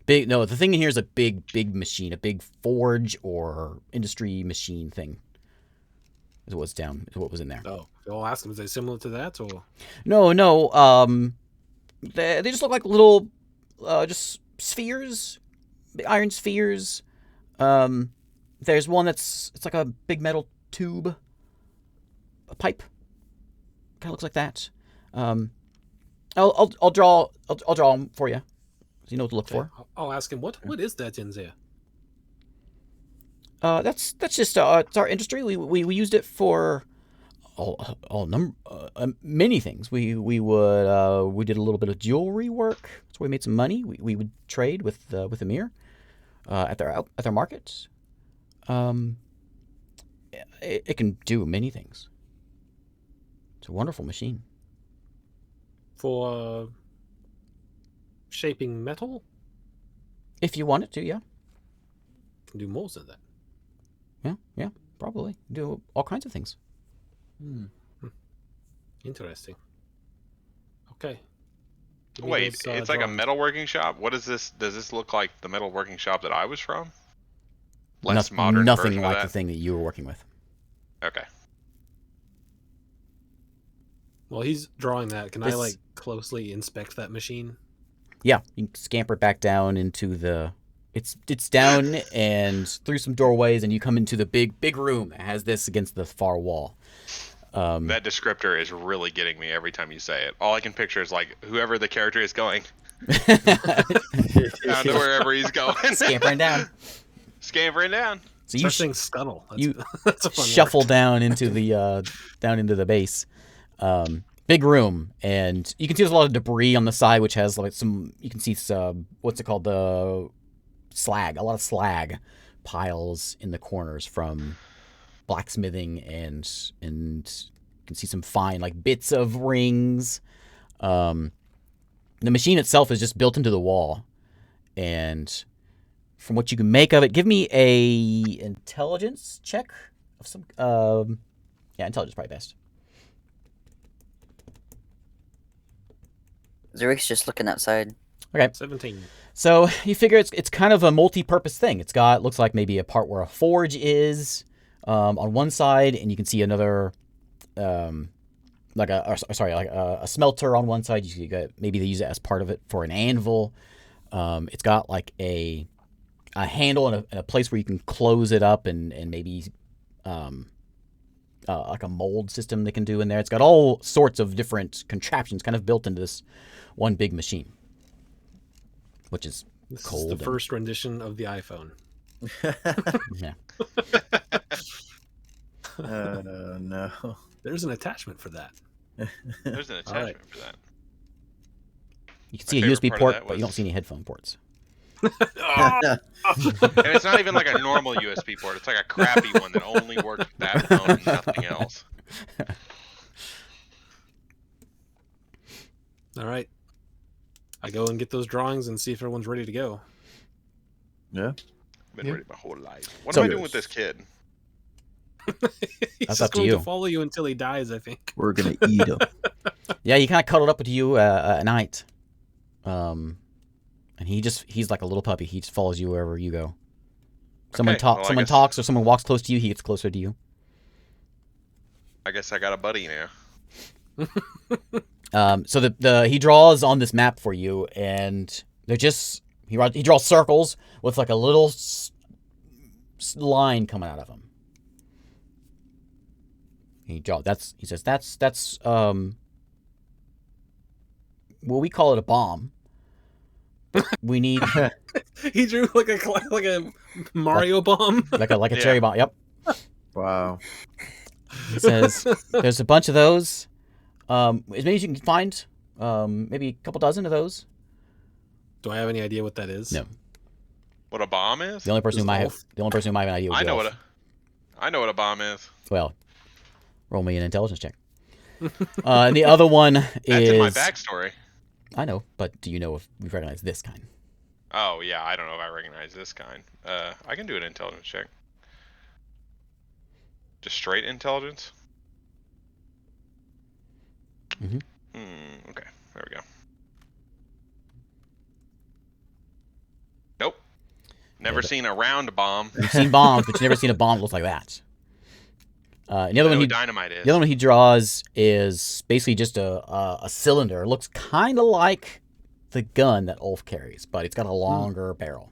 S1: The thing in here is a big machine, a big forge or industry machine thing. Is what was in there.
S4: Oh, I'll ask them. Is they similar to that or?
S1: No. They just look like little, just spheres, iron spheres. There's one it's like a big metal tube, a pipe. Kind of looks like that. I'll draw them for you, so you know what to look for.
S4: I'll ask him what is that in there.
S1: That's just it's our industry. We used it for many things. We did a little bit of jewelry work. That's where we made some money. We would trade with Amir at their markets. It can do many things. It's a wonderful machine.
S4: For shaping metal?
S1: If you want it to, yeah.
S4: Can do more than that.
S1: Yeah, probably. Do all kinds of things.
S4: Interesting. Okay. Give me
S3: Wait,
S4: those,
S3: it's like a
S4: drawings.
S3: metalworking shop? What is this? Does this look like the metalworking shop that I was from? Less
S1: Noth-
S3: modern
S1: Nothing
S3: version
S1: like
S3: of
S1: the
S3: that?
S1: thing that you were working with.
S3: Okay.
S4: Well, he's drawing that. Can I
S1: This-
S4: closely inspect that machine?
S1: Yeah, you can scamper back down into the. It's down and through some doorways, and you come into the big room that has this against the far wall.
S3: That descriptor is really getting me every time you say it. All I can picture is like whoever the character is going, Down to wherever he's going.
S1: Scampering down.
S3: Scampering down.
S1: So you
S4: Start saying scuttle. That's,
S1: you
S4: that's a fun
S1: shuffle
S4: word.
S1: down into the base. Big room, and you can see there's a lot of debris on the side, which has like some. You can see some, what's it called, the slag. A lot of slag piles in the corners from blacksmithing, and you can see some fine like bits of rings. The machine itself is just built into the wall, and from what you can make of it, give me a intelligence check of some. Yeah, intelligence probably best.
S5: Zurich's just looking outside.
S1: Okay.
S4: 17.
S1: So you figure it's kind of a multi-purpose thing. It's got, looks like maybe a part where a forge is on one side, and you can see another like a smelter on one side. You got, maybe they use it as part of it for an anvil. It's got like a handle and a place where you can close it up, and maybe like a mold system they can do in there. It's got all sorts of different contraptions kind of built into this one big machine, which is
S4: This
S1: cold.
S4: is the first rendition of the iPhone.
S1: Yeah.
S2: No.
S4: There's an attachment for that.
S3: There's an
S4: All right.
S3: attachment for that.
S1: You can see a
S3: favorite
S1: USB
S3: part of
S1: port,
S3: that
S1: but you don't
S3: was-
S1: see any headphone ports.
S3: And it's not even like a normal USB port. It's like a crappy one that only works with that phone and nothing else.
S4: All right. I go and get those drawings and see if everyone's ready to go.
S2: Yeah.
S3: I've been
S6: Yeah.
S3: ready my whole life. What
S1: So-
S3: am I doing with this kid?
S4: He's
S1: That's
S4: just
S1: up to
S4: going
S1: you.
S4: to follow you until he dies, I think.
S2: We're gonna eat them.
S1: Yeah, he kind of cuddled up with you at night. And he's like a little puppy. He just follows you wherever you go. Someone
S3: Okay, well, I
S1: someone
S3: guess-
S1: talks, or someone walks close to you, he gets closer to you.
S3: I guess I got a buddy now.
S1: So he draws on this map for you, and they're just he draws circles with like a little line coming out of them. He says that's well, we call it a bomb. We need
S4: He drew like a Mario bomb.
S1: like a
S3: Yeah.
S1: cherry bomb. Yep.
S2: Wow.
S1: He says there's a bunch of those. As many as you can find. Maybe a couple dozen of those.
S4: Do I have any idea what that is?
S1: No.
S3: What a bomb is?
S1: The only person who
S4: Is
S1: might
S4: Wolf?
S1: have an idea. Would
S3: I
S1: be
S3: know
S1: Wolf.
S3: I know what a bomb is.
S1: Well, roll me an intelligence check. And the other one
S3: That's
S1: is
S3: in my backstory.
S1: I know, but do you know if we recognize this kind?
S3: Oh yeah, I don't know if I recognize this kind. I can do an intelligence check. Just straight intelligence.
S1: Mhm.
S3: Okay, there we go. Nope. Never
S1: but-
S3: seen a round bomb.
S1: You've seen bombs, but you've never seen a bomb that looks like that. And the other
S3: I know
S1: one
S3: what dynamite is.
S1: the other one he draws is basically just a cylinder. It looks kind of like the gun that Ulf carries, but it's got a longer barrel.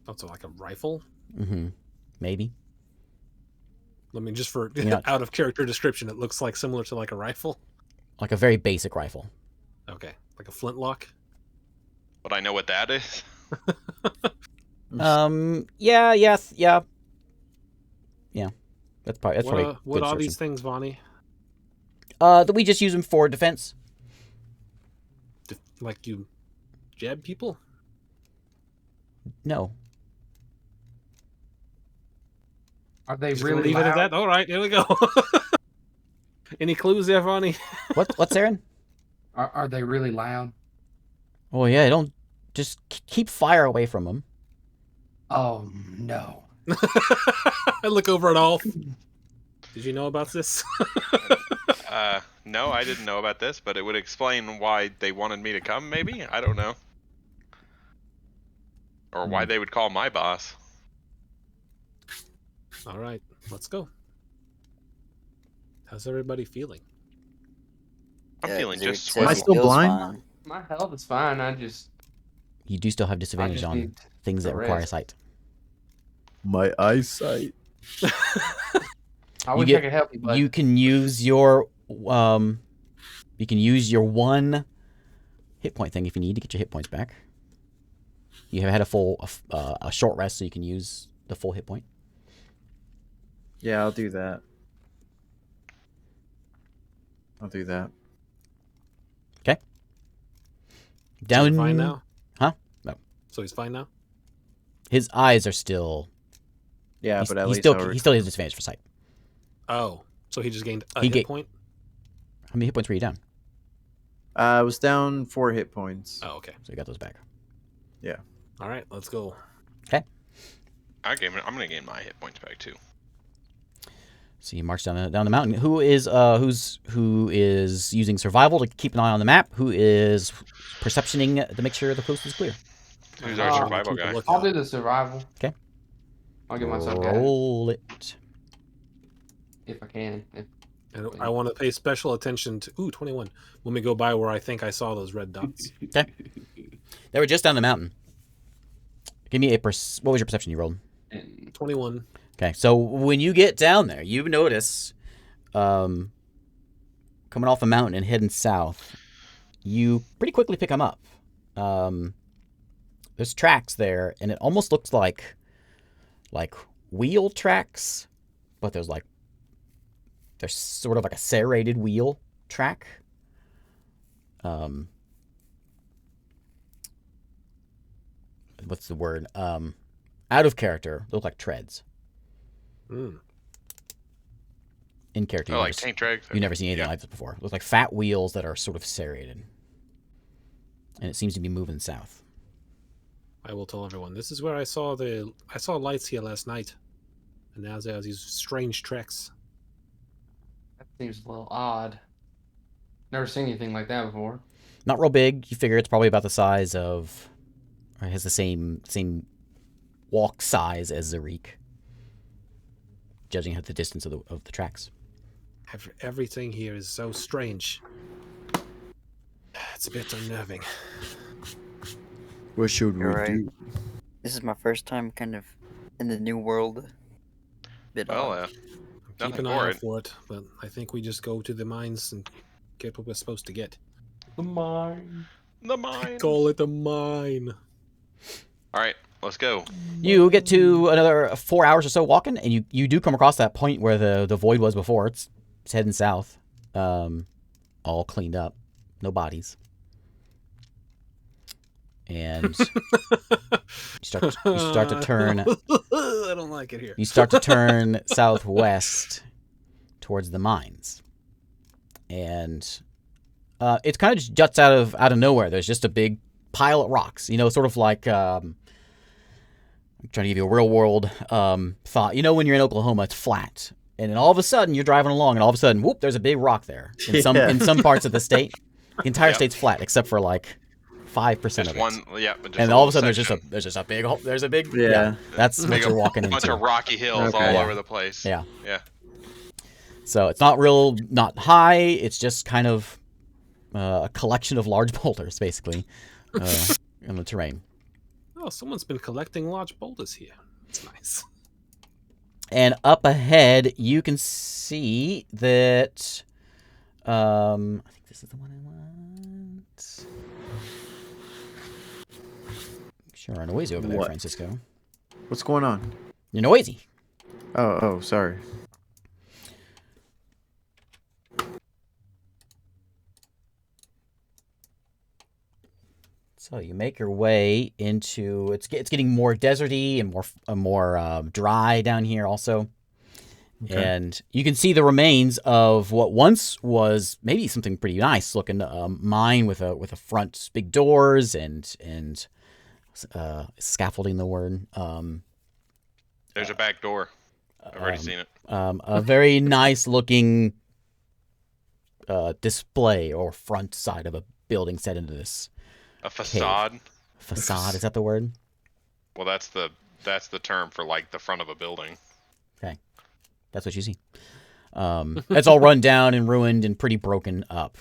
S4: Oh, so like a rifle?
S1: Mm-hmm. Maybe.
S4: I mean, just for
S1: Yeah.
S4: out of character description, it looks like similar to like a rifle.
S1: Like a very basic rifle.
S4: Okay, like a flintlock.
S3: But I know what that is.
S1: Yeah. Yes. Yeah. Yeah. That's probably
S4: What
S1: good
S4: are these
S1: description.
S4: things, Vonnie?
S1: That we just use them for defense.
S4: Like you jab people?
S1: No.
S6: Are they
S4: Just gonna
S6: really
S4: leave it at
S6: loud?
S4: that? All right, here we go. Any clues there, Vonnie?
S1: What's Aaron?
S6: Are they really loud?
S1: Oh yeah, don't just keep fire away from them.
S6: Oh no.
S4: I look over at Alf. Did you know about this?
S3: No, I didn't know about this, but it would explain why they wanted me to come, maybe? I don't know. Or why they would call my boss.
S4: All right, let's go. How's everybody feeling?
S3: I'm feeling
S5: Zurich
S3: just
S5: says
S2: Am I
S5: he
S3: swell.
S2: still
S5: feels
S2: blind?
S5: fine.
S6: My health is fine. I just
S1: You do still have disadvantage on
S6: need
S1: things that
S6: to
S1: require
S6: rest.
S1: sight.
S2: My eyesight.
S6: I wish
S1: get-
S6: I could help you, but
S1: You can use your one hit point thing if you need to get your hit points back. You have had a short rest, so you can use the full hit point.
S2: Yeah, I'll do that. I'll do that.
S1: Okay.
S4: So
S1: Down.
S4: you're fine now?
S1: Huh? No.
S4: So he's fine now?
S1: His eyes are still.
S2: Yeah, but at
S1: he
S2: least
S1: still
S2: I'll
S1: he still has disadvantage for sight.
S4: Oh. So he just gained a
S1: He
S4: hit point?
S1: How many hit points were you down?
S2: I was down 4 hit points.
S4: Oh, okay.
S1: So you got those back.
S4: All right, let's go.
S3: I'm gonna gain my hit points back too.
S1: So you march down the mountain. Who is using survival to keep an eye on the map? Who is perceptioning to make sure the coast is clear?
S3: Who's our
S6: Oh,
S3: survival
S4: keep a
S3: guy?
S4: lookout.
S6: I'll do the survival.
S1: Okay.
S6: I'll get myself got it
S1: Roll it.
S6: if I can.
S4: And I want to pay special attention to 21 when we go by where I think I saw those red dots.
S1: Okay. They were just down the mountain. Give me what was your perception you rolled?
S6: And
S4: 21.
S1: Okay, so when you get down there, you notice, coming off a mountain and heading south, you pretty quickly pick them up. There's tracks there, and it almost looks like wheel tracks, but there's sort of like a serrated wheel track. What's the word? Out of character, look like treads.
S4: Mm.
S1: In character,
S3: Oh, like tank treads.
S1: you've never seen anything
S3: Yeah.
S1: like this before. It looks like fat wheels that are sort of serrated, and it seems to be moving south.
S4: I will tell everyone. This is where I saw lights here last night. And now there's these strange treks.
S6: that seems a little odd. Never seen anything like that before.
S1: Not real big. You figure it's probably about the size of, or it has the same walk size as Zarik, judging at the distance of the tracks.
S4: Everything here is so strange. It's a bit unnerving.
S2: What should
S5: You're
S2: we
S5: right.
S2: do?
S5: This is my first time kind of in the new world. Bit
S3: Well,
S5: odd.
S4: Keep
S3: Nothing
S4: an
S3: for
S4: eye out
S3: it.
S4: for it, but I think we just go to the mines and get what we're supposed to get.
S6: The mine.
S3: the mine.
S4: Call it a mine.
S3: All right, let's go.
S1: You get to another 4 hours or so walking, and you do come across that point where the void was before. It's heading south, all cleaned up, no bodies. And you start to turn.
S4: I don't like it here.
S1: You start to turn southwest towards the mines, and it kind of just juts out of nowhere. There's just a big pile of rocks, sort of like I'm trying to give you a real world thought. When you're in Oklahoma, it's flat, and then all of a sudden you're driving along, and all of a sudden, whoop! There's a big rock there. In some parts of the state, the entire
S3: Yep.
S1: state's flat except for like 5%
S3: Just
S1: of it.
S3: one, yeah. Just
S1: And
S3: a
S1: all of a
S3: little
S1: sudden
S3: section.
S1: there's just a big hole. There's a big
S2: Yeah.
S1: That's what
S3: Big
S1: you're walking
S3: bunch
S1: into.
S3: of rocky hills
S2: Okay.
S3: all
S1: Yeah.
S3: over the place.
S1: Yeah.
S3: Yeah.
S1: So it's not high. It's just kind of a collection of large boulders, basically, in the terrain.
S4: Oh, someone's been collecting large boulders here. That's nice.
S1: And up ahead, you can see that. I think this is the one I want. Sure, are noisy over there,
S2: What?
S1: Francisco.
S2: What's going on?
S1: You're noisy.
S2: Oh, sorry.
S1: So you make your way into it's getting more deserty and more dry down here also.
S2: Okay.
S1: And you can see the remains of what once was maybe something pretty nice looking mine with a front, big doors and scaffolding. The word.
S3: There's a back door. I've already seen it.
S1: A very nice looking display or front side of a building set into this
S3: A facade.
S1: facade. Is that the word?
S3: Well, that's the term for like the front of a building.
S1: Okay, that's what you see. It's all run down and ruined and pretty broken up.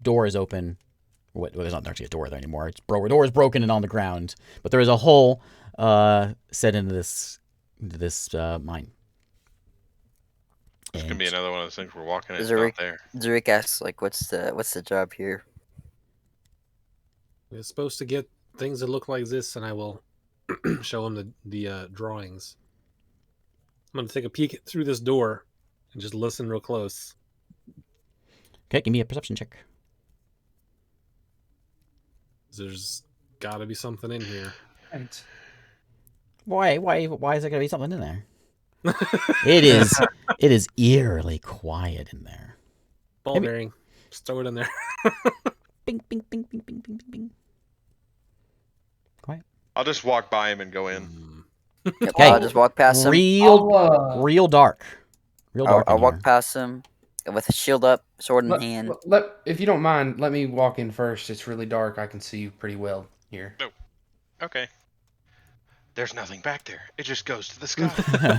S1: Door is open. Well, there's not actually a door there anymore. Door is broken and on the ground, but there is a hole set into this mine.
S3: It's gonna be
S1: And
S3: another one of those things we're walking in.
S5: Is
S3: It's
S5: there
S3: not there.
S5: Zurich asks, like, what's the job here?
S4: We're supposed to get things that look like this, and I will show him the drawings. I'm going to take a peek through this door and just listen real close.
S1: Okay, give me a perception check.
S4: There's got to be something in here.
S6: Right.
S1: Why is there gonna be something in there? It is eerily quiet in there.
S4: Ball
S1: Maybe-
S4: bearing. Just throw it in there.
S1: Bing, bing, bing, bing, bing, bing, bing. Quiet.
S3: I'll just walk by him and go in.
S4: Mm.
S5: Yep,
S1: Okay.
S5: I'll just walk past him.
S1: Real dark. Real dark.
S5: I'll
S1: in
S5: walk
S1: here.
S5: past him with a shield up, sword in hand.
S6: If you don't mind, let me walk in first. It's really dark. I can see you pretty well here.
S3: Okay. There's nothing back there. It just goes to the sky.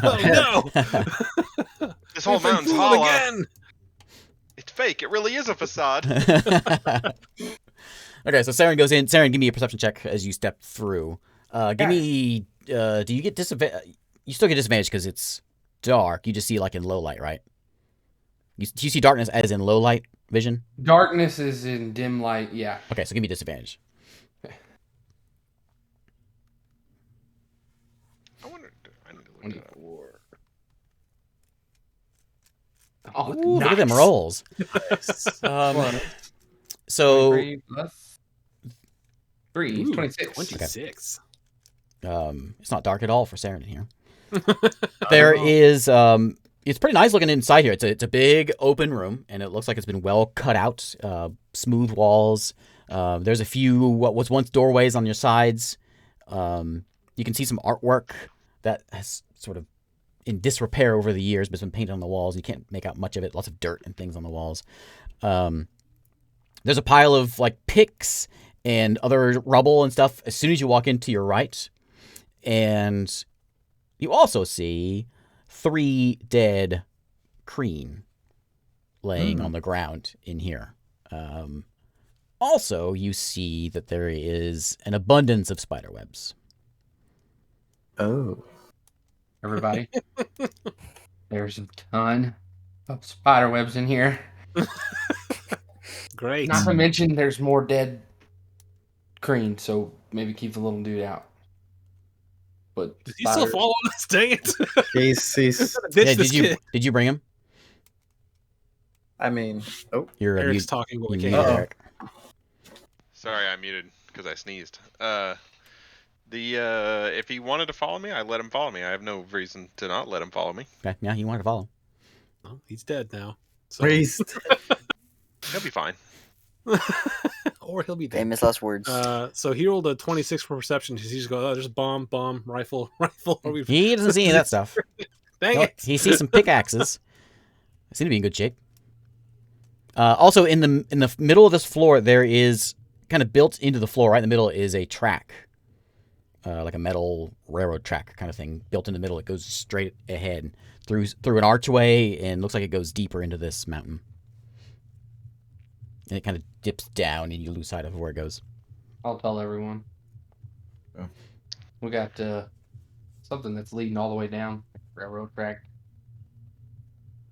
S4: Oh no!
S3: This whole
S4: We've been
S3: mountain's
S4: fooled
S3: hollow.
S4: again.
S3: It's fake. It really is a facade.
S1: Okay, so Saren goes in. Saren, give me a perception check as you step through. Give me. Do you get disadvantage? You still get disadvantage because it's dark. You just see like in low light, right? Do you see darkness as in low light vision?
S6: Darkness is in dim light. Yeah.
S1: Okay, so give me disadvantage.
S3: I need to look it up.
S6: 24. Oh,
S1: Ooh, look at them
S6: nice.
S1: rolls.
S6: What?
S1: So
S6: 23 plus 3,
S4: Ooh,
S6: 26.
S4: 26.
S1: it's not dark at all for Saren in here. There is it's pretty nice looking inside here. It's a big open room, and it looks like it's been well cut out. Smooth walls. There's a few what was once doorways on your sides. You can see some artwork that has sort of in disrepair over the years, but it's been painted on the walls. You can't make out much of it. Lots of dirt and things on the walls. There's a pile of like picks and other rubble and stuff as soon as you walk into your right. And you also see 3 dead Kreen laying on the ground in here. Also, you see that there is an abundance of spider webs.
S2: Oh.
S6: Everybody. There's a ton of spider webs in here.
S4: Great.
S6: Not to mention there's more dead Kreen, so maybe keep the little dude out. But
S4: Does he still
S6: spiders-
S4: follow us? Dang it.
S2: He's
S4: Ditch
S1: Yeah,
S4: this kid.
S1: did you bring him?
S2: I mean, oh,
S1: You're
S4: Eric's
S1: mute.
S4: talking, but we
S1: You
S4: can't
S1: muted
S4: hear.
S1: Eric.
S3: Sorry, I muted because I sneezed. If he wanted to follow me, I let him follow me. I have no reason to not let him follow me.
S1: Okay, yeah, you wanted to follow.
S4: Well, he's dead now. So,
S2: priest.
S3: He'll be fine.
S4: or he'll be dead.
S5: Famous last words.
S4: So he rolled a 26 for perception. He just goes, oh, there's bomb, rifle. Or we've...
S1: He doesn't see any of that stuff.
S4: Dang
S1: No,
S4: it.
S1: he sees some pickaxes. They seem to be in good shape. Also, in the middle of this floor, there is kind of built into the floor. Right in the middle is a track, like a metal railroad track kind of thing. Built in the middle, it goes straight ahead through an archway, and looks like it goes deeper into this mountain. And it kind of dips down, and you lose sight of where it goes.
S6: I'll tell everyone.
S2: Oh.
S6: We got something that's leading all the way down railroad track.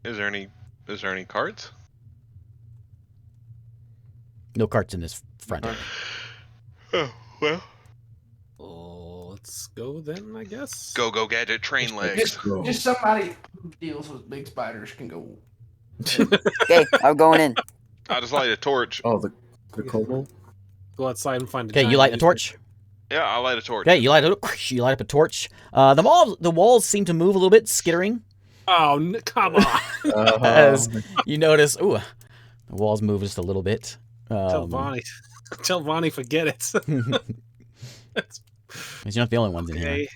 S3: Is there any cards?
S1: No carts in this front area.
S3: Oh well.
S4: Oh, let's go then, I guess.
S3: Go gadget train legs.
S6: Just somebody who deals with big spiders can go.
S5: Okay, I'm going in.
S3: I'll just light a torch.
S2: Oh, the kobold.
S4: Go outside and find a
S1: Okay, you
S4: giant
S1: light a
S4: laser.
S1: torch.
S3: Yeah, I'll light a torch.
S1: Okay, you light up a torch. The walls seem to move a little bit, skittering.
S4: Oh, come on.
S1: As you notice, ooh, the walls move just a little bit.
S4: Tell Vonnie, forget it. That's
S1: You're not the only ones in here,
S4: okay.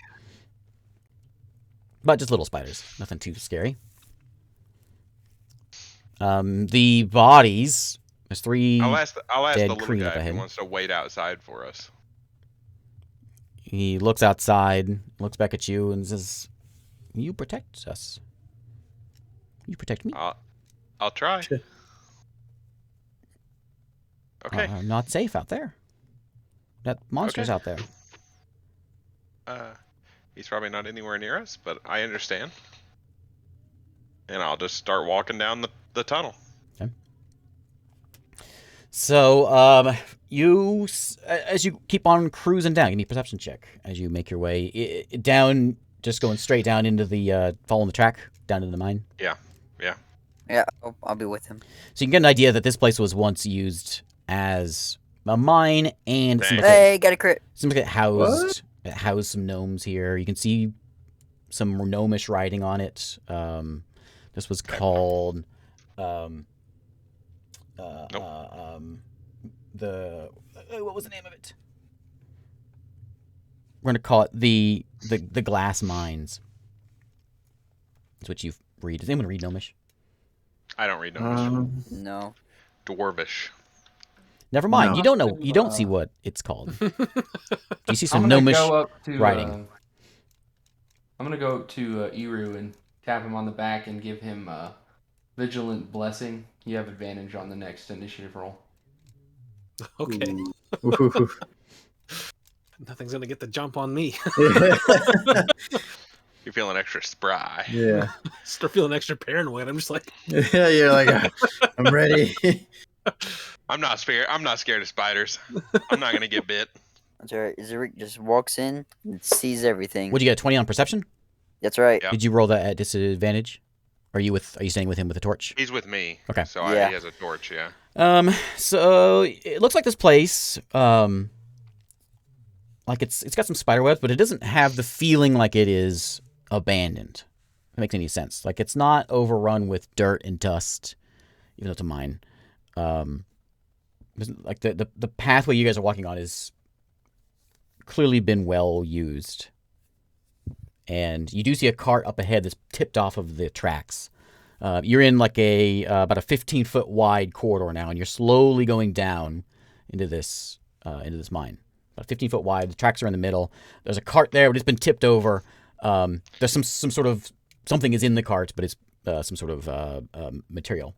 S1: but just little spiders, nothing too scary. The bodies. There's 3.
S3: I'll ask
S1: dead
S3: the little
S1: Kreen up
S3: guy if he
S1: ahead.
S3: wants to wait outside for us.
S1: He looks outside, looks back at you, and says, "You protect us. You protect me.
S3: I'll try.
S2: Sure.
S3: Okay.
S1: I'm not safe out there. That monster's
S3: Okay.
S1: out there."
S3: He's probably not anywhere near us, but I understand. And I'll just start walking down the tunnel.
S1: So, as you keep on cruising down, give me a perception check as you make your way down, just going straight down into the following the track down into the mine.
S3: Yeah.
S5: Yeah, I'll be with him.
S1: So you can get an idea that this place was once used as a mine, and it seems like
S5: Hey, got a crit.
S1: it housed some gnomes here. You can see some gnomish writing on it. This was called what was the name of it? We're gonna call it the glass mines. That's what you read. Does anyone read gnomish?
S3: I don't read numbers.
S5: No.
S3: Dwarvish.
S1: Never mind.
S2: No.
S1: You don't know. You don't see what it's called. Do you see
S6: I'm
S1: some
S6: gonna
S1: gnomish
S6: go up to
S1: writing?
S6: I'm gonna go up to Eru and tap him on the back and give him vigilant blessing. You have advantage on the next initiative roll.
S4: Okay.
S2: Ooh.
S4: Nothing's gonna get the jump on me.
S3: You're feeling extra spry.
S2: Yeah.
S4: Start feeling extra paranoid. I'm just like,
S2: Yeah, you're like, I'm ready.
S3: I'm not scared. I'm not scared of spiders. I'm not gonna get bit.
S5: That's alright. Zurich just walks in and sees everything.
S1: Would you get a 20 on perception?
S5: That's right.
S3: Yeah.
S1: Did you roll that at disadvantage? Are you staying with him with a torch?
S3: He's with me.
S1: Okay.
S3: So
S5: Yeah.
S3: he has a torch. Yeah.
S1: So it looks like this place, like it's got some spider webs, but it doesn't have the feeling like it is abandoned. If that makes any sense. Like it's not overrun with dirt and dust, even though it's a mine. Like the pathway you guys are walking on is clearly been well used. And you do see a cart up ahead that's tipped off of the tracks. You're in like about a 15-foot wide corridor now, and you're slowly going down into this mine. About 15 foot wide. The tracks are in the middle. There's a cart there, but it's been tipped over. There's some sort of something is in the cart, but it's some sort of material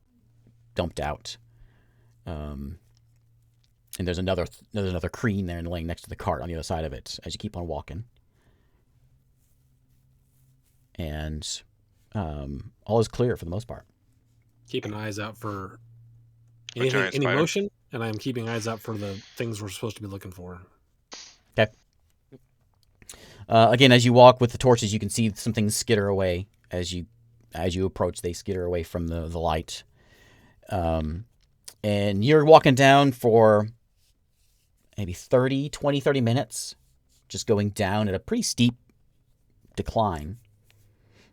S1: dumped out. And there's another crane there and laying next to the cart on the other side of it as you keep on walking. And all is clear for the most part.
S4: keeping eyes out for
S3: A
S4: any
S3: giant spider.
S4: motion, and I'm keeping eyes out for the things we're supposed to be looking for.
S1: Okay. Again, as you walk with the torches, you can see some things skitter away as you approach. They skitter away from the light. And you're walking down for maybe 30 minutes, just going down at a pretty steep decline.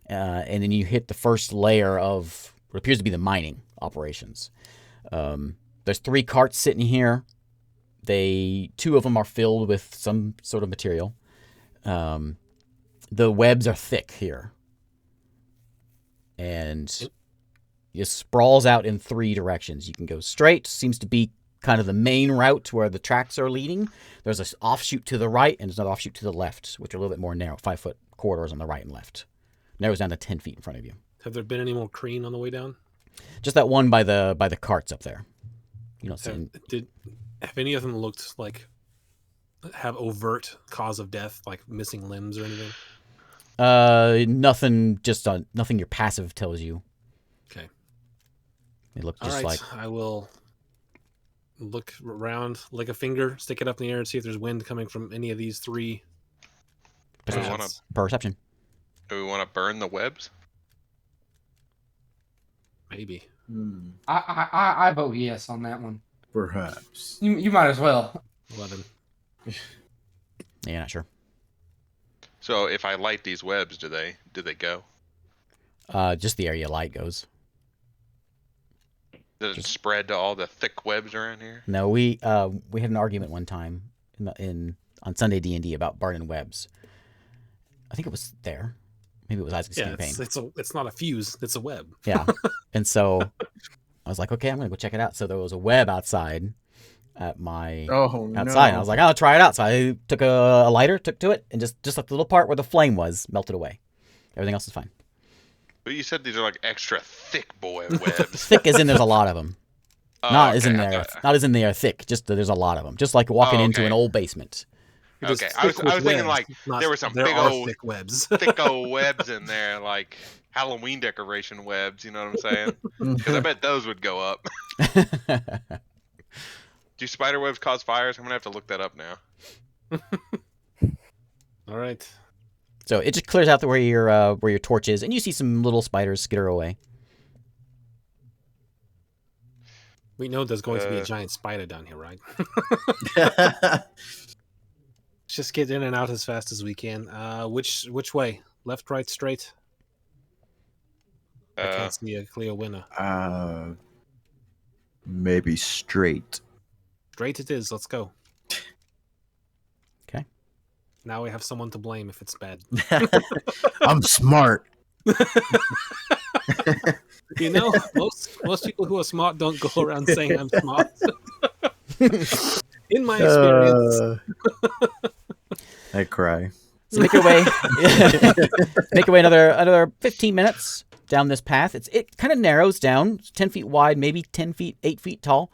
S1: And then you hit the first layer of what appears to be the mining operations. There's 3 carts sitting here. 2 of them are filled with some sort of material. The webs are thick here. And it sprawls out in 3 directions. You can go straight, seems to be kind of the main route where the tracks are leading. There's an offshoot to the right, and there's another offshoot to the left, which are a little bit more narrow, 5-foot corridors on the right and left. Narrows down to 10 feet in front of you.
S4: Have there been any more crean on the way down?
S1: Just that one by the carts up there. You don't see any.
S4: Have any of them looked like have overt cause of death, like missing limbs or anything?
S1: Nothing. Just nothing your passive tells you.
S4: Okay.
S1: They look
S4: All
S1: just
S4: right.
S1: like.
S4: I will look around, lick a finger, stick it up in the air, and see if there's wind coming from any of these 3.
S3: Do we
S1: Perception.
S3: want to
S1: Perception.
S3: burn the webs?
S4: Maybe.
S6: I vote yes on that one.
S2: Perhaps.
S6: You might as well.
S4: 11.
S1: Yeah, you're not sure.
S3: So if I light these webs, do they go?
S1: Just the area light goes.
S3: Does it spread to all the thick webs around here?
S1: No, we had an argument one time on Sunday D&D about burning webs. I think it was there. Maybe it was Isaac's
S4: Yeah,
S1: campaign.
S4: it's not a fuse, it's a web.
S1: Yeah. And so I was like, okay, I'm going to go check it out. So there was a web outside at my outside. And I was like, I'll try it out. So I took a lighter, took to it, and just like the little part where the flame was melted away. Everything else is fine.
S3: But you said these are like extra thick boy webs.
S1: Thick as in there's a lot of them. Not as in
S3: okay,
S1: there. Not as in they are thick. Just that there's a lot of them. Just like walking into
S3: okay.
S1: an old basement.
S4: It is
S3: Okay, I was
S4: thick with
S3: thinking,
S4: webs,
S3: like, there were some
S4: there
S3: big
S4: are
S3: old-
S4: thick webs.
S3: thick old webs in there, like Halloween decoration webs. You know what I'm saying? Because I bet those would go up. Do Do spider webs cause fires? I'm gonna have to look that up now.
S4: All right.
S1: So it just clears out where your torch is, and you see some little spiders skitter away.
S4: We know there's going to be a giant spider down here, right? Let's just get in and out as fast as we can. Which way? Left, right, straight? I can't see a clear winner.
S2: Maybe straight.
S4: Straight it is. Let's go.
S1: Okay.
S4: Now we have someone to blame if it's bad.
S2: I'm smart.
S4: You know, most people who are smart don't go around saying I'm smart. In my experience.
S2: I cry.
S1: So make your way, another 15 minutes down this path. It kind of narrows down, 10 feet wide, maybe 10 feet, 8 feet tall.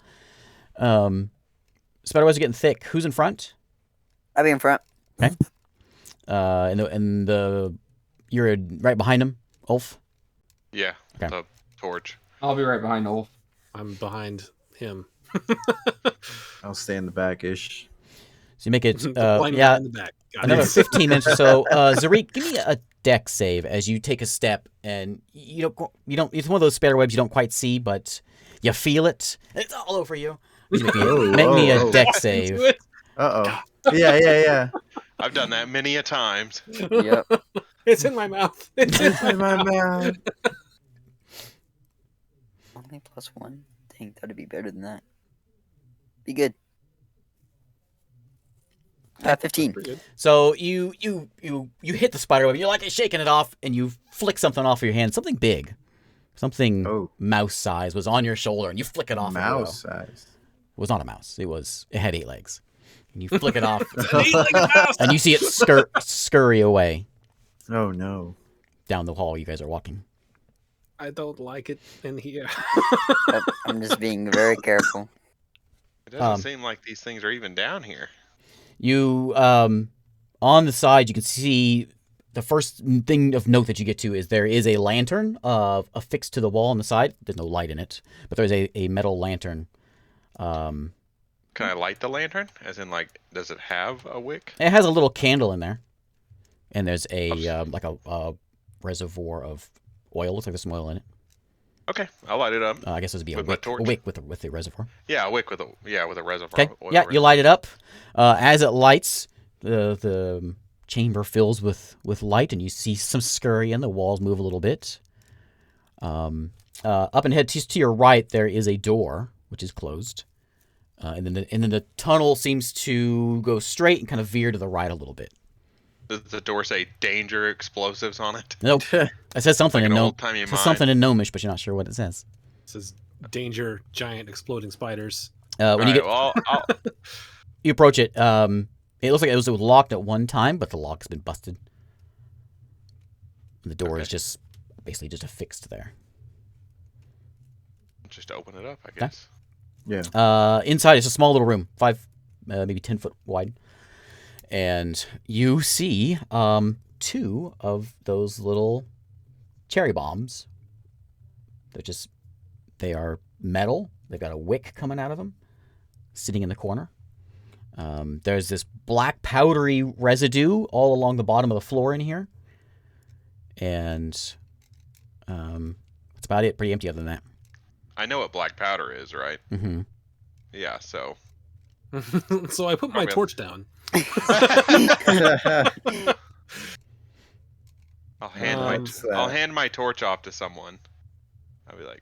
S1: Spiderwebs are getting thick. Who's in front?
S5: I'll be in front.
S1: Okay. You're right behind him, Ulf.
S3: Yeah.
S1: Okay.
S3: The torch.
S6: I'll be right behind Olaf.
S4: I'm behind him.
S2: I'll stay in the back-ish.
S1: So you make it,
S4: Blind guy in the back. Got
S1: another
S4: it.
S1: 15 minutes or so. Zarik, give me a dex save as you take a step, and you don't. It's one of those spiderwebs you don't quite see, but you feel it. It's all over you. Make me a dex save.
S2: Uh-oh. Yeah.
S3: I've done that many a times.
S5: Yep.
S4: It's in my mouth. It's in my
S2: In my mouth.
S5: Only +1. Dang, that'd be better than that. Be good. 15.
S4: Pretty good.
S1: So you hit the spiderweb, and you're like shaking it off, and you flick something off of your hand, something big, something mouse size was on your shoulder, and you flick it off.
S2: Mouse size.
S1: It was not a mouse. It had 8 legs, and you flick it off,
S4: Like a mouse.
S1: and you see it scurry away
S2: Oh no.
S1: down the hall you guys are walking.
S4: I don't like it in here.
S5: Yep, I'm just being very careful.
S3: It doesn't seem like these things are even down here.
S1: You on the side you can see the first thing of note that you get to is there is a lantern affixed to the wall on the side. There's no light in it, but there's a metal lantern.
S3: Can I light the lantern? As in, like, does it have a wick?
S1: It has a little candle in there, and there's a like a reservoir of oil. Looks like there's some oil in it.
S3: Okay, I'll light it up.
S1: I guess it would be
S3: With my
S1: a
S3: torch?
S1: wick with a reservoir.
S3: Yeah, a wick with a reservoir.
S1: Okay,
S3: oil
S1: yeah, you
S3: reservoir.
S1: light it up. As it lights, the chamber fills with light, and you see some scurry, and the walls move a little bit. Up and ahead to your right, there is a door which is closed, and then the tunnel seems to go straight and kind of veer to the right a little bit.
S3: Does the door say danger explosives on it?
S1: Nope, it says something
S3: Like
S1: in
S3: an
S1: gnome.
S3: old-timey
S1: It says
S3: mine.
S1: something in gnomish, but you're not sure what it says.
S4: This is danger, giant exploding spiders.
S1: When you get you approach it, it looks like it was locked at one time, but the lock's been busted. And the door is just basically just affixed there.
S3: just open it up, I guess.
S2: Yeah.
S1: Inside is a small little room, 5, maybe 10 foot wide, and you see 2 of those little cherry bombs. They are metal. They've got a wick coming out of them, sitting in the corner. There's this black powdery residue all along the bottom of the floor in here, and that's about it. Pretty empty other than that.
S3: I know what black powder is, right?
S1: Mm-hmm.
S3: Yeah, so.
S4: So I put my
S3: Okay.
S4: torch down.
S3: I'll hand my torch off to someone. I'll be like,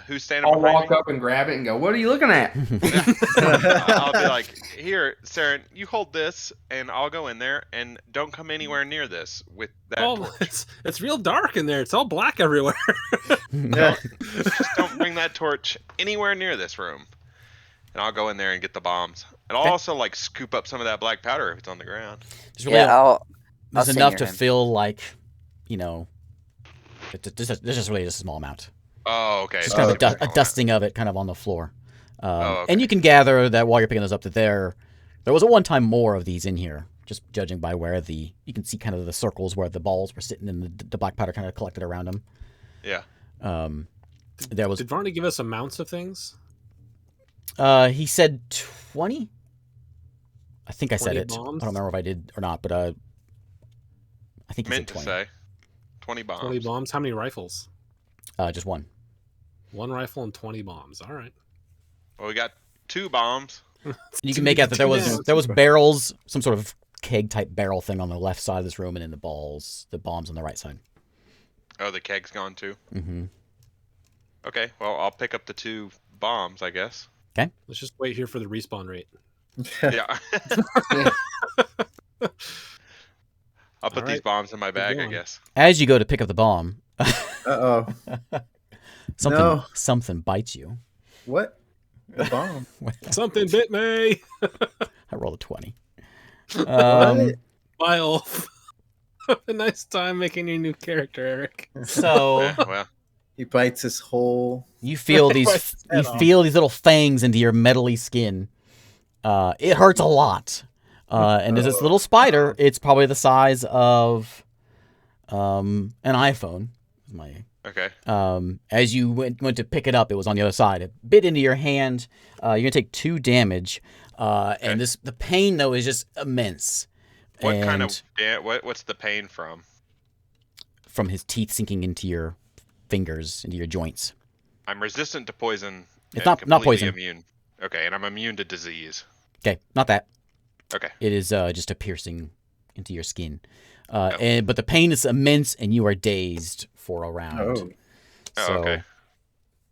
S3: who's standing
S6: I'll
S3: behind
S6: walk
S3: me?
S6: up and grab it and go, "What are you looking at?"
S3: I'll be like, here, Saren, you hold this, and I'll go in there, and don't come anywhere near this with that torch.
S4: It's real dark in there. It's all black everywhere.
S3: Just don't bring that torch anywhere near this room. And I'll go in there and get the bombs. And I'll also, like, scoop up some of that black powder if it's on the ground.
S1: There's really
S5: Yeah, I'll
S1: there's
S5: stay
S1: enough
S5: near
S1: to
S5: him.
S1: fill, like, this is really just a small amount.
S3: Oh, okay.
S1: Just
S3: so
S1: kind of
S3: people
S1: a
S3: are calling
S1: dusting of it kind of on the floor.
S3: okay.
S1: And you can gather that while you're picking those up that there was at one time more of these in here, just judging by where you can see kind of the circles where the balls were sitting and the black powder kind of collected around them.
S3: it. Yeah.
S1: There was
S4: Did Varney give us amounts of things?
S1: He said 20. I think I said
S4: 20
S1: it.
S4: bombs?
S1: I don't remember if I did or not, but I think he
S3: Meant
S1: said
S3: to
S1: 20.
S3: say 20 bombs.
S4: 20 bombs. How many rifles?
S1: Just one.
S4: 1 rifle and 20 bombs. All right.
S3: Well, we got 2 bombs.
S1: You can make out that there was barrels, some sort of keg type barrel thing on the left side of this room, and then the bombs on the right side.
S3: Oh, the keg's gone too.
S1: Mm-hmm.
S3: Okay, well, I'll pick up the 2 bombs, I guess.
S4: Let's just wait here for the respawn rate.
S3: Yeah. I'll put
S4: All
S3: these
S4: right,
S3: bombs in my bag, I
S4: going.
S3: guess.
S1: As you go to pick up the bomb,
S2: Uh-oh. No.
S1: something bites you.
S2: What? The bomb.
S4: Something bit me.
S1: I rolled a 20.
S2: What?
S4: Bye, Ulf. Have a nice time making your new character, Eric.
S1: So
S3: Eh, well,
S2: He bites his whole...
S1: you feel
S4: Right
S1: these
S4: head off.
S1: little fangs into your metally skin. It hurts a lot. And there's this little spider. It's probably the size of an iPhone.
S3: okay.
S1: As you went to pick it up, it was on the other side. It bit into your hand. You're gonna take 2 damage. And the pain though is just immense.
S3: What kind
S1: And
S3: of what's the pain from?
S1: from his teeth sinking into your fingers, into your joints.
S3: I'm resistant to poison.
S1: It's
S3: and
S1: not
S3: completely
S1: poison.
S3: Immune. Okay, and I'm immune to disease.
S1: Okay, not that.
S3: Okay.
S1: It is just a piercing into your skin. But the pain is immense, and you are dazed for a round.
S2: Oh.
S3: Oh,
S1: So
S3: okay.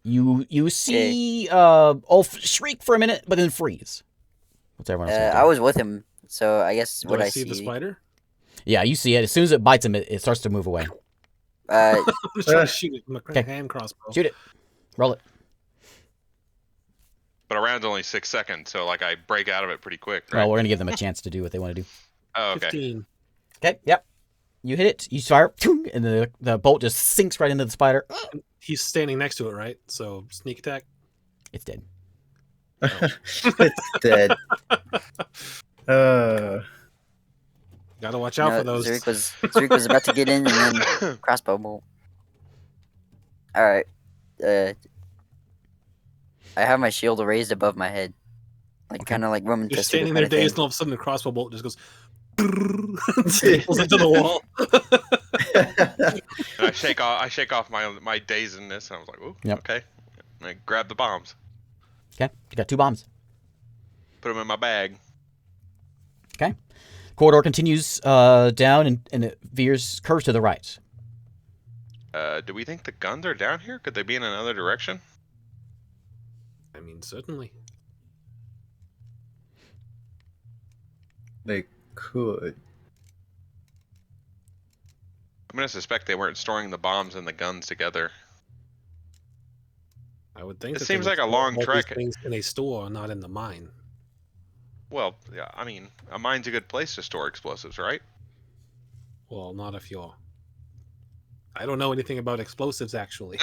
S1: you see Ulf shriek for a minute, but then freeze. What's everyone else gonna do?
S5: I was with him, so I guess
S4: Do
S5: what
S4: I
S5: I
S4: see the spider?
S1: Yeah, you see it. As soon as it bites him, it starts to move away.
S5: Uh,
S4: I'm just trying to shoot it with my
S1: Okay.
S4: hand crossbow.
S1: Shoot it. Roll it.
S3: But a round's only 6 seconds, so like I break out of it pretty quick, right?
S1: Well, we're gonna give them a chance to do what they want to do.
S3: Oh, okay.
S4: 15.
S1: Okay. Yep. You hit it. You fire, and the bolt just sinks right into the spider.
S4: He's standing next to it, right? So sneak attack.
S1: It's dead.
S2: It's dead.
S4: Gotta watch out for those.
S5: Zurich was about to get in and then crossbow bolt. All right. I have my shield raised above my head, like kind of like Roman
S4: You're
S5: Tester
S4: standing
S5: kind
S4: there
S5: of thing.
S4: dazed, and all of a sudden the crossbow bolt just goes sails into the wall.
S3: And I shake off my dazedness, and I was like, "Ooh,
S1: Yep.
S3: okay." And I grab the bombs,
S1: Okay. You got 2 bombs.
S3: put them in my bag.
S1: Okay. Corridor continues down and it curves to the right.
S3: Do we think the guns are down here? Could they be in another direction?
S4: I mean, certainly.
S2: They could.
S3: I'm gonna suspect they weren't storing the bombs and the guns together.
S4: I would think
S3: It
S4: that
S3: seems
S4: they would
S3: like a
S4: store
S3: long
S4: all these
S3: trek.
S4: things in a store, not in the mine.
S3: Well, yeah, I mean, a mine's a good place to store explosives, right?
S4: Well, not if you're. I don't know anything about explosives, actually.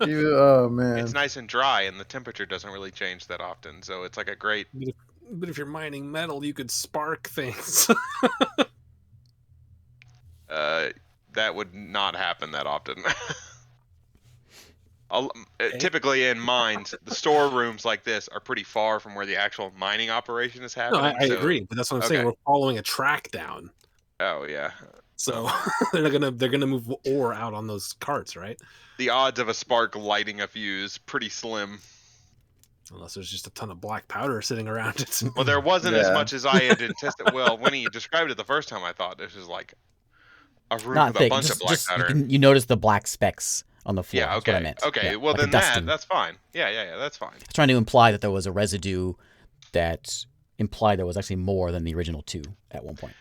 S2: Oh man.
S3: It's nice and dry, and the temperature doesn't really change that often, so it's like a great.
S4: But if you're mining metal, you could spark things.
S3: That would not happen that often. Typically in mines, the storerooms like this are pretty far from where the actual mining operation is
S4: No,
S3: happening.
S4: I agree, but that's what I'm saying.
S3: okay.
S4: We're following a track down,
S3: Oh yeah.
S4: so they're gonna move ore out on those carts, right?
S3: The odds of a spark lighting a fuse pretty slim.
S4: Unless there's just a ton of black powder sitting around it.
S3: Well, there wasn't as
S2: Yeah.
S3: much as I had anticipated. Well, when he described it the first time, I thought this was like a room
S1: Not
S3: with a
S1: thick.
S3: bunch of black powder.
S1: You notice the black specks on the floor.
S3: Yeah.
S1: That's what I
S3: Okay.
S1: meant.
S3: Okay.
S1: Yeah,
S3: Well,
S1: like a
S3: then
S1: dusting.
S3: that's fine. Yeah. That's fine.
S1: I was trying to imply that there was a residue that implied there was actually more than the original 2 at one point.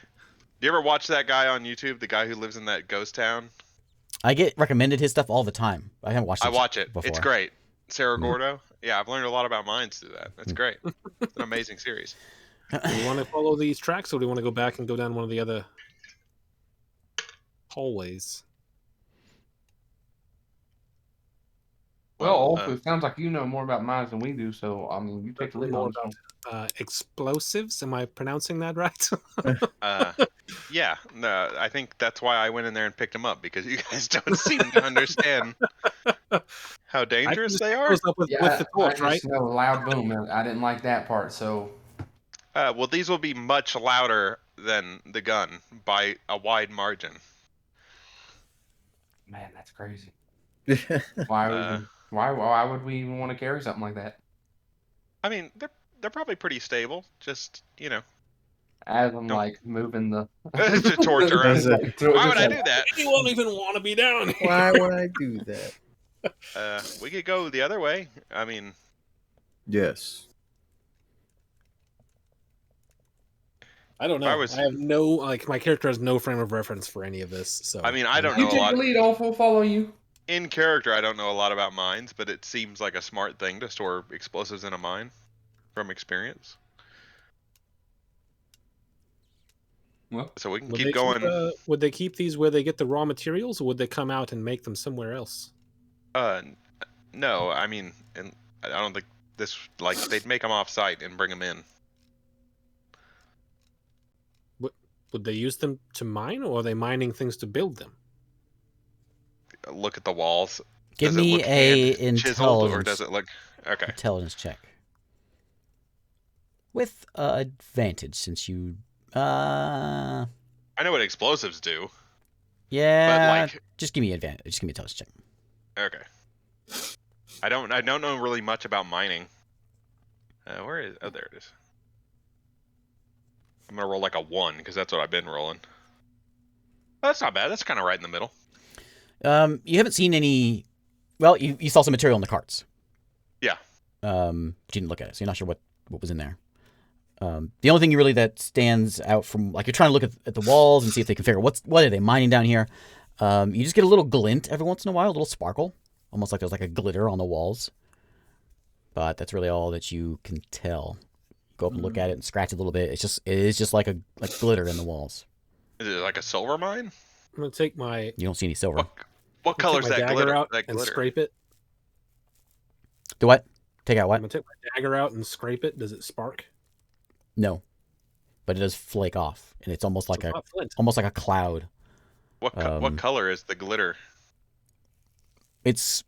S3: You ever watch that guy on YouTube? The guy who lives in that ghost town?
S1: I get recommended his stuff all the time. I haven't watched
S3: I
S1: it
S3: watch it.
S1: before.
S3: It's great. Sarah
S1: Mhm.
S3: Gordo. Yeah, I've learned a lot about mines through that. That's great. It's an amazing series.
S4: Do you want to follow these tracks, or do you want to go back and go down one of the other hallways?
S6: Well, Ulf,
S3: uh,
S6: it sounds like you know more about mines than we do. So I mean, you take the lead
S4: More
S6: on this
S4: about
S6: one.
S4: explosives. Am I pronouncing that right?
S3: yeah, no, I think that's why I went in there and picked them up, because you guys don't seem to understand how
S4: I can
S3: dangerous
S4: just
S3: they
S4: get
S3: are.
S4: those up with
S6: Yeah,
S4: the
S6: I
S4: torch, right?
S6: just know a loud boom. And I didn't like that part. So
S3: Well, these will be much louder than the gun by a wide margin.
S6: man, that's crazy. Why would
S3: Uh,
S6: why would we even want to carry something like that?
S3: I mean, they're probably pretty stable. Just
S6: As I'm
S3: don't
S6: like moving the
S3: to torch around.
S6: just like, throw it
S3: Why
S6: just
S3: would I
S6: like,
S3: do that?
S4: Anyone even want to be down here?
S2: Why would I do that?
S3: We could go the other way. I mean,
S2: Yes.
S4: I don't
S3: if I
S4: know.
S3: was,
S4: I have no my character has no frame of reference for any of this. So
S3: I mean, I don't
S6: You
S3: know a
S6: take
S3: lot
S6: the lead, Ulf. We'll follow you.
S3: in character. I don't know a lot about mines, but it seems like a smart thing to store explosives in a mine, from experience.
S6: Well,
S3: So we can
S4: Would
S3: keep
S4: they
S3: going.
S4: would they keep these where they get the raw materials, or would they come out and make them somewhere else?
S3: No, I mean, and I don't think this they'd make them off site and bring them in.
S4: Would they use them to mine, or are they mining things to build them?
S3: Look at the walls.
S1: Give
S3: Does it
S1: me
S3: look
S1: a
S3: hand chiseled, or does
S1: intelligence
S3: it look okay?
S1: intelligence check with advantage since you
S3: I know what explosives do,
S1: yeah.
S3: but
S1: Just give me advantage. Just give me a intelligence check.
S3: okay. I don't know really much about mining. Where is? Oh, there it is. I'm gonna roll like a 1 because that's what I've been rolling. Oh, that's not bad. That's kind of right in the middle.
S1: You haven't seen any. Well, you saw some material in the carts.
S3: Yeah.
S1: But you didn't look at it, so you're not sure what was in there. The only thing you really that stands out from you're trying to look at the walls and see if they can figure what are they mining down here. You just get a little glint every once in a while, a little sparkle, almost like there's like a glitter on the walls. But that's really all that you can tell. Go up and look at it and scratch it a little bit. It is just like glitter in the walls.
S3: Is it like a silver mine?
S4: I'm gonna take my
S1: You don't see any silver.
S3: What color's
S4: take my
S3: that
S4: dagger
S3: glitter?
S4: out
S3: That
S4: and
S3: glitter.
S4: scrape it.
S1: Do what? Take out
S4: I'm
S1: what?
S4: gonna take my dagger out and scrape it. Does it spark?
S1: No, but it does flake off, and it's almost like
S4: It's not flint.
S1: a cloud.
S3: What color is the glitter?
S1: It's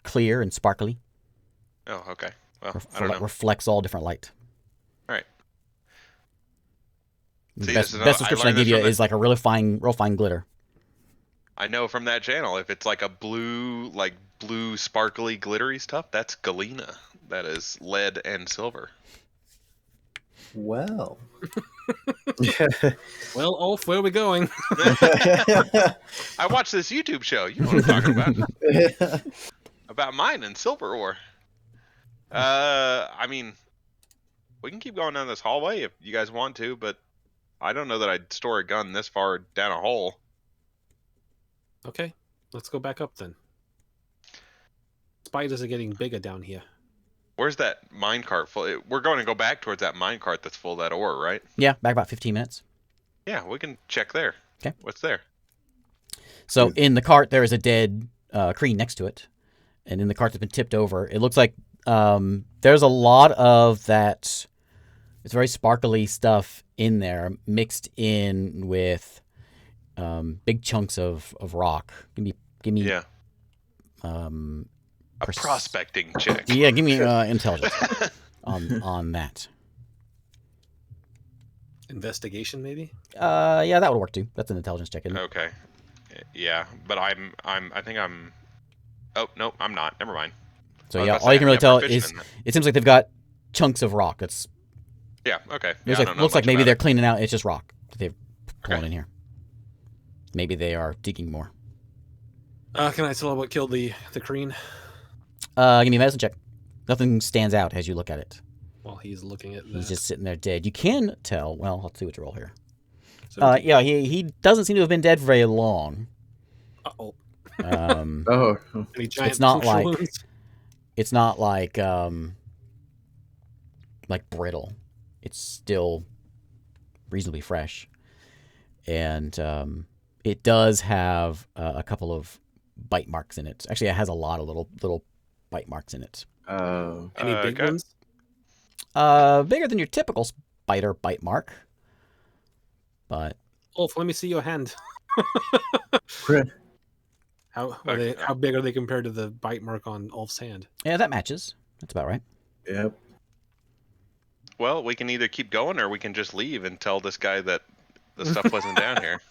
S1: clear and sparkly.
S3: Oh, okay. Well, I don't know.
S1: Reflects all different light.
S3: All right.
S1: The
S3: See,
S1: best,
S3: this is
S1: best
S3: I
S1: description I
S3: learned
S1: give
S3: this
S1: you
S3: from
S1: is like a real fine glitter.
S3: I know from that channel, if it's like a blue, sparkly, glittery stuff, that's galena. That is lead and silver.
S2: Well.
S4: Well, Ulf, where are we going?
S3: I watched this YouTube show. You know what I'm talking about. About mine and silver ore. I mean, we can keep going down this hallway if you guys want to, but I don't know that I'd store a gun this far down a hole.
S4: Okay, let's go back up then. Spiders are getting bigger down here.
S3: Where's that minecart full? We're going to go back towards that minecart that's full of that ore, right?
S1: Yeah, back about 15 minutes.
S3: Yeah, we can check there.
S1: Okay.
S3: What's there?
S1: So in the cart there is a dead Kree next to it, and in the cart that's been tipped over, it looks like there's a lot of that. It's very sparkly stuff in there, mixed in with big chunks of rock. Give me.
S3: Yeah. A prospecting check.
S1: Yeah, give me intelligence on that.
S4: Investigation, maybe.
S1: Yeah, that would work too. That's an intelligence check, isn't it?
S3: Okay. Yeah, but I think I'm. Oh no, I'm not. Never mind.
S1: So yeah, all you can really tell is it seems like they've got chunks of rock. That's
S3: yeah. Okay.
S1: looks
S3: Yeah,
S1: like looks like maybe they're cleaning out. It's just rock that they've pulling in here. Maybe they are digging more.
S4: Can I tell what killed the Kreen?
S1: Give me a medicine check. Nothing stands out as you look at it.
S4: While he's looking at that.
S1: He's just sitting there dead. You can tell. Well, let's see what you roll here.
S4: So
S1: Yeah, he doesn't seem to have been dead very long.
S4: uh-oh.
S2: Oh.
S4: Any giant
S1: It's not
S4: puncture
S1: like
S4: wounds?
S1: it's not like brittle. It's still reasonably fresh, and it does have a couple of bite marks in it. Actually, it has a lot of little bite marks in it.
S4: Any big
S3: Okay.
S4: ones?
S1: Bigger than your typical spider bite mark, but
S4: Ulf, let me see your hand.
S2: Crit.
S4: How
S3: Okay.
S4: how big are they compared to the bite mark on Ulf's hand?
S1: yeah, that matches. That's about right.
S2: Yep.
S3: Well, we can either keep going or we can just leave and tell this guy that the stuff wasn't down here.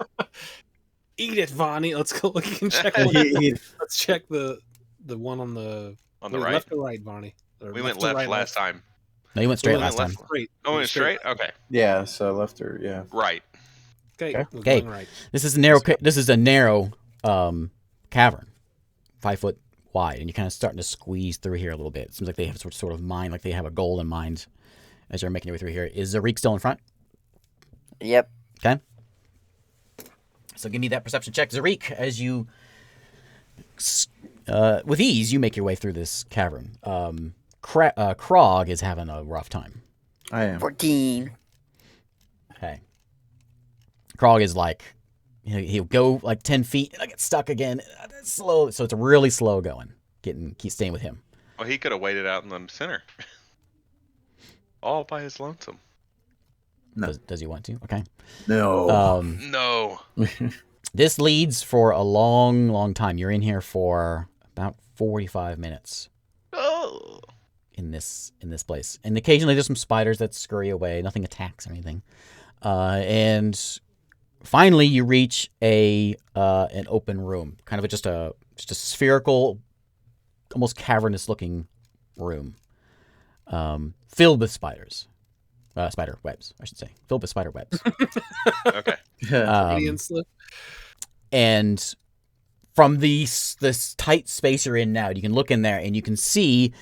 S4: Eat it, Vonnie. Let's go. We can check. Let's check the one on the
S3: On the
S4: wait,
S3: right.
S4: left or right, Vonnie. Or
S3: We went
S4: to
S3: left
S4: right,
S3: last time.
S1: No, you went straight
S4: went
S1: last time.
S3: left.
S4: Straight.
S3: Oh, we went straight? Okay.
S2: Yeah, so left her, yeah.
S3: Right.
S4: Okay,
S2: Okay.
S4: we're
S1: Okay.
S4: going right.
S1: This is a narrow. This is a narrow cavern, 5 foot wide, and you're kind of starting to squeeze through here a little bit. It seems like they have sort of mind, like they have a goal in mind as you're making your way through here. Is Zarik still in front?
S5: Yep.
S1: Okay. So give me that perception check, Zarik, as you, with ease, you make your way through this cavern. Krog is having a rough time.
S2: I am.
S5: 14.
S1: Okay. Krog is like, he'll go like 10 feet and I get stuck again. It's slow, so it's really slow going. Keep staying with him.
S3: Well, he could have waited out in the center. All by his lonesome.
S2: No.
S1: Does he want to? Okay.
S2: No.
S3: No.
S1: This leads for a long, long time. You're in here for about 45 minutes
S3: Oh.
S1: in this place, and occasionally there's some spiders that scurry away. Nothing attacks or anything, and finally you reach an open room, kind of just a spherical, almost cavernous looking room, filled with spiders. Spider webs, I should say. Filled with spider webs.
S3: Okay.
S4: Freudian slip.
S1: And from this tight space you're in now, you can look in there and you can see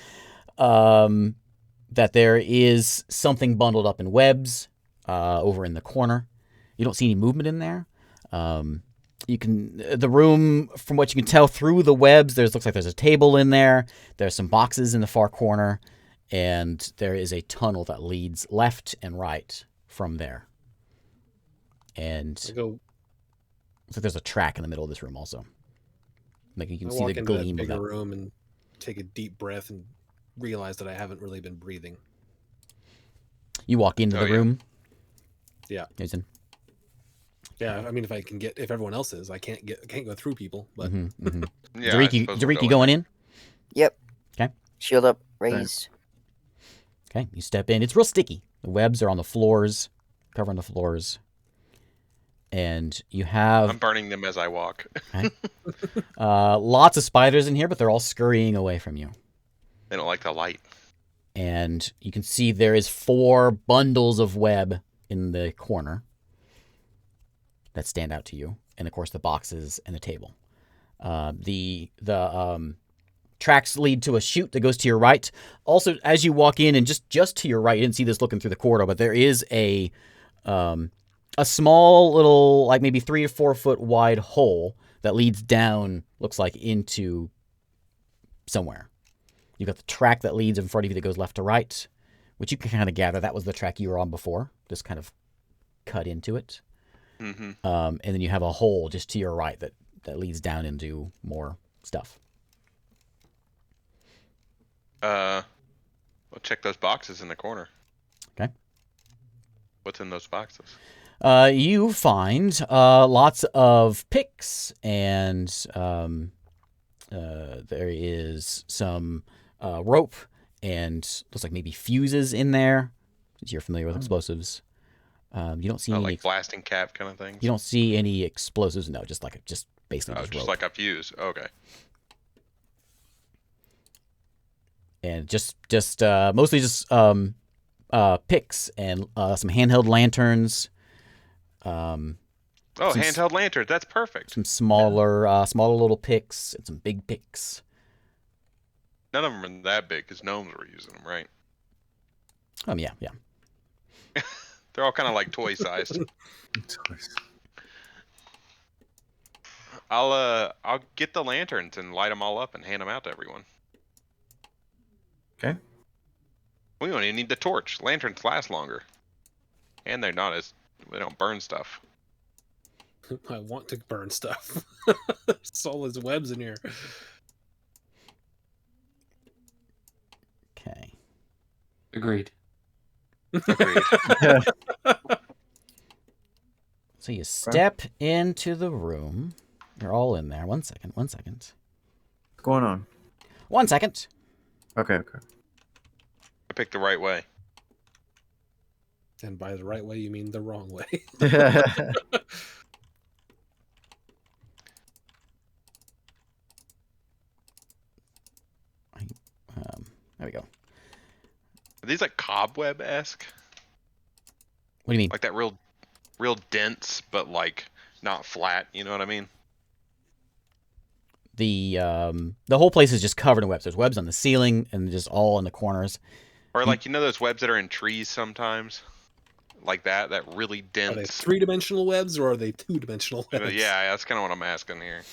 S1: that there is something bundled up in webs over in the corner. You don't see any movement in there. The room, from what you can tell through the webs, looks like there's a table in there. There's some boxes in the far corner. And there is a tunnel that leads left and right from there. And
S4: I go.
S1: looks like there's a track in the middle of this room also. Like you can
S4: I
S1: see
S4: walk
S1: the
S4: into that
S1: gleam of
S4: bigger
S1: that.
S4: room and take a deep breath and realize that I haven't really been breathing.
S1: You walk into
S3: Oh,
S1: the
S3: yeah.
S1: room.
S4: Yeah.
S1: Jason.
S4: Yeah, I mean, if everyone else is, I can't go through people. But
S1: Mm-hmm.
S3: Yeah. I
S1: Zariki,
S3: suppose we'll go
S1: you going in?
S5: Yep.
S1: Okay.
S5: Shield up, raised.
S1: Okay, you step in. It's real sticky. The webs are on the floors, covering the floors. And you have
S3: I'm burning them as I walk.
S1: lots of spiders in here, but they're all scurrying away from you.
S3: They don't like the light.
S1: And you can see there is 4 bundles of web in the corner that stand out to you. And, of course, the boxes and the table. The tracks lead to a chute that goes to your right. Also, as you walk in, and just to your right, you didn't see this looking through the corridor, but there is a small little, like maybe 3 to 4 foot wide hole that leads down, looks like, into somewhere. You've got the track that leads in front of you that goes left to right, which you can kind of gather that was the track you were on before, just kind of cut into it.
S3: Mm-hmm.
S1: And then you have a hole just to your right that leads down into more stuff.
S3: We'll check those boxes in the corner.
S1: Okay.
S3: What's in those boxes?
S1: You find lots of picks, and there is some rope, and looks like maybe fuses in there, since you're familiar with explosives. You don't see any
S3: Like blasting cap kind of things?
S1: you don't see any explosives. No, just basically
S3: Oh,
S1: just
S3: just
S1: rope.
S3: like a fuse. Okay.
S1: And just mostly just picks and some handheld lanterns.
S3: Oh,
S1: Some
S3: handheld lanterns. That's perfect.
S1: Some smaller little picks and some big picks.
S3: None of them are that big because gnomes were using them, right?
S1: Yeah.
S3: They're all kind of like toy sized. I'll get the lanterns and light them all up and hand them out to everyone.
S2: Okay.
S3: We don't even need the torch. Lanterns last longer, and they don't burn stuff.
S4: I want to burn stuff. There's all those webs in here.
S1: Okay.
S6: Agreed.
S3: Agreed.
S1: So you step into the room. You're all in there. 1 second. 1 second.
S2: What's going on?
S1: 1 second.
S2: Okay.
S3: I picked the right way.
S4: And by the right way, you mean the wrong way.
S1: There we go.
S3: Are these like cobweb-esque?
S1: What do you mean?
S3: Like that real dense, but like not flat. You know what I mean?
S1: The whole place is just covered in webs. There's webs on the ceiling and just all in the corners.
S3: Or like those webs that are in trees sometimes, like that really
S4: Are
S3: dense.
S4: they 3-dimensional webs or are they 2-dimensional webs?
S3: Yeah, that's kind of what I'm asking here.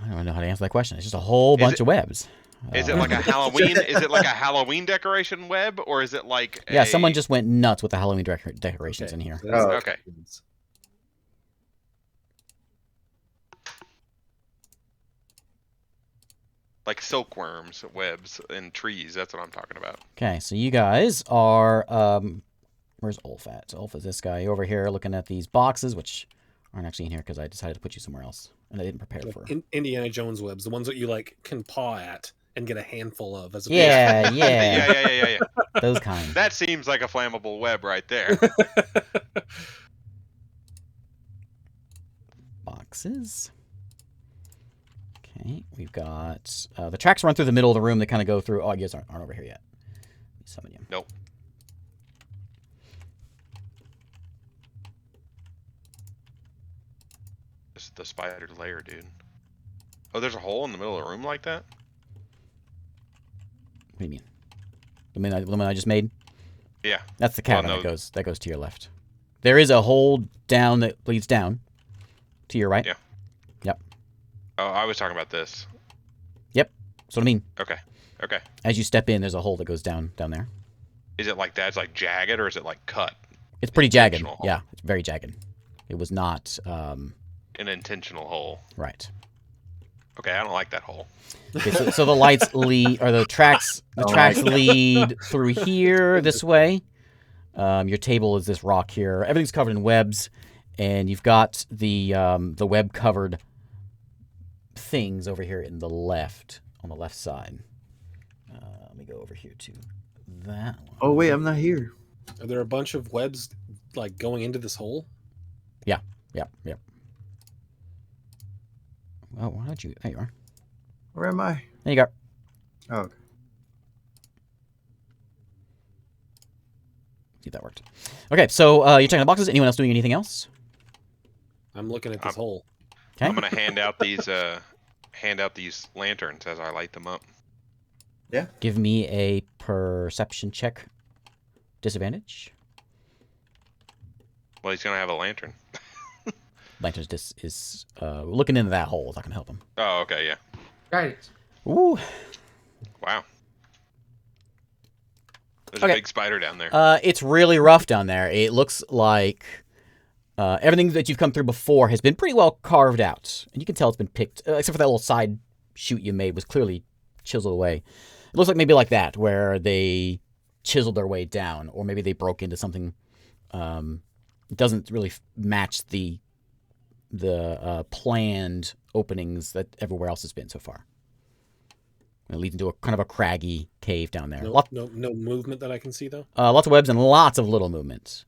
S1: I don't know how to answer that question. It's just a whole bunch of webs.
S3: Is it like a Halloween? Is it like a Halloween decoration web, or is it like?
S1: Yeah, someone just went nuts with the Halloween decorations
S4: Okay.
S1: in here.
S2: Oh,
S3: okay. Like silkworms, webs, and trees. That's what I'm talking about.
S1: Okay, so you guys are where's Ulf at? Ulf is this guy over here looking at these boxes, which aren't actually in here because I decided to put you somewhere else and I didn't prepare
S4: Like
S1: for.
S4: Indiana Jones webs, the ones that you like can paw at and get a handful of as a
S1: Yeah,
S3: Yeah.
S1: those kinds.
S3: That seems like a flammable web right there.
S1: Boxes. Okay, we've got the tracks run through the middle of the room. They kind of go through. Oh, you guys aren't over here yet. Let me summon you.
S3: Nope. This is the spider lair, dude. Oh, there's a hole in the middle of the room like that?
S1: What do you mean? The one I just made?
S3: Yeah.
S1: That's the cabin
S3: no.
S1: that goes to your left. There is a hole down that leads down to your right.
S3: Yeah.
S1: Yep.
S3: Oh, I was talking about this.
S1: Yep. That's what I mean.
S3: Okay.
S1: As you step in, there's a hole that goes down there.
S3: Is it like that? It's like jagged, or is it like cut?
S1: It's pretty jagged.
S3: Intentional hole.
S1: Yeah, it's very jagged. It was not
S3: An intentional hole.
S1: right.
S3: Okay, I don't like that hole.
S1: Okay, so the lights lead, or the tracks lead through here this way. Your table is this rock here. Everything's covered in webs, and you've got the web covered things over here on the left side. Let me go over here to that one.
S2: Oh wait, I'm not here.
S4: Are there a bunch of webs like going into this hole?
S1: Yep. Well, why don't you? There you are.
S2: Where am I?
S1: There you go.
S2: Oh, okay.
S1: See if that worked. Okay, so you're checking the boxes. Anyone else doing anything else?
S4: I'm looking at this hole.
S1: Okay.
S3: I'm gonna hand out these lanterns as I light them up.
S1: Give me a perception check. Disadvantage.
S3: Well, he's gonna have a lantern.
S1: Lantern's is looking into that hole. It's not gonna help him.
S3: Oh, okay, yeah.
S6: Right.
S1: Ooh.
S3: Wow. There's
S1: Okay.
S3: a big spider down there.
S1: It's really rough down there. It looks like everything that you've come through before has been pretty well carved out, and you can tell it's been picked, except for that little side chute you made was clearly chiseled away. It looks like maybe like that, where they chiseled their way down, or maybe they broke into something. It doesn't really match the planned openings that everywhere else has been so far. It leads into a kind of a craggy cave down there.
S4: No movement that I can see though.
S1: Lots of webs and lots of little movements.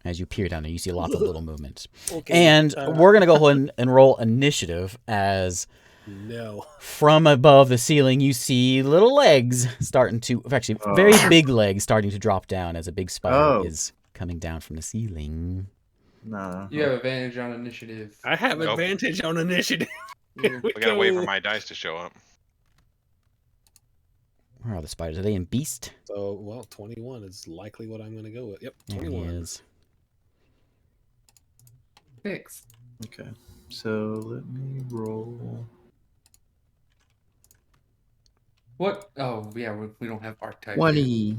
S1: As you peer down there, you see lots of little movements.
S4: Okay.
S1: And we're going to go ahead and roll initiative as
S4: No.
S1: from above the ceiling you see little legs starting to, actually very big legs starting to drop down as a big spider is coming down from the ceiling.
S2: No.
S6: You have advantage on initiative.
S4: I have
S3: Nope.
S4: advantage on initiative. Here
S3: We gotta wait for my dice to show up.
S1: Where are the spiders? Are they in beast?
S4: So, well, 21 is likely what I'm going to go with. Yep,
S1: There he
S4: 21.
S1: is.
S6: 6.
S2: Okay. So let me roll.
S6: What? Oh, yeah, we don't have archetypes.
S2: 20.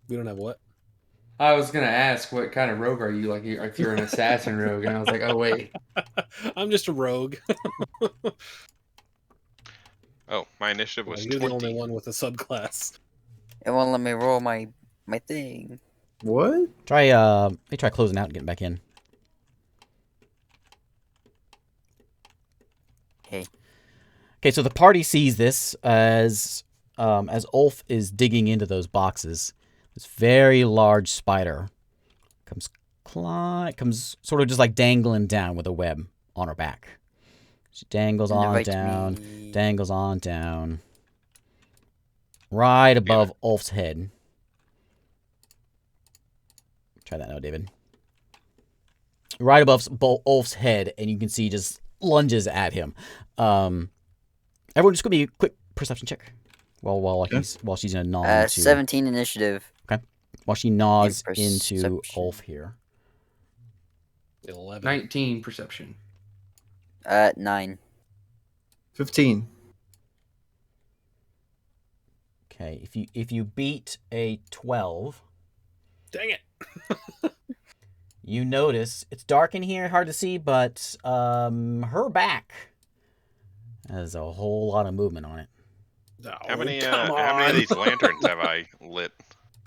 S4: We don't have what?
S6: I was gonna ask what kind of rogue are you? Like, if you're an assassin rogue, and I was like, oh wait.
S4: I'm just a rogue.
S3: Oh, my initiative was
S4: You're the
S3: 20.
S4: only one with a subclass.
S5: It won't let me roll my thing.
S2: What?
S1: Try closing out and getting back in.
S5: Okay.
S1: Okay, so the party sees this as Ulf is digging into those boxes. This very large spider comes sort of just like dangling down with a web on her back. She dangles on
S5: Invite
S1: down,
S5: me.
S1: dangles on down, right above Ulf's head. Try that now, David. Right above Ulf's head, and you can see just lunges at him. Everyone, just give me a quick perception check while she's in a nod to
S5: 17 initiative.
S1: while she nods
S5: And
S1: into
S5: perception.
S1: Ulf here.
S4: 11.
S6: 19 perception.
S5: 9.
S2: 15.
S1: Okay, if you beat a 12,
S4: Dang it.
S1: you notice it's dark in here, hard to see, but her back has a whole lot of movement on it.
S4: Oh,
S3: How many
S4: come
S3: how many of
S4: on.
S3: these lanterns have I lit?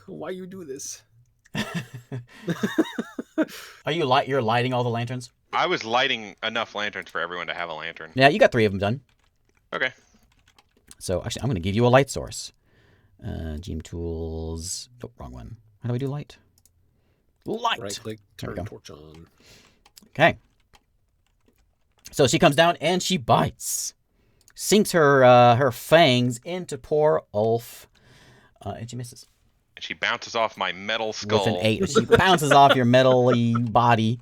S4: Why you do this?
S1: You're lighting all the lanterns?
S3: I was lighting enough lanterns for everyone to have a lantern.
S1: Yeah, you got 3 of them done.
S3: Okay.
S1: So actually, I'm going to give you a light source. Gem tools. Oh, wrong one. How do we do light? Light.
S4: Right click,
S1: There we
S4: turn
S1: go.
S4: torch on.
S1: Okay. So she comes down and she bites. Sinks her fangs into poor Ulf. And she misses.
S3: And she bounces off my metal skull.
S1: With an 8. She bounces off your metal-y body.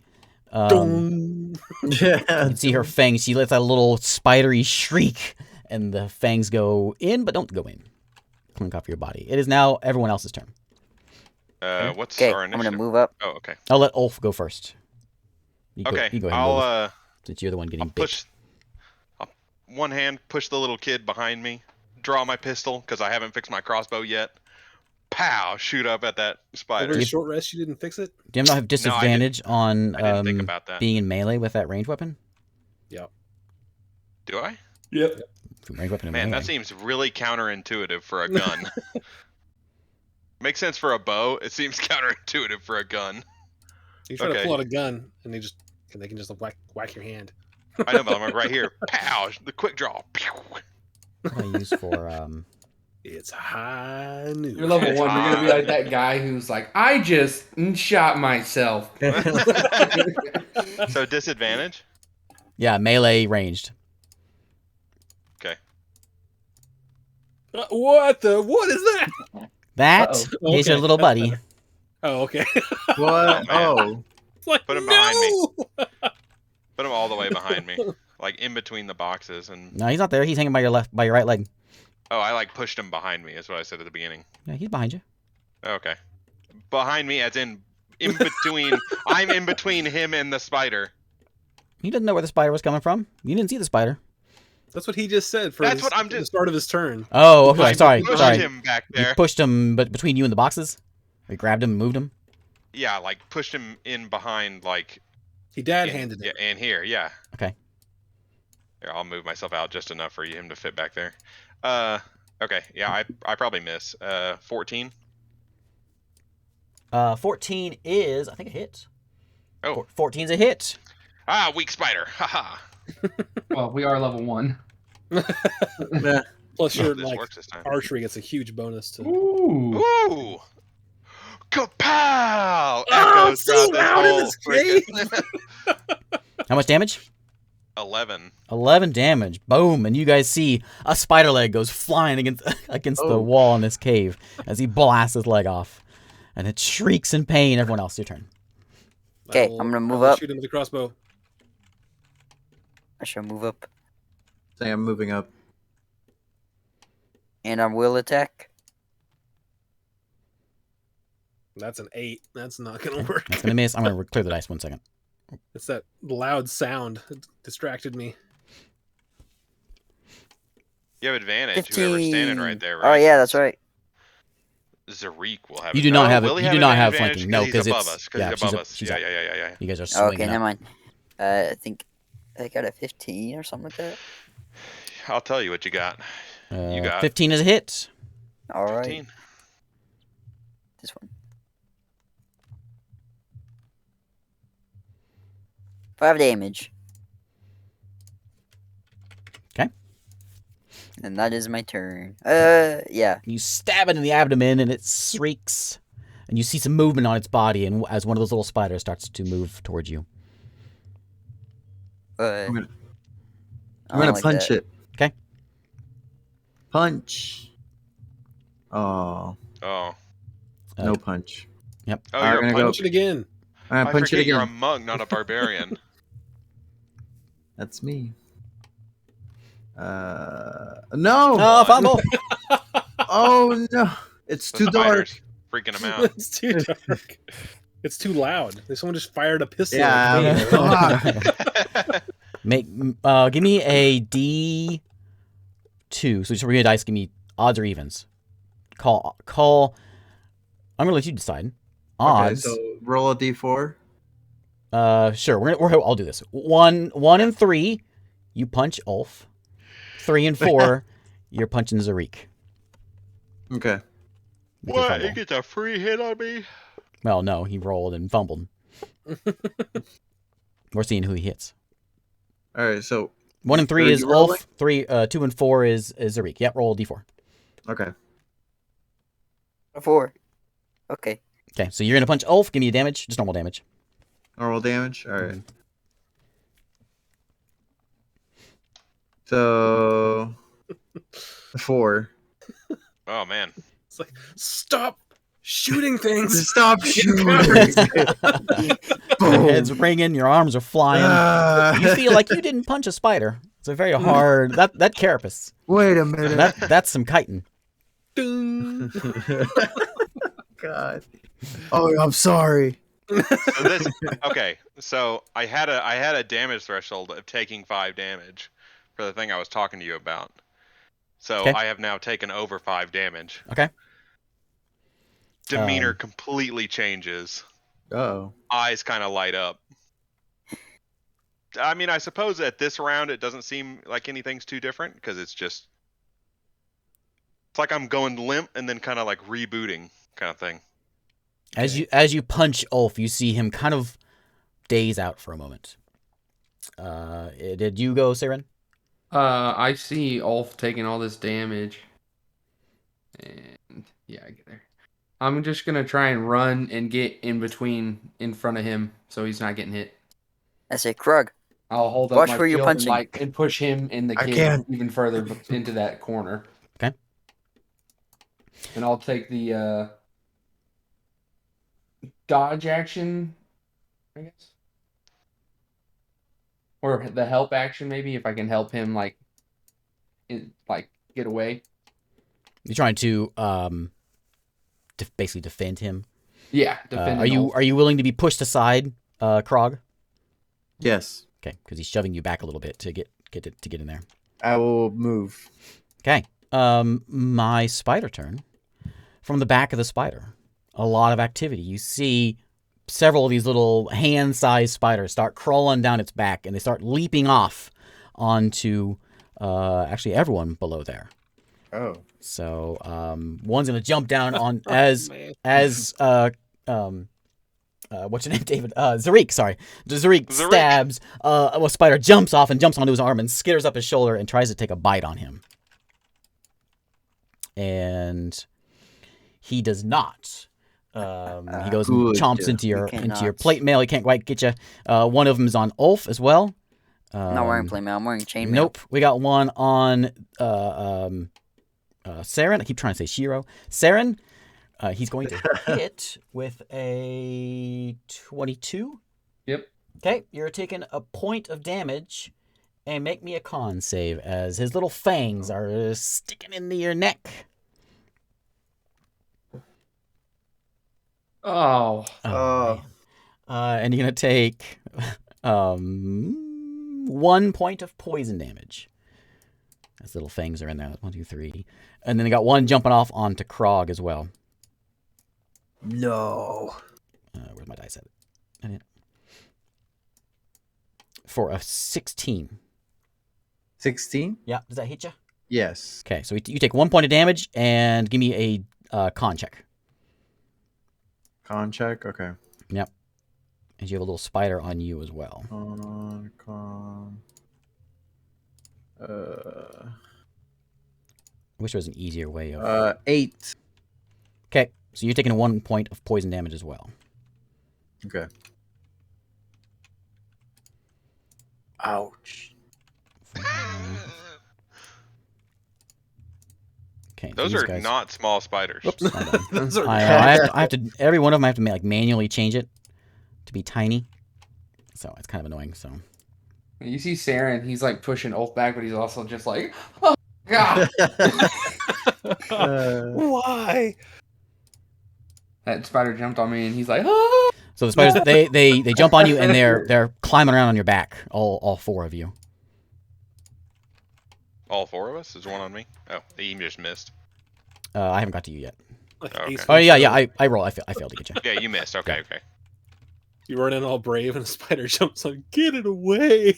S1: You
S2: Yeah.
S1: can see her fangs. She lets out a little spidery shriek. And the fangs go in, but don't go in. Clink off your body. It is now everyone else's turn.
S3: What's
S5: Okay,
S3: our
S5: I'm
S3: initiative?
S5: gonna move up.
S3: Oh, okay.
S1: I'll let Ulf go first. You
S3: Okay.
S1: go ahead and move,
S3: I'll
S1: since you're the one getting bit.
S3: push. I'll, one hand, push the little kid behind me. Draw my pistol because I haven't fixed my crossbow yet. Pow! Shoot up at that spider.
S4: Over a short rest, you didn't fix it?
S1: Do you not have disadvantage on
S3: I didn't think about that.
S1: being in melee with that ranged weapon?
S4: Yep.
S3: Do I?
S6: Yep.
S1: Ranged weapon and
S3: Man,
S1: melee.
S3: that seems really counterintuitive for a gun. Makes sense for a bow. It seems counterintuitive for a gun.
S4: You try to
S3: Okay.
S4: pull out a gun, and they can just whack your hand.
S3: I know, but I'm like right here. Pow! The quick draw. Pew!
S1: What do I use for
S4: It's high noon.
S6: You're level 1. You're gonna be like that guy who's like, I just shot myself.
S3: So disadvantage.
S1: yeah, melee ranged.
S3: Okay.
S4: What is that?
S1: That
S6: Uh-oh.
S1: is your
S4: Okay,
S1: little
S4: that's
S1: buddy.
S4: better. Oh, okay.
S2: What?
S3: Oh,
S2: Oh.
S4: It's like,
S3: Put him behind me.
S4: no!
S3: Put him all the way behind me, like in between the boxes, and
S1: No, he's not there. He's hanging by your right leg.
S3: oh, I like pushed him behind me. Is what I said at the beginning.
S1: Yeah, he's behind you.
S3: Okay. Behind me, as in between. I'm in between him and the spider.
S1: He doesn't know where the spider was coming from. You didn't see the spider.
S4: That's what he just said for
S3: That's what I'm
S4: the
S3: just-
S4: start of his turn.
S1: Oh, okay.
S3: I
S1: Sorry.
S3: pushed
S1: Sorry.
S3: him back
S1: You
S3: there.
S1: pushed him, but between you and the boxes. You grabbed him, and moved him.
S3: Yeah, like pushed him in behind, like
S4: He handed
S3: yeah,
S4: it.
S3: and here, yeah.
S1: Okay.
S3: Here, I'll move myself out just enough for him to fit back there. Okay, yeah, I probably miss. 14.
S1: 14 is, I think, a hit.
S3: Oh.
S1: 14's a hit.
S3: Ah, weak spider. Haha.
S6: Well, we are level 1.
S4: Plus, your
S3: This
S4: like
S3: works this time.
S4: archery gets a huge bonus to.
S6: Ooh.
S3: Ooh! Kapow!
S4: Oh,
S3: Echoes
S4: so
S3: throughout
S4: loud in
S3: whole
S4: this
S3: freaking-
S1: How much damage?
S3: 11.
S1: 11 damage. Boom. And you guys see a spider leg goes flying against the
S2: Oh.
S1: wall in this cave as he blasts his leg off. And it shrieks in pain. Everyone else, your turn.
S5: Okay,
S4: I will-
S5: I'm gonna move
S4: I will
S5: up.
S4: Shoot him with the crossbow.
S5: I shall move up,
S2: Say I'm moving up.
S5: and I will attack.
S4: That's an 8. That's not gonna work.
S1: That's going to miss. I'm going to clear the dice 1 second.
S4: It's that loud sound. It distracted me.
S3: You have advantage. Whoever's standing right there,
S5: Oh
S3: right?
S5: yeah, that's right.
S3: Zarik will have.
S1: You do not have
S3: will he
S1: you do not have
S3: advantage
S1: flanking. No,
S3: he's
S1: because
S3: above
S1: it's
S3: us. Because
S1: yeah,
S3: he's
S1: she's
S3: above
S1: a-
S3: us.
S1: she's
S3: Yeah,
S1: up.
S3: yeah.
S1: You guys are swinging
S5: Okay,
S1: up.
S5: never mind. I think I got a 15 or something like that.
S3: I'll tell you what you got. You got
S1: 15 is a hit.
S5: All right,
S3: 15.
S5: this one. 5 damage.
S1: Okay.
S5: And that is my turn. Yeah.
S1: You stab it in the abdomen, and it shrieks. And you see some movement on its body, and as one of those little spiders starts to move towards you.
S2: I'm gonna,
S5: I
S2: I'm
S5: don't
S2: gonna
S5: like
S2: punch
S5: that.
S2: it.
S1: Okay.
S2: Punch. Oh,
S3: Oh.
S2: no punch.
S1: Yep.
S3: Oh,
S2: Alright,
S3: you're a
S2: gonna go-
S4: Punch it again.
S2: I'm gonna
S3: I
S2: punch it
S3: forget you're a
S2: again.
S3: monk, not a barbarian.
S2: That's me. No.
S1: Oh, fumble!
S2: Oh no. It's
S3: The
S2: too dark.
S3: spiders freaking him out.
S4: It's too dark. It's too loud. Someone just fired a pistol.
S2: Yeah.
S4: at me.
S2: Fuck.
S1: Give me a D2. So just read a dice. Give me odds or evens. Call. I'm gonna let you decide.
S2: Okay,
S1: Odds.
S2: so roll a d4.
S1: Sure. I'll do this. 1 and 3, you punch Ulf. 3 and 4, you're punching Zarik.
S2: Okay.
S1: With your
S3: What?
S1: fumble.
S3: He gets a free hit on me?
S1: Well, no, he rolled and fumbled. We're seeing who he hits.
S2: All right. So
S1: 1 and 3
S2: Are
S1: is
S2: you rolling?
S1: Ulf. 2 and 4 is Zarik. Yep, roll a d4.
S2: okay.
S5: 4. Okay.
S1: Okay, so you're gonna punch Ulf. Give me a damage, just normal damage.
S2: Normal damage. All right. So 4.
S3: Oh, man.
S4: It's like, stop shooting things.
S2: Stop shooting.
S1: Your head's ringing, your arms are flying. You feel like you didn't punch a spider. It's a very hard. That carapace.
S2: Wait a minute.
S1: That's some chitin.
S4: Ding.
S2: God. Oh, I'm sorry.
S3: So this, okay, so I had a damage threshold of taking 5 damage for the thing I was talking to you about. So
S1: Okay.
S3: I have now taken over 5 damage.
S1: Okay.
S3: Demeanor completely changes.
S2: Oh.
S3: Eyes kind of light up. I mean, I suppose at this round it doesn't seem like anything's too different because it's like I'm going limp and then kind of like rebooting kind of thing.
S1: As you punch Ulf, you see him kind of daze out for a moment. Did you go, Saren?
S6: I see Ulf taking all this damage. And yeah, I get there. I'm just gonna try and run and get in front of him so he's not getting hit.
S5: I say, Krug.
S6: I'll hold up
S5: Watch
S6: my
S5: where you're
S6: shield
S5: punching.
S6: and push him and the
S2: I
S6: kid
S2: can't.
S6: even further into that corner.
S1: Okay.
S6: And I'll take the dodge action, I guess. Or the help action, maybe, if I can help him, get away.
S1: You're trying to basically defend him.
S6: Yeah, defend
S1: Are you willing to be pushed aside, Krog?
S2: Yes.
S1: Okay, because he's shoving you back a little bit to get in there.
S2: I will move.
S1: Okay. My spider turn. From the back of the spider, a lot of activity. You see several of these little hand-sized spiders start crawling down its back, and they start leaping off onto actually everyone below there.
S2: Oh.
S1: So one's gonna jump down on as
S4: Man.
S1: what's your name, David? Zarik, sorry. Zarik
S3: Zarik.
S1: stabs. A spider jumps off and jumps onto his arm and skitters up his shoulder and tries to take a bite on him. And he does not. He goes and
S2: Good.
S1: chomps into your
S5: cannot.
S1: plate mail. He can't quite get you. One of them is on Ulf as well.
S5: I'm not wearing plate mail. I'm wearing chain mail.
S1: Nope. We got one on Saren. I keep trying to say Shiro. Saren. He's going to hit with a 22.
S6: Yep.
S1: Okay, you're taking a point of damage, and make me a con save as his little fangs are sticking into your neck.
S6: Oh.
S2: Oh.
S1: Man. And you're gonna take 1 point of poison damage. His little fangs are in there. 1, 2, 3, and then they got one jumping off onto Krog as well.
S2: No.
S1: Where's my dice at? And it- For a 16.
S2: 16?
S1: Yeah, does that hit you?
S2: Yes.
S1: Okay, so you take 1 point of damage and give me a con check.
S2: Con check? Okay.
S1: Yep. And you have a little spider on you as well.
S2: Con.
S1: I wish there was an easier way of...
S2: 8.
S1: Okay, so you're taking 1 point of poison damage as well.
S2: Okay. Ouch.
S1: Okay,
S3: Those
S1: these
S3: are
S1: guys...
S3: not small spiders.
S1: Oops, my bad.
S4: Those are
S1: I have to. Every one of them I have to like manually change it to be tiny. So it's kind of annoying. So
S6: You see Saren, he's like pushing Ulf back, but he's also just like, oh god.
S4: Why?
S6: That spider jumped on me, and he's like, oh.
S1: so the spiders they jump on you and they're climbing around on your back. All 4 of you.
S3: All 4 of us? Is one on me? Oh, he just missed.
S1: I haven't got to you yet.
S4: Like
S3: Okay.
S4: Ace
S1: Oh yeah,
S4: Ventura.
S1: I roll. I failed to get you.
S3: Yeah, you missed. Okay, okay.
S4: You run in all brave and a spider jumps on. Get it away!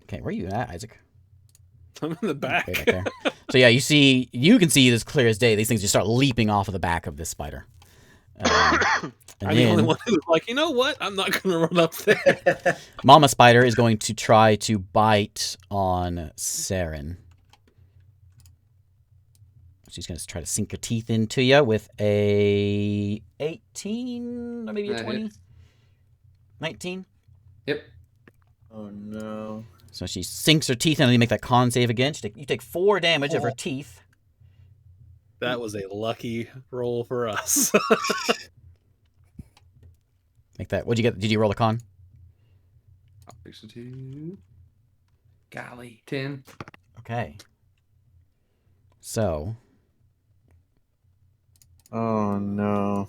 S1: Okay, where are you at, Isaac?
S4: I'm in the back.
S1: Way back there. So yeah, you can see it as clear as day. These things just start leaping off of the back of this spider. And
S4: I'm the only
S1: then
S4: one who's like, you know what? I'm not going to run up there.
S1: Mama Spider is going to try to bite on Saren. She's going to try to sink her teeth into you with a 18 or maybe a
S6: That
S1: 20.
S6: hits.
S1: 19.
S6: Yep.
S2: Oh no.
S1: So she sinks her teeth in and you make that con save again. You take 4 damage of her teeth.
S4: That was a lucky roll for us.
S1: Make that. What'd you get? Did you roll a con?
S6: 62. Golly. 10.
S1: Okay. So
S2: Oh no.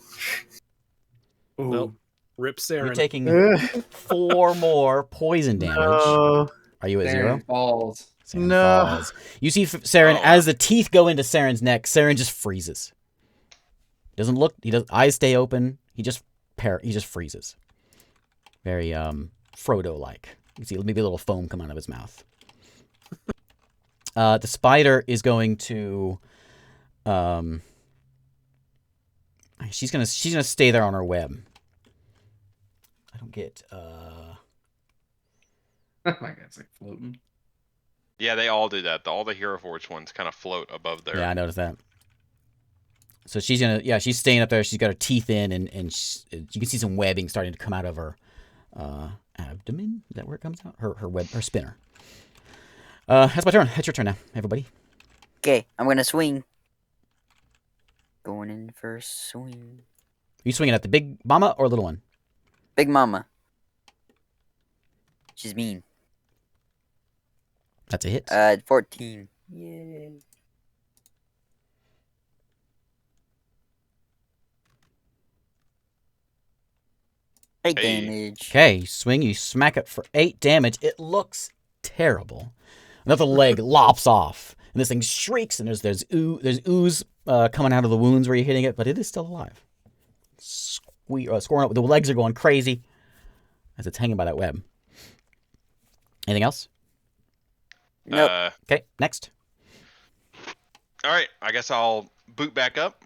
S4: Nope. Rip Saren.
S1: you're taking 4 more poison damage.
S2: No.
S1: Are you at 0?
S6: Saren falls.
S1: Saren
S2: No.
S1: falls. You see Saren, as the teeth go into Saren's neck, Saren just freezes. Doesn't look, eyes stay open. He just freezes. Very Frodo-like. You can see maybe a little foam come out of his mouth. The spider is going to she's gonna stay there on her web. I don't get
S6: Oh my god, it's like floating.
S3: Yeah, they all do that. All the Hero Forge ones kind of float above there.
S1: Yeah, I noticed that. So she's she's staying up there. She's got her teeth in, and you can see some webbing starting to come out of her abdomen. Is that where it comes out? Her spinner. That's my turn. It's your turn now, everybody.
S5: Okay, I'm gonna swing. Going in for a swing.
S1: Are you swinging at the big mama or little one?
S5: Big Mama. She's mean.
S1: That's a hit.
S5: 14. Yay. Eight
S3: Hey.
S5: damage.
S1: Okay, you swing. You smack it for 8 damage. It looks terrible. Another leg lops off, and this thing shrieks, and there's ooze coming out of the wounds where you're hitting it, but it is still alive. Scoring up. The legs are going crazy as it's hanging by that web. Anything else?
S5: Nope.
S1: Okay, next.
S3: All right, I guess I'll boot back up,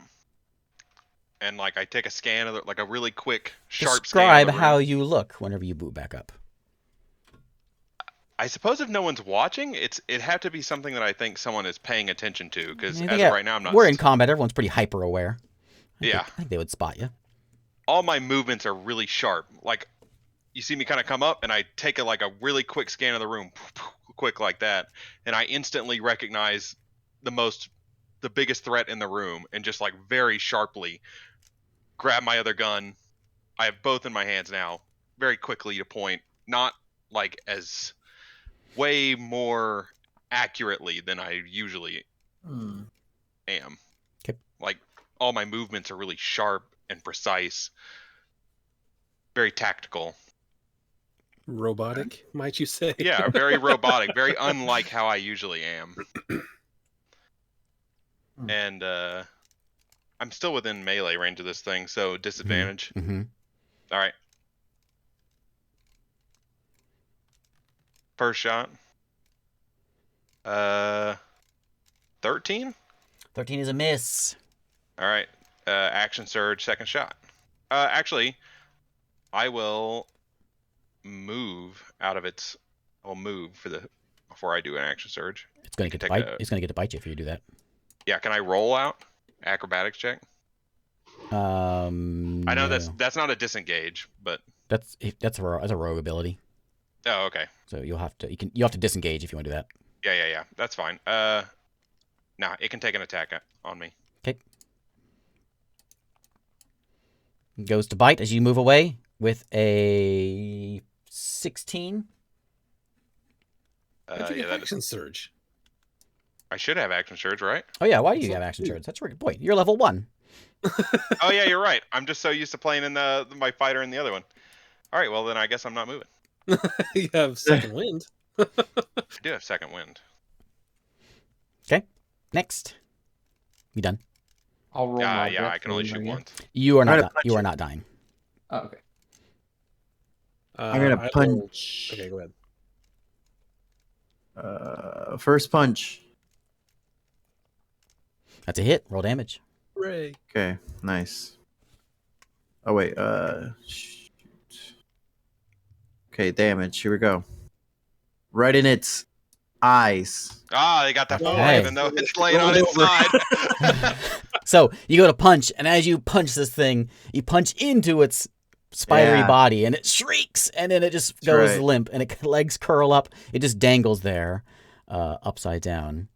S3: and I take a scan of a really quick, sharp scan.
S1: Describe
S3: Of the
S1: how
S3: room.
S1: you look whenever you boot back up.
S3: I suppose if no one's watching, it'd have to be something that I think someone is paying attention to, because
S1: I
S3: as
S1: think,
S3: of right now I'm not.
S1: We're in combat. Everyone's pretty hyper aware.
S3: Yeah.
S1: I think they would spot you.
S3: All my movements are really sharp. Like, you see me kind of come up, and I take a really quick scan of the room, quick like that, and I instantly recognize the biggest threat in the room, and just very sharply grab my other gun. I have both in my hands now, very quickly to point, not as way more accurately than I usually am.
S1: Okay.
S3: All my movements are really sharp and precise, very tactical.
S4: Robotic, might you say?
S3: Yeah, very robotic, very unlike how I usually am. and I'm still within melee range of this thing, so disadvantage.
S1: Mm-hmm.
S3: All right. First shot. 13.
S1: 13 is a miss.
S3: All right. Action surge, second shot. Actually, I will move out of its. I'll move before I do an action surge.
S1: It's gonna get to bite. It's gonna get to bite you if you do that.
S3: Yeah. Can I roll out? Acrobatics check. I know
S1: No.
S3: that's not a disengage, but
S1: That's a rogue ability.
S3: oh, okay.
S1: So you'll have to disengage if you want to do that.
S3: Yeah. That's fine. Nah, it can take an attack on me.
S1: Okay. Goes to bite as you move away with a 16.
S4: How'd you
S3: Yeah,
S4: get action surge?
S3: I should have action surge, right?
S1: Oh yeah, why do you have action surge? That's right. Boy, you're level 1.
S3: Oh yeah, you're right. I'm just so used to playing in my fighter in the other one. All right, well then I guess I'm not moving.
S4: You have second wind.
S3: I do have second wind.
S1: Okay. Next. You done?
S6: I'll roll my
S3: Yeah,
S6: death
S3: I can only
S6: save,
S3: shoot
S6: I guess.
S3: once.
S1: You are
S2: I'm
S1: not.
S2: gonna punch
S1: You are
S2: it.
S1: not dying.
S6: Oh, okay.
S2: I'm gonna
S4: I will-
S2: punch.
S4: Okay, go ahead.
S2: First punch.
S1: That's a hit. Roll damage.
S4: Hooray.
S2: Okay, nice. Oh wait, shoot. Okay, damage. Here we go. Right in its eyes.
S3: Ah, they got that point,
S1: Okay.
S3: even though it's laying
S2: Roll
S3: on
S2: it
S3: its
S2: over.
S3: side.
S1: So you go to punch, and as you punch this thing, you punch into its spidery
S2: Yeah.
S1: body, and it shrieks, and then it just goes
S2: right.
S1: limp, and its legs curl up. It just dangles there, upside down.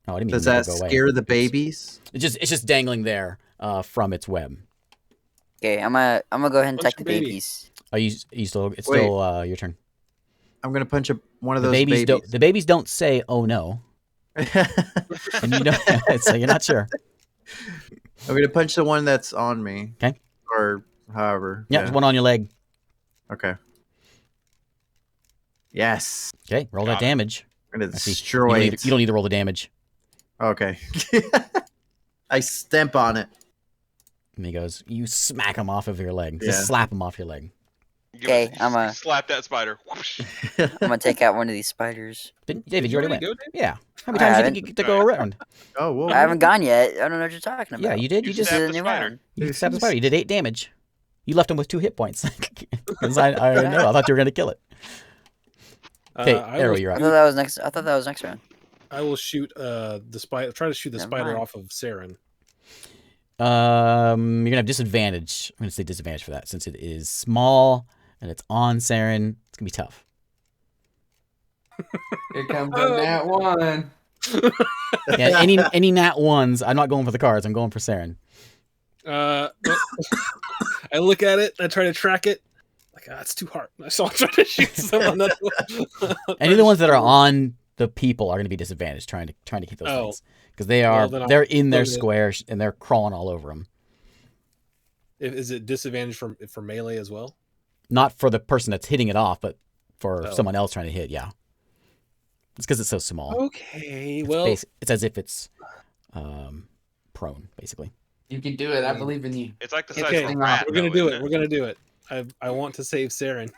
S1: Oh, I didn't mean
S2: Does
S1: to
S2: that
S1: go away.
S2: scare the babies?
S1: It's just dangling there, from its web.
S5: Okay, I'm gonna go ahead and
S4: Punch
S5: attack the
S4: the baby.
S5: babies.
S1: Are you still? It's
S2: Wait.
S1: still your turn.
S2: I'm gonna punch one of
S1: The
S2: those
S1: babies
S2: babies.
S1: don't. The babies don't say, "Oh no," and you know, so you're not sure.
S2: I'm gonna punch the one that's on me.
S1: 'Kay.
S2: Or however.
S1: Yeah, there's one on your leg.
S2: Okay. Yes.
S1: Okay, roll
S3: Got
S1: that
S3: it.
S1: damage.
S2: I'm gonna
S1: Actually,
S2: destroy
S1: you
S2: it.
S1: don't need to roll the damage.
S2: Okay. I stamp on it.
S1: And he goes, you smack him off of your leg.
S2: Yeah.
S1: Just slap him off your leg.
S5: Okay, I'm a-
S3: slap that spider. Whoosh.
S5: I'm gonna take out one of these spiders.
S1: David, you already went.
S4: go, Dave?
S1: Yeah. How many
S5: I
S1: times do you
S5: haven't.
S1: think you get to go around?
S2: Oh, whoa.
S5: I haven't gone yet. I don't know what you're talking about.
S1: Yeah, you did.
S3: You
S1: You just
S5: This is
S3: stabbed
S5: a
S3: the
S5: new
S3: spider.
S5: round.
S1: you stabbed the spider. You did 8 damage. You left him with 2 hit points. 'Cause I know. I thought you were gonna kill it. Okay, Arrow, you're
S5: I
S1: up.
S5: thought that was next. I thought that was next round.
S4: I will shoot the spider. Try to shoot the
S5: Never
S4: spider
S5: mind.
S4: off of Saren.
S1: You're gonna have disadvantage. I'm gonna say disadvantage for that since it is small and it's on Saren. It's gonna be tough.
S6: Here comes the nat one.
S1: Yeah, any nat ones. I'm not going for the cards. I'm going for Saren.
S4: But I look at it. I try to track it. Like, it's too hard. So I'll try to shoot someone.
S1: Any of the ones that are on the people are going to be disadvantaged trying to hit those
S4: Oh.
S1: things because they're
S4: then I'll
S1: in their
S4: put it-
S1: square and they're crawling all over them.
S4: Is it disadvantage for melee as well?
S1: Not for the person that's hitting it off, but for
S4: Oh.
S1: someone else trying to hit. Yeah, it's because it's so small.
S4: Okay. Well,
S1: It's as if it's prone, basically.
S6: You can do it. I believe in you.
S3: It's like the size
S4: okay.
S3: of a
S6: We're
S3: rat.
S4: We're gonna
S3: though,
S4: do
S3: isn't
S4: it. We're gonna do it. I want to save Saren.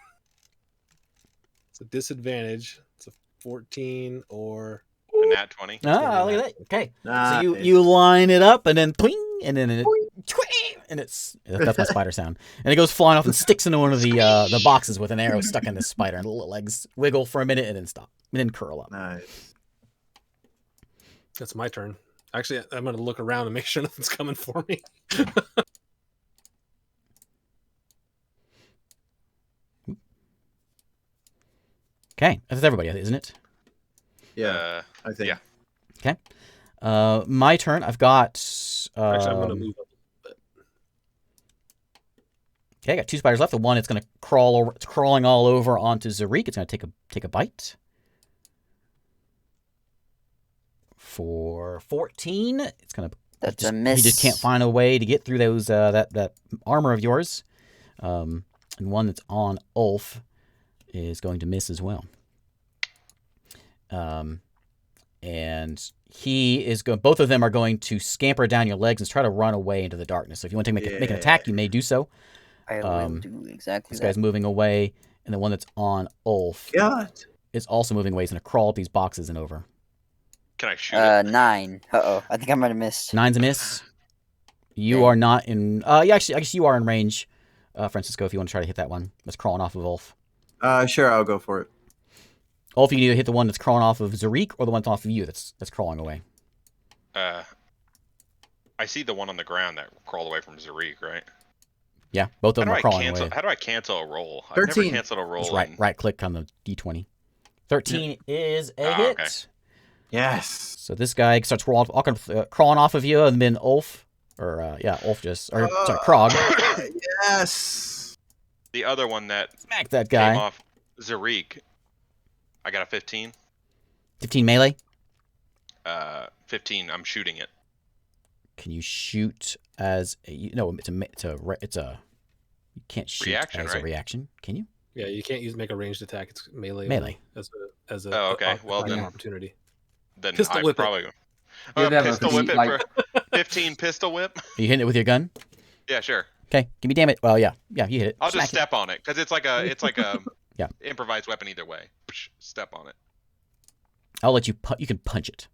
S4: It's a disadvantage. It's a 14 or
S3: A nat 20.
S1: Ah, look at that. Okay,
S2: Ah,
S1: so you line it up and then twing, and then it twing, and that's my spider sound, and it goes flying off and sticks into one of the boxes with an arrow stuck in the spider, and the little legs wiggle for a minute and then stop, and then curl up.
S2: Nice.
S4: that's my turn. Actually, I'm gonna look around and make sure nothing's coming for me.
S1: Okay, that's everybody, isn't it?
S2: Yeah, I think.
S3: yeah.
S1: My turn. I've got.
S4: Actually, I'm gonna move up.
S1: Okay, I got 2 spiders left. The one it's going to crawl over. It's crawling all over onto Zarik. It's going to take a bite. For 14, it's going to.
S5: That's a miss.
S1: He just can't find a way to get through those that armor of yours. And one that's on Ulf is going to miss as well. and he is going. Both of them are going to scamper down your legs and try to run away into the darkness. So if you want to make an attack, you may do so.
S5: I will do exactly
S1: This
S5: that.
S1: guy's moving away, and the one that's on Ulf
S2: God.
S1: is also moving away. He's going to crawl up these boxes and over.
S3: Can I shoot it?
S5: 9. Uh-oh. I think I might have missed.
S1: 9's a miss. You
S5: Dang.
S1: are not in. Yeah, actually, I guess you are in range, Francisco. If you want to try to hit that one that's crawling off of Ulf.
S2: Sure, I'll go for it.
S1: Ulf, you can either hit the one that's crawling off of Zarik or the one that's off of you that's crawling away.
S3: I see the one on the ground that crawled away from Zarik, right?
S1: Yeah, both of them are crawling away.
S3: How do I cancel a roll? I've
S2: 13.
S3: never canceled a roll.
S1: Just right click on the d20. 13 is a hit.
S3: Okay.
S2: Yes.
S1: So this guy starts crawling off of you, and then Ulf, Krog.
S2: Yes.
S3: The other one that
S1: Smack that
S3: came
S1: guy.
S3: off Zarik, I got a 15.
S1: 15 melee.
S3: 15. I'm shooting it.
S1: Can you shoot as a, no? It's a you can't shoot
S3: Reaction,
S1: as a
S3: right?
S1: reaction. Can you?
S4: Yeah, you can't make a ranged attack. It's melee.
S1: Melee.
S4: As a
S3: Oh, okay. Well,
S4: fighting
S3: then-
S4: opportunity.
S3: Then
S4: Pistol
S3: I
S4: whip it.
S3: probably
S6: You'd have a
S3: pistol
S6: feat,
S3: whip it
S6: like-
S3: for 15 pistol whip.
S1: Are you hitting it with your gun?
S3: Yeah, sure.
S1: Okay, give me damage. Well, yeah, you hit it.
S3: I'll
S1: Smack
S3: just
S1: it.
S3: step on it because it's like a
S1: Yeah.
S3: improvised weapon either way. Psh, step on it.
S1: I'll let you. You can punch it.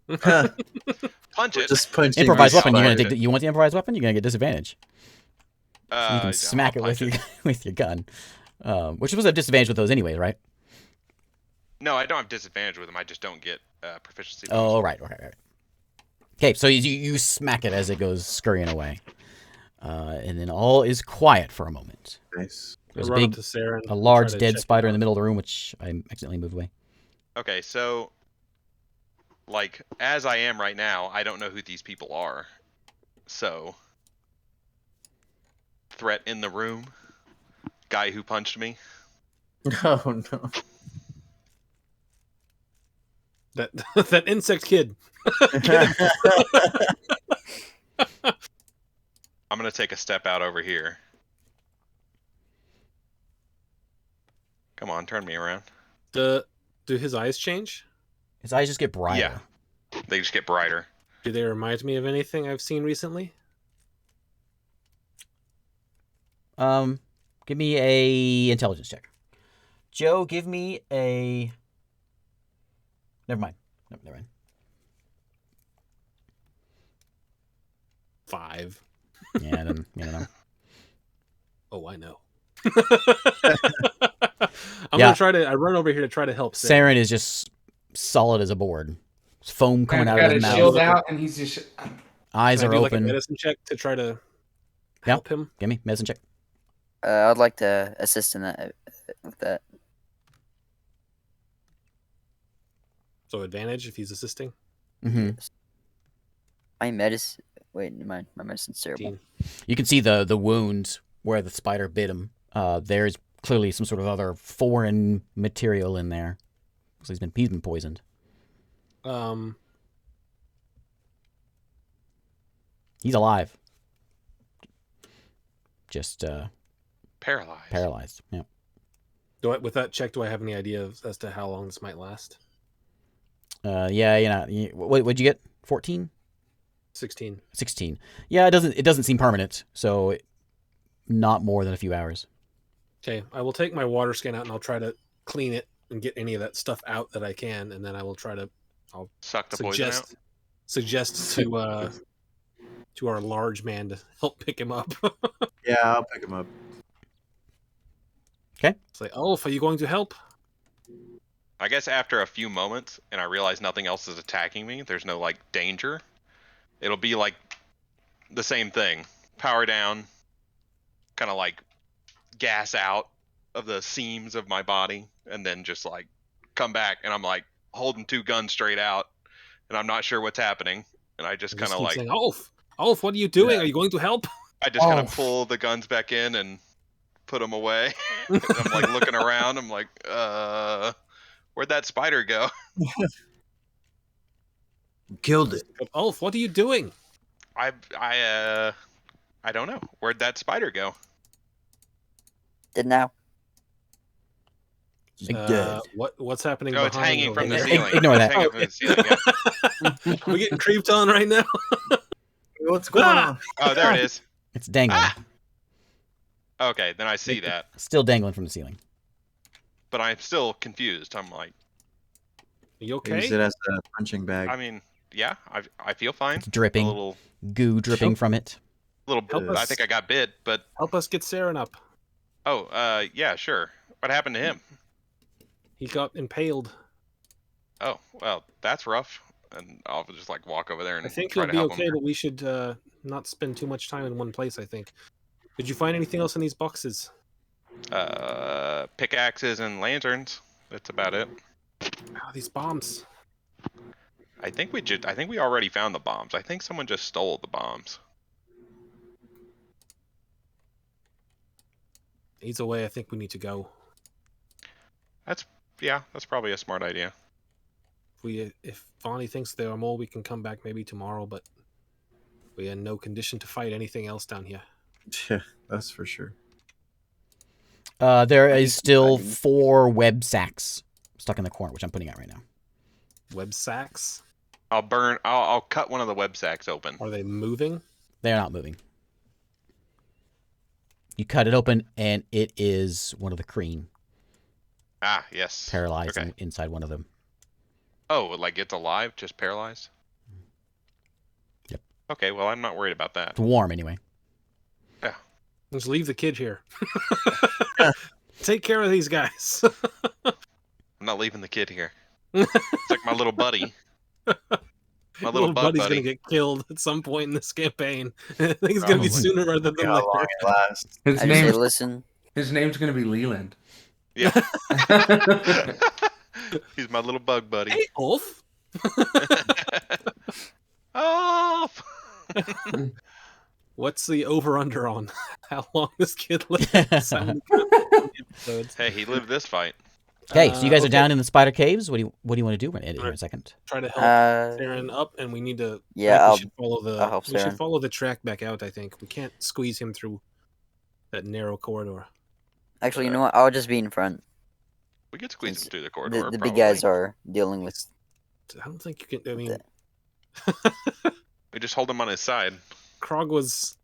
S3: Punch it.
S2: Just punching.
S1: Improvised
S2: our
S1: weapon. You're gonna
S2: spider.
S1: take. You want the improvised weapon? You're gonna get disadvantage. So you
S3: I'll
S1: can smack it
S3: punch
S1: with your with your gun, which was a disadvantage with those anyways, right?
S3: No, I don't have disadvantage with them. I just don't get proficiency.
S1: Oh, right. Okay, so you smack it as it goes scurrying away, and then all is quiet for a moment.
S2: Nice.
S1: There's
S4: I'll run up to Sarah and
S1: a large
S4: try to
S1: dead
S4: check
S1: spider
S4: it
S1: in the
S4: out.
S1: middle of the room, which I accidentally moved away.
S3: Okay, so like as I am right now, I don't know who these people are. So threat in the room. Guy who punched me.
S2: Oh no.
S4: That that insect kid.
S3: I'm gonna take a step out over here. Come on, turn me around.
S4: Do his eyes change?
S1: His eyes just get brighter.
S3: Yeah. They just get brighter.
S4: Do they remind me of anything I've seen recently?
S1: Give me a intelligence check. Joe, give me a. Never mind. No, never mind.
S4: 5.
S1: Yeah, I don't know.
S4: Oh, I know.
S1: Yeah.
S4: I run over here to try to help Sarah.
S1: Saren is just solid as a board. There's foam coming
S6: Man's
S1: out
S6: got
S1: of his
S6: his
S1: mouth.
S6: shield out, and he's just.
S1: Eyes
S4: Can I
S1: are
S4: do like a
S1: open.
S4: medicine check to try to help him?
S1: Give me medicine check.
S5: I'd like to assist in that with that.
S4: So advantage if he's assisting.
S1: Mm-hmm.
S5: My medicine. Wait, never mind. My medicine's terrible.
S4: 15.
S1: You can see the wound where the spider bit him. There's clearly some sort of other foreign material in there. So he's been poisoned. He's alive. Just
S3: Paralyzed.
S1: paralyzed. Yeah.
S4: With that check, do I have any idea as to how long this might last?
S1: Yeah. What'd you get? 14?
S4: 16.
S1: 16. Yeah, it doesn't seem permanent. So not more than a few hours.
S4: Okay, I will take my water skin out and I'll try to clean it and get any of that stuff out that I can, and then I will try to
S3: Suck the poison out.
S4: suggest to our large man to help pick him up.
S2: Yeah, I'll pick him up.
S4: Say, Ulf, are you going to help?
S3: I guess after a few moments, and I realize nothing else is attacking me, there's no like danger. It'll be like the same thing. Power down, kind of like gas out of the seams of my body, and then just like come back, and I'm like holding two guns straight out, and I'm not sure what's happening, and I just kind of
S4: keep
S3: like
S4: saying, Ulf, what are you doing? Are you going to help?
S3: I just kind of
S1: Oh.
S3: pull the guns back in and put them away. And I'm like looking around. I'm like, where'd that spider go?
S2: Killed it.
S4: Ulf, what are you doing?
S3: I don't know. Where'd that spider go?
S5: Did now.
S2: Dead.
S4: What's happening?
S3: Oh, it's
S4: behind
S3: hanging from the
S1: Ig-
S3: ceiling.
S1: ignore
S3: It's
S1: that.
S3: hanging from the ceiling. Yeah.
S4: We're getting creeped on right now.
S2: What's going on?
S3: Oh, there it is.
S1: It's dangling.
S3: Okay, then I see that,
S1: Still dangling from the ceiling.
S3: but I'm still confused. I'm like,
S4: You
S2: Use
S4: okay?
S2: it as a punching bag.
S3: I mean, yeah, I feel fine.
S1: It's dripping.
S3: A little,
S1: Goo dripping from it.
S4: Help
S3: I
S4: us.
S3: think I got bit, but
S4: Help us get Saren up.
S3: yeah, sure. What happened to him?
S4: He got impaled.
S3: Oh, well, that's rough. And I'll just like walk over there and
S4: I think
S3: try
S4: he'll
S3: to
S4: be
S3: help
S4: okay,
S3: him.
S4: but we should not spend too much time in one place, I think. Did you find anything else in these boxes?
S3: Pickaxes and lanterns. That's about it.
S4: Oh, these bombs.
S3: I think we already found the bombs. I think someone just stole the bombs.
S4: Either way, I think we need to go.
S3: Yeah, that's probably a smart idea.
S4: If Vonnie thinks there are more, we can come back maybe tomorrow, but we are in no condition to fight anything else down here.
S2: Yeah, that's for sure.
S1: There
S5: I
S1: is
S5: think
S1: still
S5: fighting.
S1: 4 web sacks stuck in the corner, which I'm putting out right now.
S4: Web sacks?
S3: I'll cut one of the web sacks open.
S4: Are they moving?
S1: They're not moving. You cut it open, and it is one of the Kreen
S3: Ah, yes.
S1: paralyzed
S3: Okay.
S1: inside one of them.
S3: Oh, like it's alive, just paralyzed?
S1: Yep.
S3: Okay, well, I'm not worried about that.
S1: It's warm, anyway.
S4: Just leave the kid here. Take care of these guys.
S3: I'm not leaving the kid here. It's like my little buddy. My little bug
S4: buddy's
S3: buddy.
S4: gonna get killed at some point in this campaign. I think it's gonna be
S3: Probably.
S4: sooner rather than
S2: How long
S4: later.
S2: it lasts.
S6: His
S5: I just say,
S6: name's
S5: listen.
S6: gonna be Leland.
S3: Yeah. He's my little bug buddy.
S4: Hey, Ulf.
S3: Oh!
S4: What's the over/under on how long this kid lives? Episodes.
S3: Hey, he lived this fight.
S1: Okay, so you guys are
S4: okay.
S1: down in the spider caves. What do you want to do? We're gonna end it here in a second.
S4: Try to help
S5: Uh,
S4: Saren up, and we need to.
S5: Yeah,
S4: we
S5: I'll
S4: should follow the.
S5: help
S4: We should
S5: Saren.
S4: follow the track back out. I think we can't squeeze him through that narrow corridor.
S5: actually, you know what? I'll just be in front.
S3: We could squeeze
S5: Since
S3: him through the corridor.
S5: The big
S3: probably.
S5: guys are dealing with.
S4: I don't think you can. I mean,
S3: We just hold him on his side.
S4: Krog was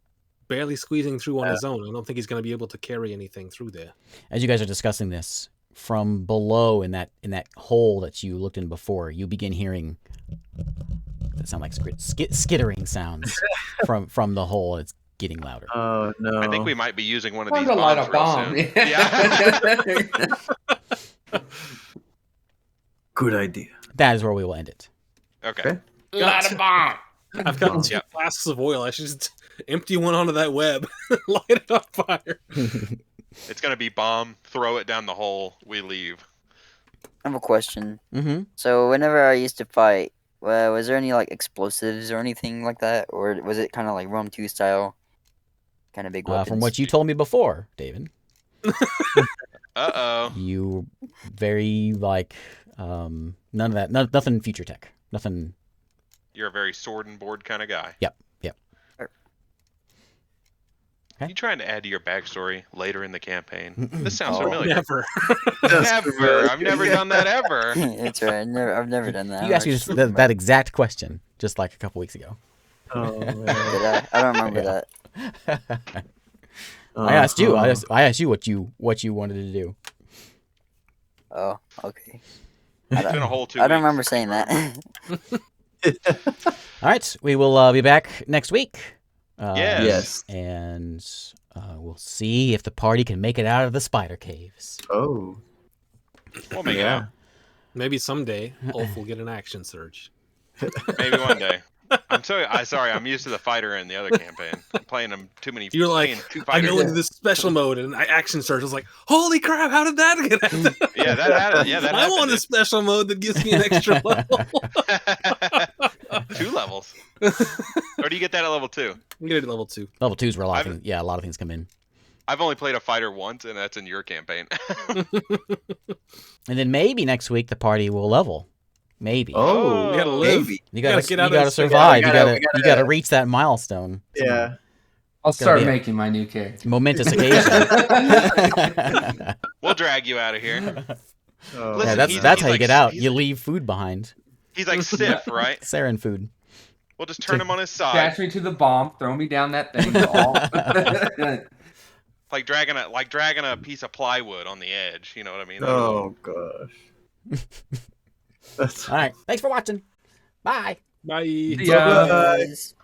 S4: barely squeezing through on
S2: Yeah.
S4: his own. I don't think he's going to be able to carry anything through there.
S1: As you guys are discussing this, from below in that hole that you looked in before, you begin hearing that sound like skittering sounds from the hole. It's getting louder.
S2: Oh no!
S3: I think we might be using one of
S6: Time
S3: these
S6: to light
S3: bombs
S6: a
S3: real
S6: bomb.
S3: soon. Yeah.
S2: Good idea.
S1: That is where we will end it.
S3: Okay.
S6: Light a bomb.
S4: I've got 2
S3: Yep.
S4: flasks of oil. I should just empty one onto that web, light it on fire.
S3: It's gonna be bomb. Throw it down the hole. We leave.
S5: I have a question.
S1: Mm-hmm.
S5: So whenever I used to fight, was there any like explosives or anything like that, or was it kind of like Rome 2 style, kind of big weapons?
S1: From what you told me before, David,
S3: Uh-oh.
S1: you very like none of that. Nothing future tech. Nothing.
S3: You're a very sword and board kind of guy.
S1: Yep.
S3: You trying to add to your backstory later in the campaign? This sounds
S5: Oh.
S3: familiar.
S4: Never.
S3: Never. I've never done that ever.
S5: That's right. I've never done that.
S1: You asked me this, that exact question just like a couple weeks ago.
S2: Oh man!
S5: Did I? I don't remember
S1: Yeah.
S5: that.
S1: I asked you.
S2: Uh-huh.
S1: I asked you what you wanted to do.
S5: Oh, okay.
S3: It's been a whole 2
S5: I don't
S3: weeks.
S5: remember saying that.
S1: All right, we will be back next week.
S3: Yes.
S1: And we'll see if the party can make it out of the spider caves.
S2: Oh.
S3: We'll make it
S2: Yeah.
S3: out.
S4: Maybe someday Ulf will get an action surge.
S3: Maybe one day. Sorry, I'm used to the fighter in the other campaign. I'm playing them too many.
S4: You're like,
S3: playing 2
S4: I
S3: fighters.
S4: go into this special mode and I action surge. I was like, holy crap, how did that get active?
S3: Yeah, that happened. Yeah, that
S4: I
S3: happened.
S4: want a special mode that gives me an extra level.
S3: 2 levels. Or do you get that at level 2?
S4: I'm get it at level 2.
S1: Level 2 is where a lot of
S3: I've-
S1: things, a lot of things come in.
S3: I've only played a fighter once, and that's in your campaign.
S1: And then maybe next week the party will level. Maybe.
S2: Oh.
S4: We gotta live.
S2: Maybe.
S1: You
S4: gotta
S1: gotta
S4: get
S1: you
S4: out of
S1: gotta
S4: this-
S1: survive.
S2: we
S1: You
S2: gotta-
S1: gotta reach that milestone.
S2: Yeah.
S6: I'll
S1: gonna
S6: start
S1: be a-
S6: making my new character.
S1: Momentous occasion.
S3: We'll drag you out of here.
S2: Oh,
S3: Listen,
S1: Yeah,
S3: he's-
S1: that's how you
S3: like-
S1: get out.
S3: he's-
S1: You leave food behind.
S3: He's like Sif, right?
S1: Sarin food.
S3: We'll just turn him on his side,
S6: Attach me to the bomb. Throw me down that thing.
S3: like dragging a piece of plywood on the edge. You know what I mean?
S2: Oh gosh. That's
S1: All right. Thanks for watching. Bye.
S4: Bye.
S6: Yeah.
S2: Bye.
S5: Guys.